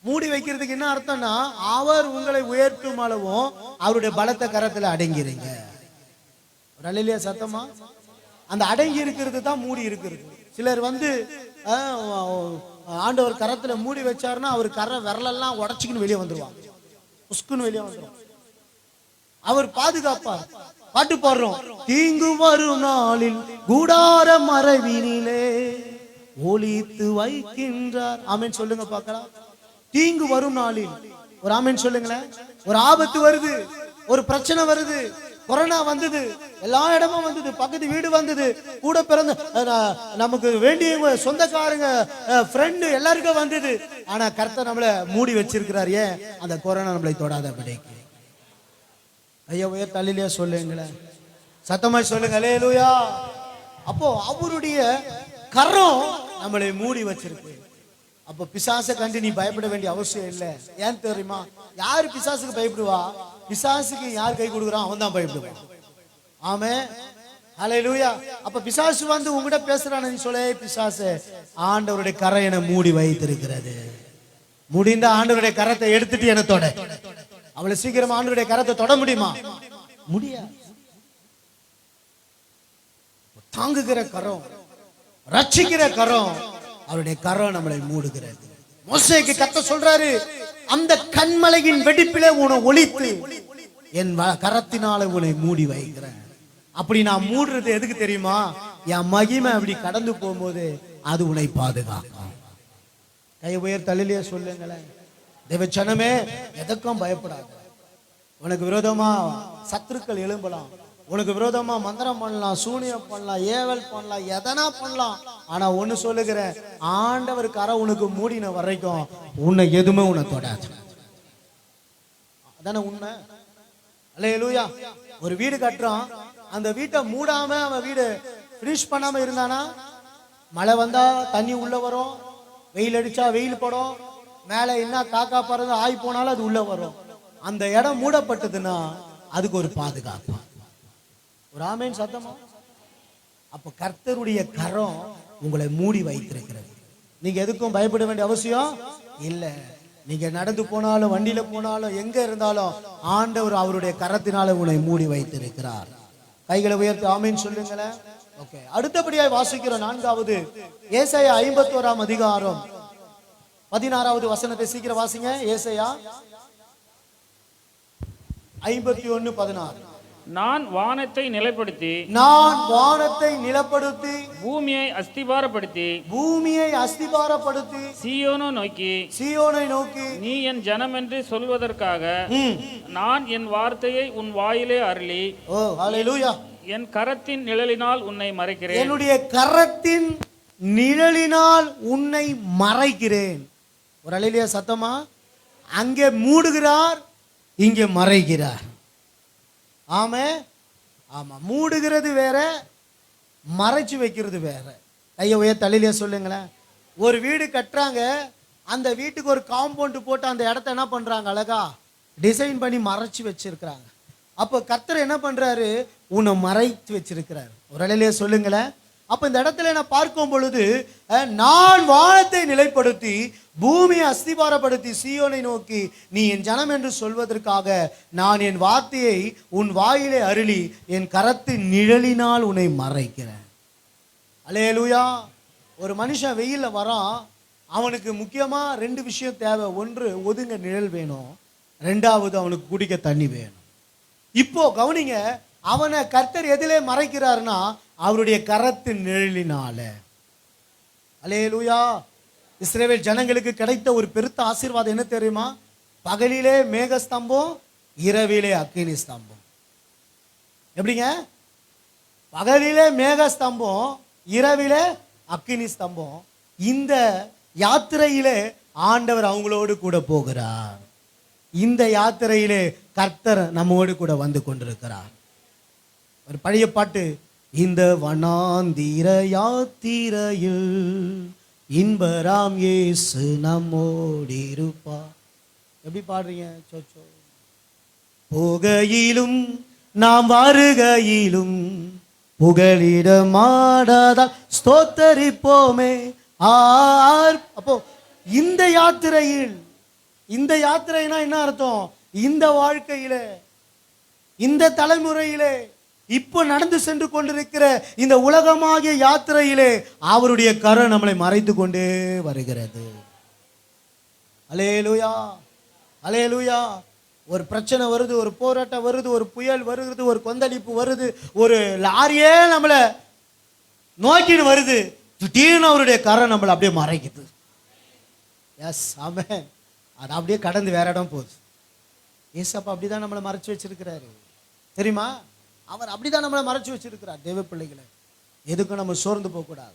மூடி வைக்கிறதுக்கு என்ன அர்த்தம்னா, அவர் உங்களை உயர்த்தும் அளவும் அவருடைய பலத்த கரத்துல அடங்கிறீங்க. அல்லேலூயா சத்தமா. அந்த அடங்கி இருக்கிறது தான் மூடி இருக்கிறது. சிலர் ஆண்டவர் கரத்துல மூடி வச்சாருன்னா அவர் விரலெல்லாம் உடச்சிக்கின்னு வெளியே வந்துருவாங்க, புஷ்குன்னு வெளியே வந்துடும். அவர் பாதுகாப்பார். பாட்டு பாடுறோம், தீங்கு வரும் நாளில் கூடார மறைவினிலே ஒளித்து வைக்கின்றார். ஆமென் சொல்லுங்க பார்க்கலாம். தீங்கு வரும் நாளில் ஒரு ஆமென் சொல்லுங்களேன். ஒரு ஆபத்து வருது, ஒரு பிரச்சனை வருது, கொரோனா வந்தது, எல்லா இடமும் வந்தது, பக்கத்து வீடு வந்தது, கூட பிறந்த நமக்கு வேண்டிய சொந்தக்காரங்க ஃப்ரெண்டு எல்லாருக்கும் வந்தது. ஆனா கர்த்தர் நம்மளை மூடி வச்சிருக்கிறார். ஏன்? அந்த கொரோனா நம்மளை தொடாத படிக்கு. ஐயா உயர் தலையிலேயே சொல்லுங்களேன், சத்தமாய் சொல்லுங்க அல்லேலூயா. அப்போ அவருடைய கரம் நம்மளை மூடி வச்சிருக்கு. அப்போ பிசாசை கண்டு நீ பயப்பட வேண்டிய அவசியம் இல்லை. ஏன் தெரியுமா? யாரு பிசாசுக்கு பயப்படுவா? பிசாசுக்கு யார் கை கொடுக்குறான் அவன் தான் பயப்படுவான். ஆமென் அல்லேலூயா. அப்ப பிசாசு உங்ககிட்ட பேசுறான்னு நீ சொல்ல, பிசாசு ஆண்டவருடைய கரை என மூடி வைத்திருக்கிறது. முடிந்த ஆண்டவருடைய கரத்தை எடுத்துட்டு என தொட. அவளை சீக்கிரம் ஆண்டவருடைய கரத்தை தொட முடியுமா? முடியாது. தாங்குகிற கரம், ரட்சிக்கிற கரம், அவருடைய கரம் நம்மளை மூடுகிறது. மோசேக்கு கர்த்தர் சொல்றாரு, அந்த கண்மலையின் வெடிப்பிலே உன்னை ஒளித்து என் கரத்தினால உன்னை மூடி வைக்கிறேன். அப்படி நான் மூடுறது எதுக்கு தெரியுமா? என் மகிமை அப்படி கடந்து போகும்போது அது உன்னை பாதுகாக்கும். கை உயர் தலையிலேயே சொல்லுங்களேன். தேவச்சனமே, எதற்கும் பயப்படாது. உனக்கு விரோதமா சத்துருக்கள் எழும்பலாம், உனக்கு விரோதமா மந்திரம் பண்ணலாம், சூனியம் பண்ணலாம், ஏவல் பண்ணலாம், எதனா பண்ணலாம். ஆனா ஒண்ணு சொல்லுகிறேன், ஆண்டவர் கரை உனக்கு மூடின வரைக்கும் உன்னை எதுவுமே உன்னை தொடாது. அதான உண்மை. அல்லேலூயா. ஒரு வீடு கட்டுறான், அந்த வீட்டை மூடாம அவன் வீடு ஃபினிஷ் பண்ணாம இருந்தானா, மழை வந்தா தண்ணி உள்ள வரும், வெயில் அடிச்சா வெயில் படும், மேல என்ன காக்கா பறந்து ஆய் போனாலும் அது உள்ள வரும். அந்த இடம் மூடப்பட்டதுன்னா அதுக்கு ஒரு பாதுகாப்பு. ஒரு ஆமென் சத்தமா. அப்ப கர்த்தருடைய கரம் உங்களை மூடி வைத்திருக்கிறது. நீங்க எதுக்கும் பயப்பட வேண்டிய அவசியம் இல்லை. நீங்க நடந்து போனாலும், வண்டியில போனாலும், எங்க இருந்தாலும் ஆண்டவர் அவருடைய கரத்தினால உங்களை மூடி வைத்திருக்கிறார். கைகளை உயர்த்தி ஆமென் சொல்லுங்களேன். ஓகே, அடுத்தபடியாய் வாசிக்கிறோம். 4வது ஏசாயா 51 அதிகாரம் 16வது வசனத்தை சீக்கிரம் வாசிங்க. ஏசாயா 51:16. நான் வானத்தை நிலைப்படுத்தி நான் வானத்தை நிலப்படுத்தி பூமியை அஸ்திபாரப்படுத்தி பூமியை அஸ்திபாரப்படுத்தி சீயோனை நோக்கி நீ என் ஜனம் என்று சொல்வதற்காக நான் என் வார்த்தையை உன் வாயிலே அருளி ஓ ஹல்லேலூயா என் கரத்தின் நிழலினால் உன்னை மறைக்கிறேன். என்னுடைய கரத்தின் நிழலினால் உன்னை மறைக்கிறேன். ஒரு அல்லேலூயா சத்தமா. அங்கே மூடுகிறார், இங்கே மறைக்கிறார். ஆமே ஆமா. மூடுகிறது வேற, மறைச்சு வைக்கிறது வேற. கையை உயர்த்தி அல்லேலூயா சொல்லுங்களேன். ஒரு வீடு கட்டுறாங்க, அந்த வீட்டுக்கு ஒரு காம்பவுண்ட் போட்டு அந்த இடத்த என்ன பண்றாங்க, அழகா டிசைன் பண்ணி மறைச்சு வச்சிருக்கிறாங்க. அப்போ கர்த்தர் என்ன பண்றாரு, உன்னை மறைத்து வச்சிருக்கிறார். ஒரு அல்லேலூயா சொல்லுங்களேன். அப்ப இந்த இடத்துல நான் பார்க்கும் பொழுது நான் வானத்தை நிலைப்படுத்தி பூமியை அஸ்திபாரப்படுத்தி சீயோனை நோக்கி நீ என் ஜனம் என்று சொல்வதற்காக நான் என் வார்த்தையை உன் வாயிலே அருளி என் கரத்தின் நிழலினால் உன்னை மறைக்கிறேன். அல்லேலூயா. ஒரு மனுஷன் வெயில்ல வரான், அவனுக்கு முக்கியமா 2 விஷயம் தேவை. ஒன்று, ஒதுங்க நிழல் வேணும். 2வது, அவனுக்கு குடிக்க தண்ணி வேணும். இப்போ கவனிங்க, அவனை கர்த்தர் எதிலே மறைக்கிறார்னா அவருடைய கரத்தின் நிழலினால. அல்லேலூயா. இஸ்ரவேல் ஜனங்களுக்கு கிடைத்த ஒரு பெருத்த ஆசீர்வாதம் என்ன தெரியுமா? பகலிலே மேகஸ்தம்பம், இரவிலே அக்கினி ஸ்தம்பம். எப்படிங்க? பகலிலே மேகஸ்தம்பம், இரவிலே அக்கினி ஸ்தம்பம். இந்த யாத்திரையிலே ஆண்டவர் அவங்களோடு கூட போகிறார். இந்த யாத்திரையிலே கர்த்தர் நம்மோடு கூட வந்து கொண்டிருக்கிறார். ஒரு பழைய பாட்டு, இந்த வனாந்திர யாத்திரையில் இன்பராம் இயேசு நம்மோடு இருப்பார். எப்படி பாடுறீங்க? சோச்சோ. போகையிலும் நாம் வருகையிலும் புகலிட மாடாதால் ஸ்தோத்தரிப்போமே. அப்போ இந்த யாத்திரையில், இந்த யாத்திரைனா என்ன அர்த்தம்? இந்த வாழ்க்கையிலே, இந்த தலைமுறையிலே, இப்போ நடந்து சென்று கொண்டிருக்கிற இந்த உலகமாகிய யாத்திரையிலே அவருடைய கரம் நம்மளை மறைத்து கொண்டே வருகிறது. அல்லேலூயா, அல்லேலூயா. ஒரு பிரச்சனை வருது, ஒரு போராட்டம் வருது, ஒரு புயல் வருகிறது, ஒரு கொந்தளிப்பு வருது, ஒரு லாரியே நம்மளை நோக்கின்னு வருது. திடீர்னு அவருடைய கரம் நம்மளை அப்படியே மறைக்குது. எஸ், ஆமென். அது அப்படியே கடந்து வேற இடம் போகுது. ஏசப்பா அப்படிதான் நம்மளை மறைச்சு வச்சிருக்கிறாரு, தெரியுமா? அவர் அப்படிதான் நம்மளை மறைச்சு வச்சிருக்கிறார். தேவ பிள்ளைகளை, எதுக்கும் நம்ம சோர்ந்து போகக்கூடாது.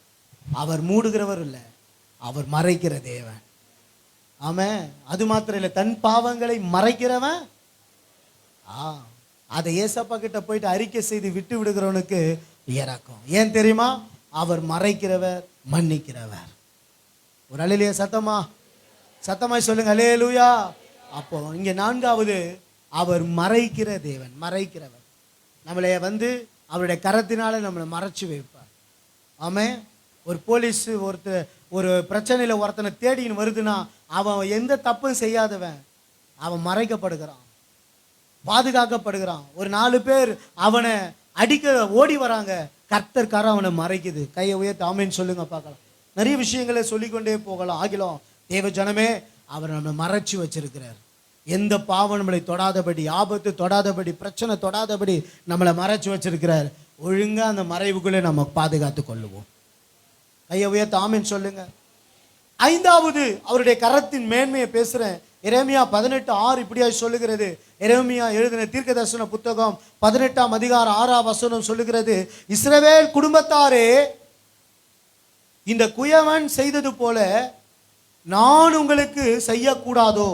அவர் மூடுகிறவர் இல்லை, அவர் மறைக்கிற தேவன். ஆமென். அது மாத்திரம் இல்லை, தன் பாவங்களை மறைக்கிறவன். அதை ஏசப்பா கிட்ட போயிட்டு அறிக்கை செய்து விட்டு விடுகிறவனுக்கு இறக்கும். ஏன் தெரியுமா? அவர் மறைக்கிறவர், மன்னிக்கிறவர். ஒரு அல்லேலூயா சத்தமா, சத்தமாய் சொல்லுங்க அல்லேலூயா. அப்போ இங்க 4வது, அவர் மறைக்கிற தேவன், மறைக்கிறவர். நம்மளை வந்து அவருடைய கரத்தினால நம்மளை மறைச்சு வைப்பார். ஆமென். ஒரு போலீஸ் ஒரு பிரச்சனையில் ஒருத்தனை தேடின்னு வருதுன்னா அவன் எந்த தப்பும் செய்யாதவன், அவன் மறைக்கப்படுகிறான், பாதுகாக்கப்படுகிறான். ஒரு 4 பேர் அவனை அடிக்க ஓடி வராங்க, கர்த்தர் கரம் அவனை மறைக்குது. கையை உயர்த்தி ஆமென் சொல்லுங்க பார்க்கலாம். நிறைய விஷயங்களை சொல்லிக்கொண்டே போகலாம். ஆகிலும் தேவ ஜனமே, அவர் நம்மளை மறைச்சு வச்சிருக்கிறார். எந்த பாவம் நம்மளை தொடாதபடி, ஆபத்து தொடாதபடி, பிரச்சனை தொடாதபடி நம்மளை மறைச்சு வச்சிருக்கிறார். ஒழுங்கா அந்த மறைவுக்குள்ளே நம்ம பாதுகாத்து கொள்ளுவோம். கையை உயர்த்தி ஆமென் சொல்லுங்க. 5வது, அவருடைய கரத்தின் மேன்மையை பேசுறேன். எரேமியா 18:6 இப்படியாய் சொல்லுகிறது. எரேமியா எழுதின தீர்க்கதரிசன புத்தகம் 18ஆம் அதிகாரம் 6ஆம் வசனம் சொல்லுகிறது, இஸ்ரவேல் குடும்பத்தாரே, இந்த குயவன் செய்தது போல நான் உங்களுக்கு செய்யக்கூடாதோ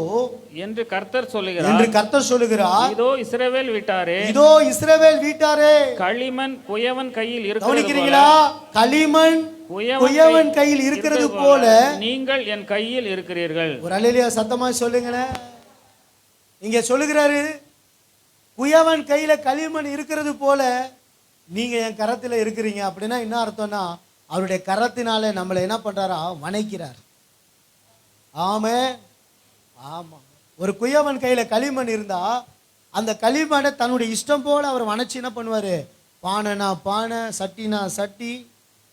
என்று கர்த்தர் சொல்லுகிறார், என்று கர்த்தர் சொல்லுகிறார். இதோ இஸ்ரவேல் வீட்டாரே, இதோ இஸ்ரவேல் வீட்டாரே, களிமண் குயவன் கையில் இருக்கிறது. கவனிக்கிறீங்களா? களிமண் குயவன் கையில் இருக்கிறது போல நீங்கள் என் கையில் இருக்கிறீர்கள். ஒரு அல்லேலூயா சத்தமா சொல்லுங்களேன். இங்க சொல்லுகிறாரு, குயவன் கையில களிமண் இருக்கிறது போல நீங்க என் கரத்துல இருக்கிறீங்க. அப்படின்னா என்ன அர்த்தம்னா, அவருடைய கரத்தினால நம்மளை என்ன பண்றாரா? வணைக்கிறார். ஆமென். ஆமா. ஒரு குயவன் கையில களிமண் இருந்தா அந்த களிமண்ணை தன்னுடைய இஷ்டம் போல அவர் வணைச்சு என்ன பண்ணுவாரு? பானைனா பானை, சட்டினா சட்டி,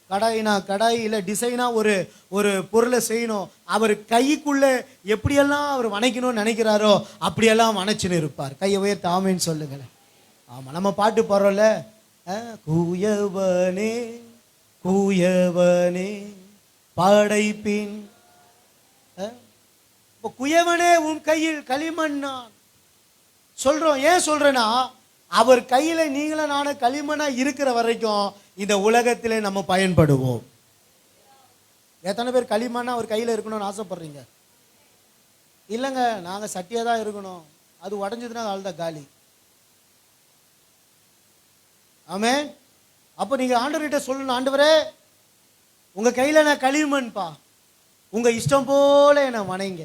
கடாயினா கடாய், இல்லை டிசைனா ஒரு பொருளை செய்யணும். அவர் கைக்குள்ள எப்படியெல்லாம் அவர் வணைக்கணும்னு நினைக்கிறாரோ அப்படியெல்லாம் வணைச்சுன்னு இருப்பார். கையை உயர்த்தி ஆமென்னு சொல்லுங்களேன். ஆமாம், நம்ம பாட்டு பாடுறோம்ல, கூயவனே கூயவனே படைப்பின். இப்போ குயவனே உன் கையில் களிமண் நான் சொல்றோம். ஏன் சொல்றேன்னா, அவர் கையில நீங்களும் நானும் களிமண்ணா இருக்கிற வரைக்கும் இந்த உலகத்திலே நம்ம பயன்படுவோம். எத்தனை பேர் களிமண்ணா அவர் கையில இருக்கணும்னு ஆசைப்படுறீங்க? இல்லைங்க, நாங்கள் சட்டியாக தான் இருக்கணும். அது உடஞ்சதுன்னா ஆள்தான் காலி. ஆமே. அப்போ நீங்கள் ஆண்டவர்கிட்ட சொல்லணும், ஆண்டவரே உங்கள் கையில் நான் களிமண்பா, உங்கள் இஷ்டம் போல என்னை வணைங்க.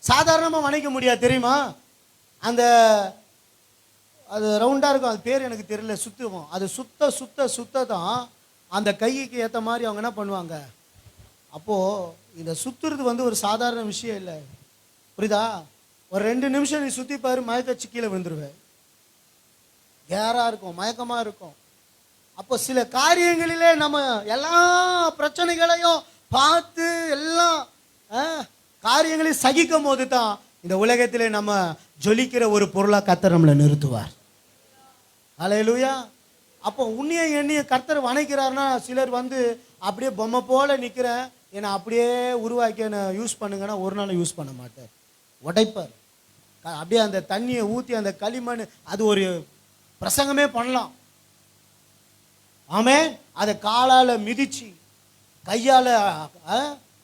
சாதாரணமாக வணைக்க முடியாது தெரியுமா? அந்த அது ரவுண்டாக இருக்கும், அது பேர் எனக்கு தெரியல, சுற்றுவோம். அது சுத்த சுத்த சுத்த தான் அந்த கைக்கு ஏற்ற மாதிரி அவங்க என்ன பண்ணுவாங்க. அப்போது இந்த சுற்றுறது வந்து ஒரு சாதாரண விஷயம் இல்லை, புரியுதா? ஒரு 2 நிமிஷம் நீ சுற்றி பாரு, மயக்கச்சு கீழே விழுந்துருவேன். கேராக இருக்கும், மயக்கமாக இருக்கும். அப்போ சில காரியங்களிலே நம்ம எல்லா பிரச்சனைகளையும் பார்த்து எல்லாம் காரியங்களையும் சகிக்கும் போது தான் இந்த உலகத்திலே நம்ம ஜொலிக்கிற ஒரு பொருளாக கர்த்தர் நம்மளை நிறுத்துவார். அல்லேலூயா. அப்போ உன்னைய எண்ணிய கர்த்தர் வணைக்கிறாருன்னா, சிலர் வந்து அப்படியே பொம்மை போல நிற்கிறேன், என்னை அப்படியே உருவாக்கி என்னை யூஸ் பண்ணுங்கன்னா ஒரு நாள் யூஸ் பண்ண மாட்டார், உடைப்பார். அப்படியே அந்த தண்ணியை ஊற்றி அந்த களிமண், அது ஒரு பிரசங்கமே பண்ணலாம். ஆமே. அதை காலால் மிதிச்சு கையால்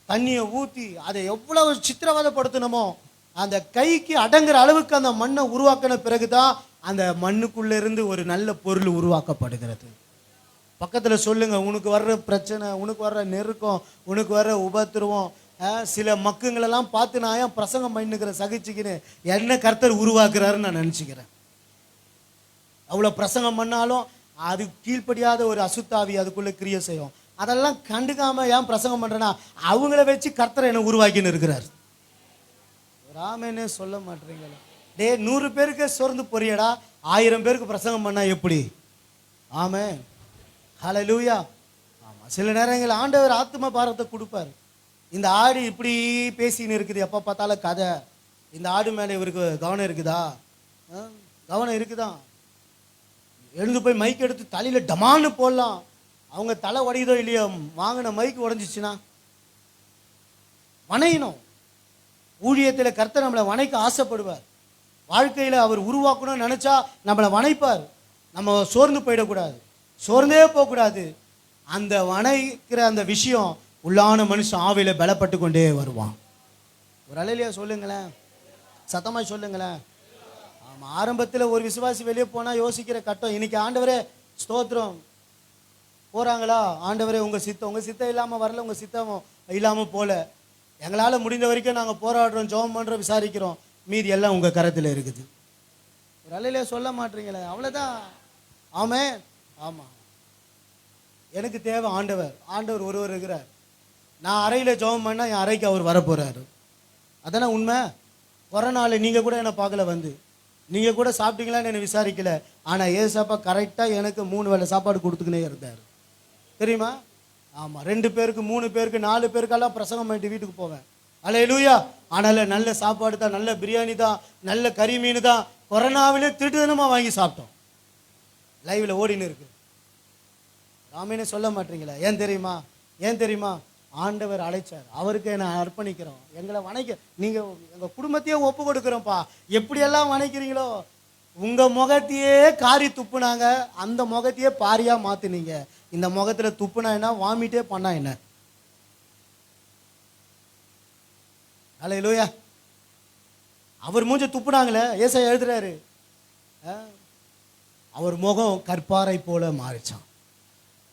தண்ணியை ஊற்றி அதை எவ்வளவு சித்திரவதைப்படுத்தணுமோ அந்த கைக்கு அடங்குற அளவுக்கு அந்த மண்ணை உருவாக்கின பிறகுதான் அந்த மண்ணுக்குள்ளே இருந்து ஒரு நல்ல பொருள் உருவாக்கப்படுகிறது. பக்கத்தில் சொல்லுங்க, உனக்கு வர்ற பிரச்சனை, உனக்கு வர்ற நெருக்கம், உனக்கு வர்ற உபத்திரவம், சில மக்குங்களெல்லாம் பார்த்து நான் ஏன் பிரசங்கம் பண்ணிக்கிற சகிச்சுக்கின்னு என்ன கர்த்தர் உருவாக்குறாருன்னு நான் நினச்சிக்கிறேன். அவ்வளோ பிரசங்கம் பண்ணாலும் அது கீழ்ப்படியாத ஒரு அசுத்தாவி அதுக்குள்ளே கிரியை செய்யும். அதெல்லாம் கண்டுக்காமல் ஏன் பிரசங்கம் பண்ணுறேன்னா, அவங்கள வச்சு கர்த்தரை என்ன உருவாக்கின்னு இருக்கிறார். ராமேனே சொல்ல மாட்டேறீங்களா? 100 பேருக்கு சொர்ந்து பொரியடா, 1000 பேருக்கு பிரசங்கம் பண்ணால் எப்படி? ஆமே. ஹல்லேலூயா. ஆமாம், சில நேரங்களில் ஆண்டவர் ஆத்ம பாரத்தை கொடுப்பார். இந்த ஆடு இப்படி பேசின்னு இருக்குது, எப்போ பார்த்தாலும் கதை. இந்த ஆடு மேலே இவருக்கு கவனம் இருக்குதா? கவனம் இருக்குதான். எழுந்து போய் மைக் எடுத்து தலையில் டமான்னு போடலாம். அவங்க தலை உடையுதோ இல்லையோ, வாங்கின மைக்கு உடஞ்சிச்சுன்னா வணையணும். ஊழியத்தில் கர்த்தர் நம்மளை வணைக்க ஆசைப்படுவார். வாழ்க்கையில் அவர் உருவாக்கணும்னு நினச்சா நம்மளை வணைப்பார். நம்ம சோர்ந்து போயிடக்கூடாது, சோர்ந்தே போகக்கூடாது. அந்த வணைக்கிற அந்த விஷயம் உள்ளான மனுஷன் ஆவியில் பலப்பட்டு கொண்டே வருவான். ஒரு அலையிலையா சொல்லுங்களேன், சத்தமாக சொல்லுங்களேன். ஆமாம், ஆரம்பத்தில் ஒரு விசுவாசி வெளியே போனால் யோசிக்கிற கட்டம். இன்னைக்கு ஆண்டவரே ஸ்தோத்திரம், போகிறாங்களா ஆண்டவரே உங்கள் சித்தம் இல்லாமல் வரல, உங்கள் சித்தம் இல்லாமல் போல, எங்களால் முடிந்த வரைக்கும் நாங்கள் போராடுறோம், ஜெபம் பண்ணுறோம், விசாரிக்கிறோம், மீதி எல்லாம் உங்கள் கரத்தில் இருக்குது. ஒரு அலையிலே சொல்ல மாட்டீங்களே, அவ்வளோதான். ஆமே. ஆமாம், எனக்கு தேவை ஆண்டவர். ஆண்டவர் ஒருவர் இருக்கிறார். நான் அறையில் ஜெபம் பண்ணால் என் அறைக்கு அவர் வரப்போகிறாரு. அதானே உண்மை. கொரோனாவில் நீங்கள் கூட என்னை பார்க்கல, வந்து நீங்கள் கூட சாப்பிட்டீங்களான்னு என்னை விசாரிக்கல. ஆனால் ஏசப்பா கரெக்டாக எனக்கு 3 வேளை சாப்பாடு கொடுத்துக்கினே இருந்தார் தெரியுமா? ஆமாம், 2 பேருக்கு 3 பேருக்கு 4 பேருக்கெல்லாம் பிரசங்கம் பண்ணிட்டு வீட்டுக்கு போவேன். அல்லேலூயா. ஆனாலும் நல்ல சாப்பாடு தான், நல்ல பிரியாணி தான், நல்ல கறி மீன் தான். கொரோனாவிலே திருட்டுதனமாக வாங்கி சாப்பிட்டோம். லைவில் ஓடின்னு இருக்கு. ராமேனே சொல்ல மாட்டீங்களா? ஏன் தெரியுமா? ஆண்டவர் அழைச்சார், அவருக்கு என்னை அர்ப்பணிக்கிறோம். எங்களை வணைக்க, நீங்கள் எங்கள் குடும்பத்தையே ஒப்பு கொடுக்குறோம்ப்பா. எப்படியெல்லாம் வணைக்கிறீங்களோ, உங்கள் முகத்தையே காரி துப்புனாங்க, அந்த முகத்தையே பாரியாக மாற்றினீங்க. இந்த முகத்தில் துப்புனா என்ன, வாமிட்டே பண்ணா என்ன? அல்லேலூயா. அவர் மூஞ்ச துப்புனாங்களே, ஏசாயா எழுதுறாரு, அவர் முகம் கற்பாறை போல மாறிச்சான்.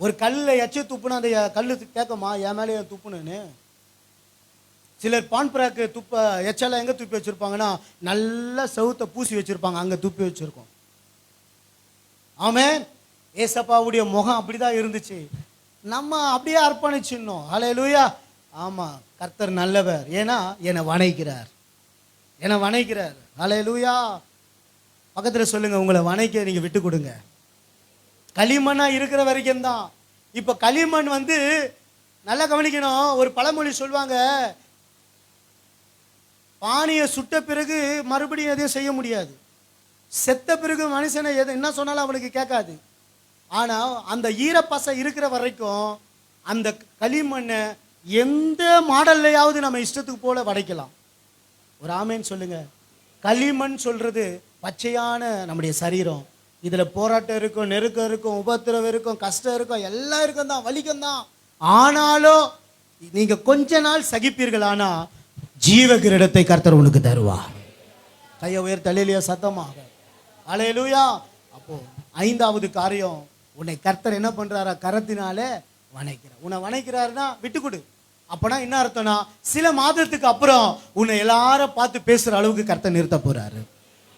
ஒரு கல்லில் எச்சு துப்புனா அந்த கல்லு கேட்குமா என் மேலே ஏன் துப்புனேன்னு? சிலர் பான்பராக்கு எச்செல்லாம் எங்கே துப்பி வச்சுருப்பாங்கன்னா, நல்லா செவுத்தை பூசி வச்சுருப்பாங்க, அங்கே துப்பி வச்சுருக்கோம். ஆமென். ஏசப்பாவுடைய முகம் அப்படி தான் இருந்துச்சு. நம்ம அப்படியே அர்ப்பணிச்சிடணும். அல்லேலூயா. ஆமாம், கர்த்தர் நல்லவர். ஏன்னா என்னை வணைக்கிறார். அல்லேலூயா. பக்கத்தில் சொல்லுங்க, உங்களை வணைக்க நீங்கள் விட்டு கொடுங்க. களிமண்ணாக இருக்கிற வரைக்கும் தான். இப்போ களிமண் வந்து நல்லா கவனிக்கணும். ஒரு பழமொழி சொல்லுவாங்க, பானையை சுட்ட பிறகு மறுபடியும் எதையும் செய்ய முடியாது. செத்த பிறகு மனுஷனை என்ன சொன்னாலும் அவனுக்கு கேட்காது. ஆனால் அந்த ஈரப்பசை இருக்கிற வரைக்கும் அந்த களிமண்ணை எந்த மாடல்லையாவது நம்ம இஷ்டத்துக்கு போல வடைக்கலாம். ஒரு ஆமேன்னு சொல்லுங்க. களிமண் சொல்றது பச்சையான நம்முடைய சரீரம். இதில் போராட்டம் இருக்கும், நெருக்கம் இருக்கும், உபத்திரவம் இருக்கும், கஷ்டம் இருக்கும், எல்லாம் இருக்கும் தான், வலிக்கும் தான். ஆனாலும் நீங்க கொஞ்ச நாள் சகிப்பீர்கள். ஆனா ஜீவ கிரீடத்தை கர்த்தர் உனக்கு தருவார். கையை உயர் தலையிலேயே சத்தமாக அல்லேலூயா. அப்போ 5வது காரியம், உன்னை கர்த்தர் என்ன பண்றாரா? கரத்தினாலே வணைக்கிறார். உன்னை வணைக்கிறாருன்னா விட்டு கொடு. அப்பனா என்ன அர்த்தம்னா, சில மாதத்துக்கு அப்புறம் உன்னை எல்லாரும் பார்த்து பேசுற அளவுக்கு கர்த்தர் நிறுத்த போறாரு.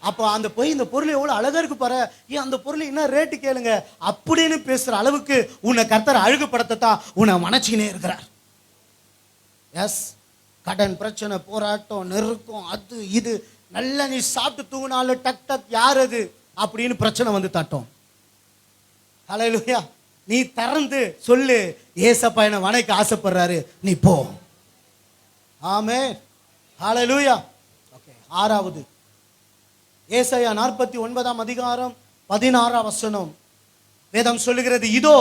அப்போ அந்த போய் இந்த பொருள் எவ்வளவு அழகா இருக்கு பாரு, ஏன் அந்த பொருள் என்ன ரேட்டு கேளுங்க அப்படின்னு பேசுற அளவுக்கு உன்னை கர்த்தர் அழகுபடுத்தத்தான் உன்னை மனச்சினே இருக்கிறார். எஸ், கடன் பிரச்சனை, போராட்டம், நெருக்கம், அது இது, நல்லா நீ சாப்பிட்டு தூங்கினாலும் டக் டக் யார் அது அப்படின்னு பிரச்சனை வந்து தட்டும். ஹல்லேலூயா. நீ திறந்து சொல்லு, ஏசப்பா என்னை வணைக்க ஆசைப்படுறாரு, நீ போ. ஆமென். ஹல்லேலூயா. ஓகே. 6வது ஏசாயா 49ஆம் அதிகாரம் 16ஆம் வசனம். வேதம் சொல்லுகிறது, இதோ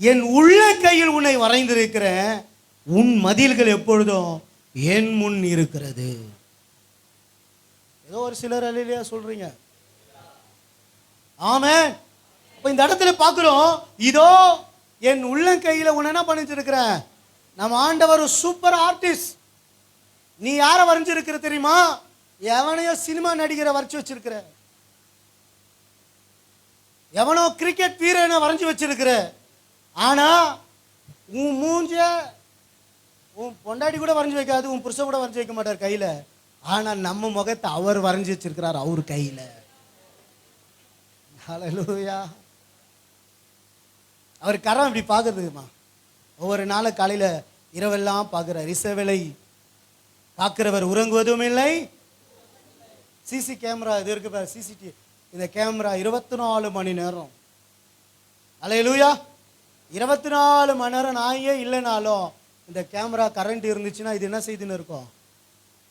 என் உள்ள கையில் உன்னை வரைந்திருக்கிறேன், உன் மதில்கள் எப்பொழுதும் என் முன் இருக்கிறது. ஏதோ ஒரு சிலர் அல்லேலூயா சொல்றீங்க. ஆமென். இப்ப இந்த இடத்துல பார்க்கிறோம், இதோ என் உள்ளங்கையில உன்னை என்ன பண்ணிட்டு இருக்கிறேன். நம்ம ஆண்டவர் ஒரு சூப்பர் ஆர்டிஸ்ட். நீ யாரை வரைஞ்சிருக்கிற தெரியுமா? எவனையோ சினிமா நடிகரை வரைச்சு வச்சிருக்கிற, எவனோ கிரிக்கெட் வீரனை வரைஞ்சி வச்சிருக்கிற. ஆனா உன் மூஞ்ச உன் பொண்டாட்டி கூட வரைஞ்சி வைக்காது, உன் புருஷன் கூட வரைஞ்சி வைக்க மாட்டார் கையில. ஆனா நம்ம முகத்தை அவர் வரைஞ்சி வச்சிருக்கிறார் அவர் கையில. ஹல்லேலூயா. அவர் கரம் இப்படி பார்க்கறதுமா, ஒவ்வொரு நாளும் காலையில இரவெல்லாம் பார்க்கிறார். இசைவேளை பார்க்கிறவர் உறங்குவதும் இல்லை. சிசி கேமரா இது இருக்கு பாரு, சிசிடிவி, இந்த கேமரா 24 மணி நேரம். ஹல்லேலூயா. 24 மணி நேரம் நாயே இல்லைனாலும் இந்த கேமரா கரண்ட் இருந்துச்சுன்னா இது என்ன செய்துன்னு இருக்கும்,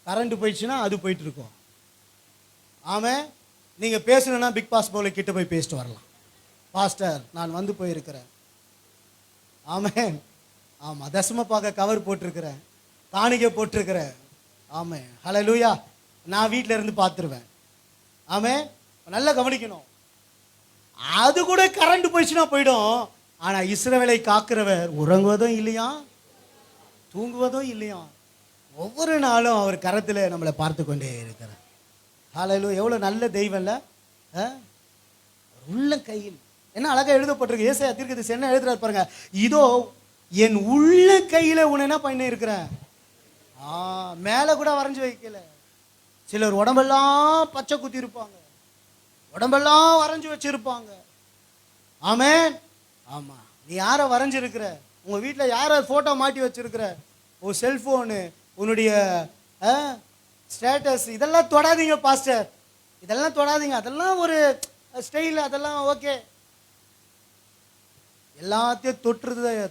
கரண்ட் போயிடுச்சுன்னா அது போயிட்டு இருக்கும். ஆமாம். நீங்கள் பேசணுன்னா பிக் பாஸ் போல கிட்ட போய் பேசிட்டு வரலாம். பாஸ்டர் நான் வந்து போயிருக்கிறேன். ஆமாம். ஆமாம். தசம பார்க்க கவர் போட்டிருக்கிறேன், காணிக்கை போட்டிருக்கிறேன். ஆமாம். ஹல்லேலூயா. நான் வீட்டில் இருந்து பார்த்துருவேன். ஆமாம். நல்லா கவனிக்கணும். அது கூட கரண்ட் போயிடுச்சுன்னா போயிடும். ஆனால் இஸ்ரவேலை காக்கிறவர் உறங்குவதும் இல்லையா, தூங்குவதும் இல்லையா, ஒவ்வொரு நாளும் அவர் கரத்தில் நம்மளை பார்த்து கொண்டே இருக்கிறார். ஹல்லேலூயா. எவ்வளோ நல்ல தெய்வம் இல்லை. உள்ள கையில் என்ன அழகாக எழுதப்பட்டிருக்கு. ஏசாயா தீர்க்கதரிசி என்ன எழுதுறாரு பாருங்க, இதோ என் உள்ள கையில் உன்னை என்ன பண்ணி இருக்கிறேன். மேலே கூட வரைஞ்சி வைக்கல. சிலர் உடம்பெல்லாம் பச்சை குத்தி இருப்பாங்க, உடம்பெல்லாம் வரைஞ்சி வச்சிருப்பாங்க. ஆமென். ஆமாம். நீ யாரை வரைஞ்சிருக்கிற, உங்கள் வீட்டில் யாரை ஃபோட்டோ மாட்டி வச்சிருக்கிற, உன் செல்ஃபோனு, உன்னுடைய ஸ்டேட்டஸ், இதெல்லாம் தொடாதீங்க பாஸ்டர், இதெல்லாம் தொடாதீங்க, அதெல்லாம் ஒரு ஸ்டைல், அதெல்லாம் ஓகே. எல்லாத்தையும்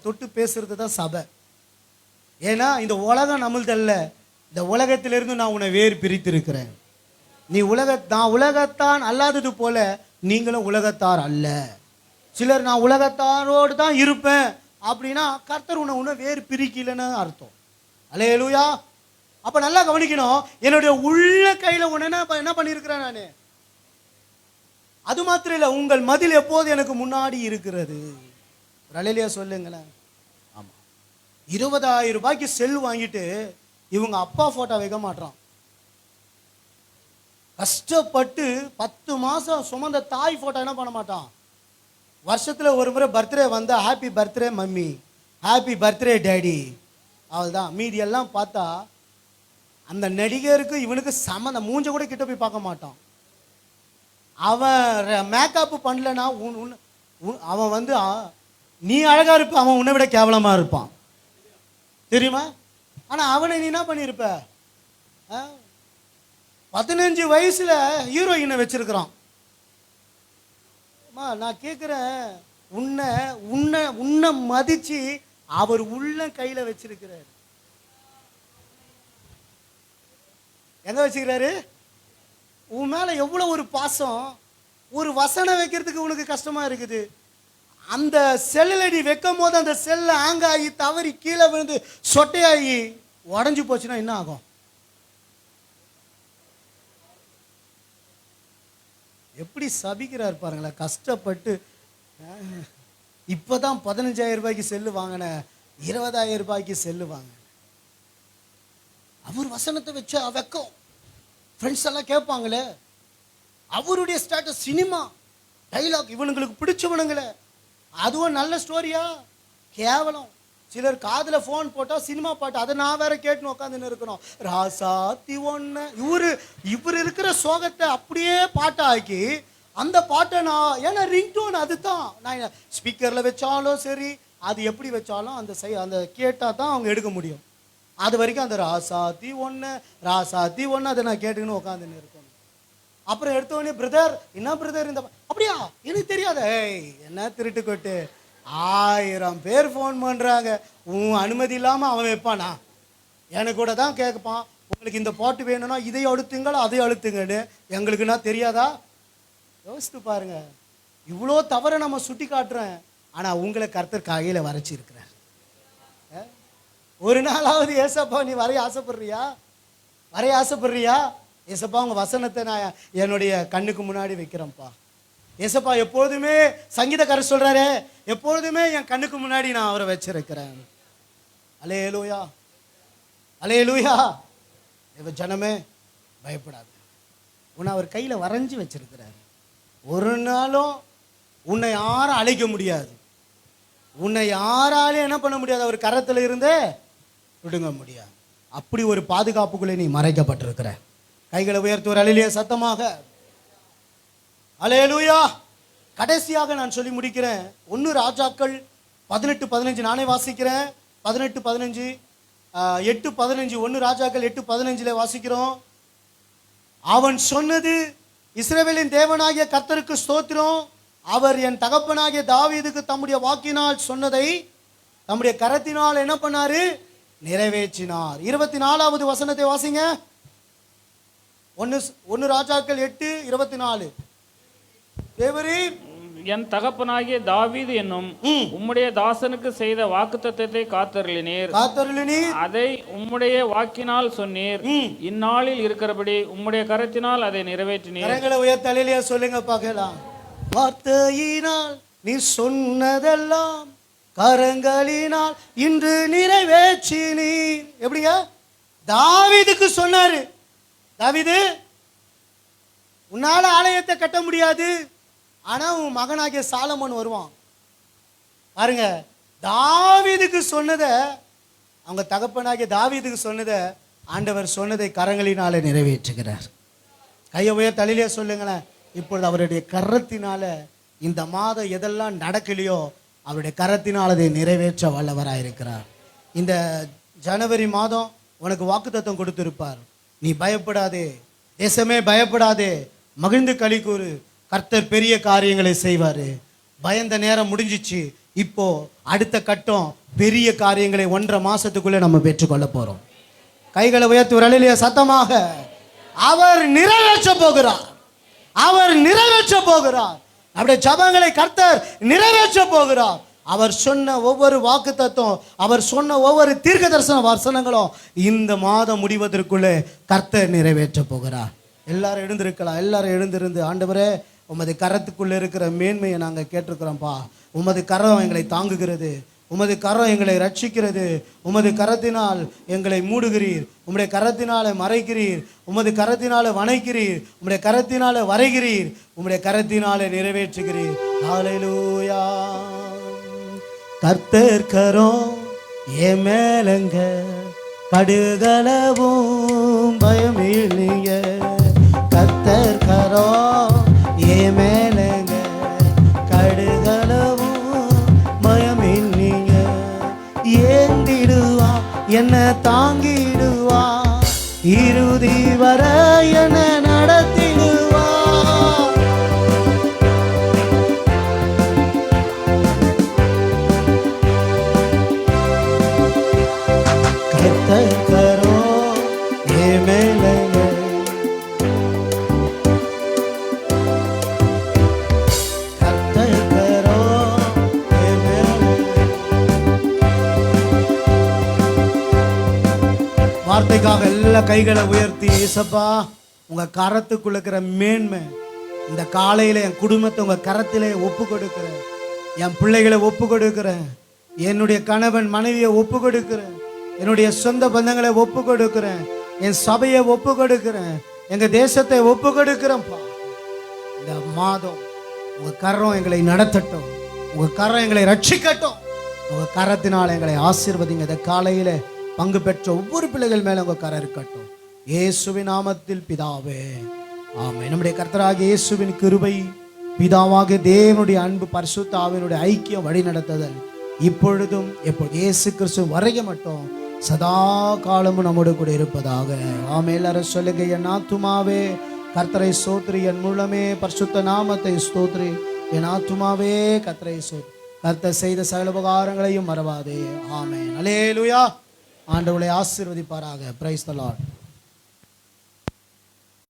தொட்டு பேசுறது தான் சபை. ஏன்னா இந்த உலகம் நம்மள்தல்ல, இந்த உலகத்திலிருந்து நான் உன்னை வேறு பிரித்திருக்கிறேன். நீ நான் உலகத்தான் அல்லாதது போல நீங்களும் உலகத்தார் அல்ல. சிலர் நான் உலகத்தாரோடு தான் இருப்பேன் அப்படின்னா கர்த்தர் உன்னை வேறு பிரிக்கலன்னு அர்த்தம். அல்லேலூயா. அப்ப நல்லா கவனிக்கணும். என்னுடைய உள்ள கையில உன்னை என்ன பண்ணியிருக்கிறேன் நான். அது மாத்திரம் இல்லை, உங்கள் மதில் எப்போது எனக்கு முன்னாடி இருக்கிறது. அல்லேலூயா சொல்லுங்களேன். ஆமா. 20,000 ரூபாய்க்கு செல் வாங்கிட்டு இவங்க அப்பா போட்டோ வைக்க மாட்டான். கஷ்டப்பட்டு 10 மாசம் சுமந்த தாய் போட்டோ என்ன பண்ண மாட்டான். வருஷத்துல ஒரு முறை பர்த்டே வந்தா happy birthday mummy, happy birthday daddy, அவள்தான். மீதி எல்லாம் பார்த்தா அந்த நடிகருக்கு இவனுக்கு சம்மந்த மூஞ்ச கூட கிட்ட போய் பார்க்க மாட்டான். அவன் மேக்கப் பண்ணலன்னா அவன் வந்து நீ அழகா இருப்ப, அவன் உன்னை விட கேவலமா இருப்பான் தெரியுமா. ஆனா அவனை நீ என்ன பண்ணிருப்ப, 15 வயசுல ஹீரோயினை வச்சிருக்கிறான். நான் கேட்கிறேன், உன்னை மதிச்சு அவர் உள்ள கையில வச்சிருக்கிறார். எங்க வச்சுக்கிறாரு? உன் மேலே எவ்வளோ ஒரு பாசம், ஒரு வசனம் வைக்கிறதுக்கு உனக்கு கஷ்டமாக இருக்குது. அந்த செல்லில் நீ வைக்கும் போது அந்த செல்லை ஹேங் ஆகி தவறி கீழே விழுந்து சொட்டையாகி உடஞ்சி போச்சுன்னா என்ன ஆகும்? எப்படி சபிக்கிறார் பாருங்களேன். கஷ்டப்பட்டு இப்போ தான் 15,000 ரூபாய்க்கு செல்லு வாங்கினேன், 20,000 ரூபாய்க்கு செல்லு வாங்கினேன். அவர் வசனத்தை வச்சா வெக்கம். ஃப்ரெண்ட்ஸ் எல்லாம் கேட்பாங்களே, அவருடைய ஸ்டேட்டஸ் சினிமா டைலாக் இவனுங்களுக்கு பிடிச்சவனுங்களே, அதுவும் நல்ல ஸ்டோரியா? கேவலம். சிலர் காதில் ஃபோன் போட்டால் சினிமா பாட்டு, அதை நான் வேற கேட்டுன்னு உட்காந்துன்னு இருக்கணும். ராசாத்தி ஒன்று இவர் இருக்கிற சோகத்தை அப்படியே பாட்டாக்கி அந்த பாட்டை நான், ஏன்னா ரிங்டோன் அதுதான், நான் ஸ்பீக்கரில் வச்சாலும் சரி, அது எப்படி வச்சாலும் அந்த கேட்டால் தான் அவங்க எடுக்க முடியும். அது வரைக்கும் அந்த ராசாத்தி ஒன்று அதை நான் கேட்டுக்கின்னு உட்காந்துன்னு இருக்கணும். அப்புறம் எடுத்தோடனே பிரதர், என்ன பிரதர் இந்த அப்படியா எனக்கு தெரியாத, என்ன திருட்டு கொட்டு, 1000 பேர் ஃபோன் பண்ணுறாங்க, உன் அனுமதி இல்லாமல் அவன் வைப்பானா? எனக்கு கூட தான் கேட்பான், உங்களுக்கு இந்த பாட்டு வேணும்னா இதை அழுத்துங்களா அதை அழுத்துங்கன்னு. எங்களுக்குன்னா தெரியாதா? யோசித்து பாருங்க. இவ்வளோ தவறை நம்ம சுட்டி காட்டுறேன், ஆனால் உங்களை கர்த்தர் கையில் வரைச்சி இருக்கிறார். ஒரு நாளாவது ஏசப்பா நீ வரைய ஆசைப்படுறியா? ஏசப்பா உங்கள் வசனத்தை நான் என்னுடைய கண்ணுக்கு முன்னாடி வைக்கிறேன்ப்பா. ஏசப்பா எப்பொழுதுமே சங்கீதக்காரர் சொல்கிறாரு, எப்பொழுதுமே என் கண்ணுக்கு முன்னாடி நான் அவரை வச்சிருக்கிறேன். அல்லேலூயா, அல்லேலூயா. ஜனமே பயப்படாது, உன்னை அவர் கையில் வரைஞ்சி வச்சிருக்கிறார். ஒரு நாளும் உன்னை யாரும் அழைக்க முடியாது, உன்னை யாராலையும் என்ன பண்ண முடியாது, அவர் கரத்தில் இருந்தே விடுங்க முடியாது. அப்படி ஒரு பாதுகாப்புக்குள்ளே நீ மறைக்கப்பட்டிருக்கிற. கைகளை உயர்த்தி ஒரு அல்லேலூயா சத்தமாக. அல்லேலூயா. கடைசியாக நான் சொல்லி முடிக்கிறேன். 1 ராஜாக்கள் 18:15 நானே வாசிக்கிறேன். 18:15 8:15 1 ராஜாக்கள் 8:15 வாசிக்கிறோம். அவன் சொன்னது, இஸ்ரவேலின் தேவனாகிய கர்த்தருக்கு ஸ்தோத்திரம், அவர் என் தகப்பனாகிய தாவீதுக்கு தம்முடைய வாக்கினால் சொன்னதை தம்முடைய கரத்தினால் என்ன பண்ணாரு? நிறைவேற்றினார். 24வது வசனத்தை வாசிங்க. 1 ராஜாக்கள் 8:24. தேவரீர் என் தகப்பனாகிய தாவீது என்னும் உம்முடைய தாசனுக்கு செய்த வாக்குத்தத்தத்தை காத்தருளினீர், அதை உம்முடைய வாக்கினால் சொன்னீர், இந்நாளில் இருக்கிறபடி உம்முடைய கரத்தினால் அதை நிறைவேற்றினீர். கரங்களை உயர்த்தி அல்லேலூயா சொல்லுங்க பார்க்கலாம். வார்த்தையினால் நீ சொன்னதெல்லாம் கரங்களினால் இன்று நிறைவேற்றினீர். எப்படிங்க? தாவீதுக்கு சொன்னாரு, தாவீது உன்னால ஆலயத்தை கட்ட முடியாது, ஆனா உன் மகனாகிய சாலமோன் வருவான். பாருங்க, தாவீதுக்கு சொன்னதை, அவங்க தகப்பனாகிய தாவீதுக்கு சொன்னதை ஆண்டவர் சொன்னதை கரங்களினால நிறைவேற்றுகிறார். கையை உயர்த்தி அல்லேலூயா சொல்லுங்களேன். இப்பொழுது அவருடைய கரத்தினால இந்த மாதம் எதெல்லாம் நடக்கலையோ அவருடைய கரத்தினால் அதை நிறைவேற்ற வல்லவராயிருக்கிறார். இந்த ஜனவரி மாதம் உனக்கு வாக்குத்தத்தம் கொடுத்திருப்பார். நீ பயப்படாதே, தேசமே பயப்படாதே, மகிழ்ந்து களி கூறு, கர்த்தர் பெரிய காரியங்களை செய்வார். பயந்த நேரம் முடிஞ்சிச்சு. இப்போ அடுத்த கட்டம் பெரிய காரியங்களை 1.5 மாசத்துக்குள்ளே நம்ம பெற்றுக்கொள்ள போறோம். கைகளை உயர்த்தி ஒரு அல்லேலூயா சத்தமாக. அவர் நிறைவேற்ற போகிறார், அவர் நிறைவேற்ற போகிறார். அவருடைய ஜபங்களை கர்த்தர் நிறைவேற்ற போகிறார். அவர் சொன்ன ஒவ்வொரு வாக்குத்தத்தம், அவர் சொன்ன ஒவ்வொரு தீர்க்க தரிசன வசனங்களும் இந்த மாதம் முடிவதற்குள்ளே கர்த்தர் நிறைவேற்ற போகிறார். எல்லாரும் எழுந்திருக்கலாம். எல்லாரும் எழுந்திருந்து, ஆண்டவரே உமது கரத்துக்குள்ளே இருக்கிற மேன்மையை நாங்கள் கேட்டிருக்கிறோம்ப்பா. உமது கரம் எங்களை தாங்குகிறது, உமது கரம் எங்களை ரட்சிக்கிறது, உமது கரத்தினால் எங்களை மூடுகிறீர், உம்முடைய கரத்தினால மறைக்கிறீர், உமது கரத்தினால வணைக்கிறீர், உம்முடைய கரத்தினால வரைகிறீர், உம்முடைய கரத்தினால நிறைவேற்றுகிறீர். ஹல்லேலூயா. கர்த்தர் கரம் என் மேலங்க, கடுகளவும் பயமில்லைங்க. கர்த்தர் கரம் என் மேலங்க, கடுகளவும் பயமில்லைங்க. ஏந்திடுவா என்ன தாங்கிடுவா, இறுதி வர என்ன நடத்திடுவா. கர்த்தர் கரம் என் மேலங்க, நல்ல கைகளை உயர்த்தி, ஏசப்பா உங்க கரத்துக்குள்ள இருக்கிற மேன்மை இந்த காலையில என் குடும்பத்தை உங்க கரத்திலே ஒப்பு கொடுக்கிறேன். என் பிள்ளைகளை ஒப்பு கொடுக்கிறேன். என்னுடைய கணவன் மனைவியை ஒப்பு கொடுக்கிறேன். என்னுடைய சொந்த பந்தங்களை ஒப்பு கொடுக்கிறேன். என் சபையை ஒப்பு கொடுக்கிறேன். எங்க தேசத்தை ஒப்பு கொடுக்கிறேன்ப்பா. இந்த மாதம் உங்க கரம் எங்களை நடத்தட்டும். உங்க கரம் எங்களை ரட்சிக்கட்டும். உங்க கரத்தினால் எங்களை ஆசீர்வதிங்க. இந்த காலையில பங்கு பெற்ற ஒவ்வொரு பிள்ளைகள் மேல உங்க கரம் இருக்கட்டும். இயேசுவின் நாமத்தில் பிதாவே, ஆமென். நம்முடைய கர்த்தராகிய இயேசுவின் கிருபை, பிதாவாகிய தேவனுடைய அன்பு, பரிசுத்த ஆவியினுடைய ஐக்கியம், வழி நடத்துதல் இப்பொழுதும் எப்பொழுது இயேசு கிறிஸ்து வரைய மட்டும் சதா காலமும் நம்மோடு கூட இருப்பதாக. ஆமென். எல்லாரும் சொல்லுங்க, என் ஆத்துமாவே கர்த்தரை ஸ்தோத்திரி, என் மூலமே பரிசுத்த நாமத்தை ஸ்தோத்திரி. என் ஆத்துமாவே கர்த்தரை ஸ்தோத்திரி. கர்த்தர் செய்த சகல உபகாரங்களையும் மறவாதே. ஆமென். அல்லேலூயா. ஆண்டவரை ஆசீர்வதிப்பாராக. Price the Lord.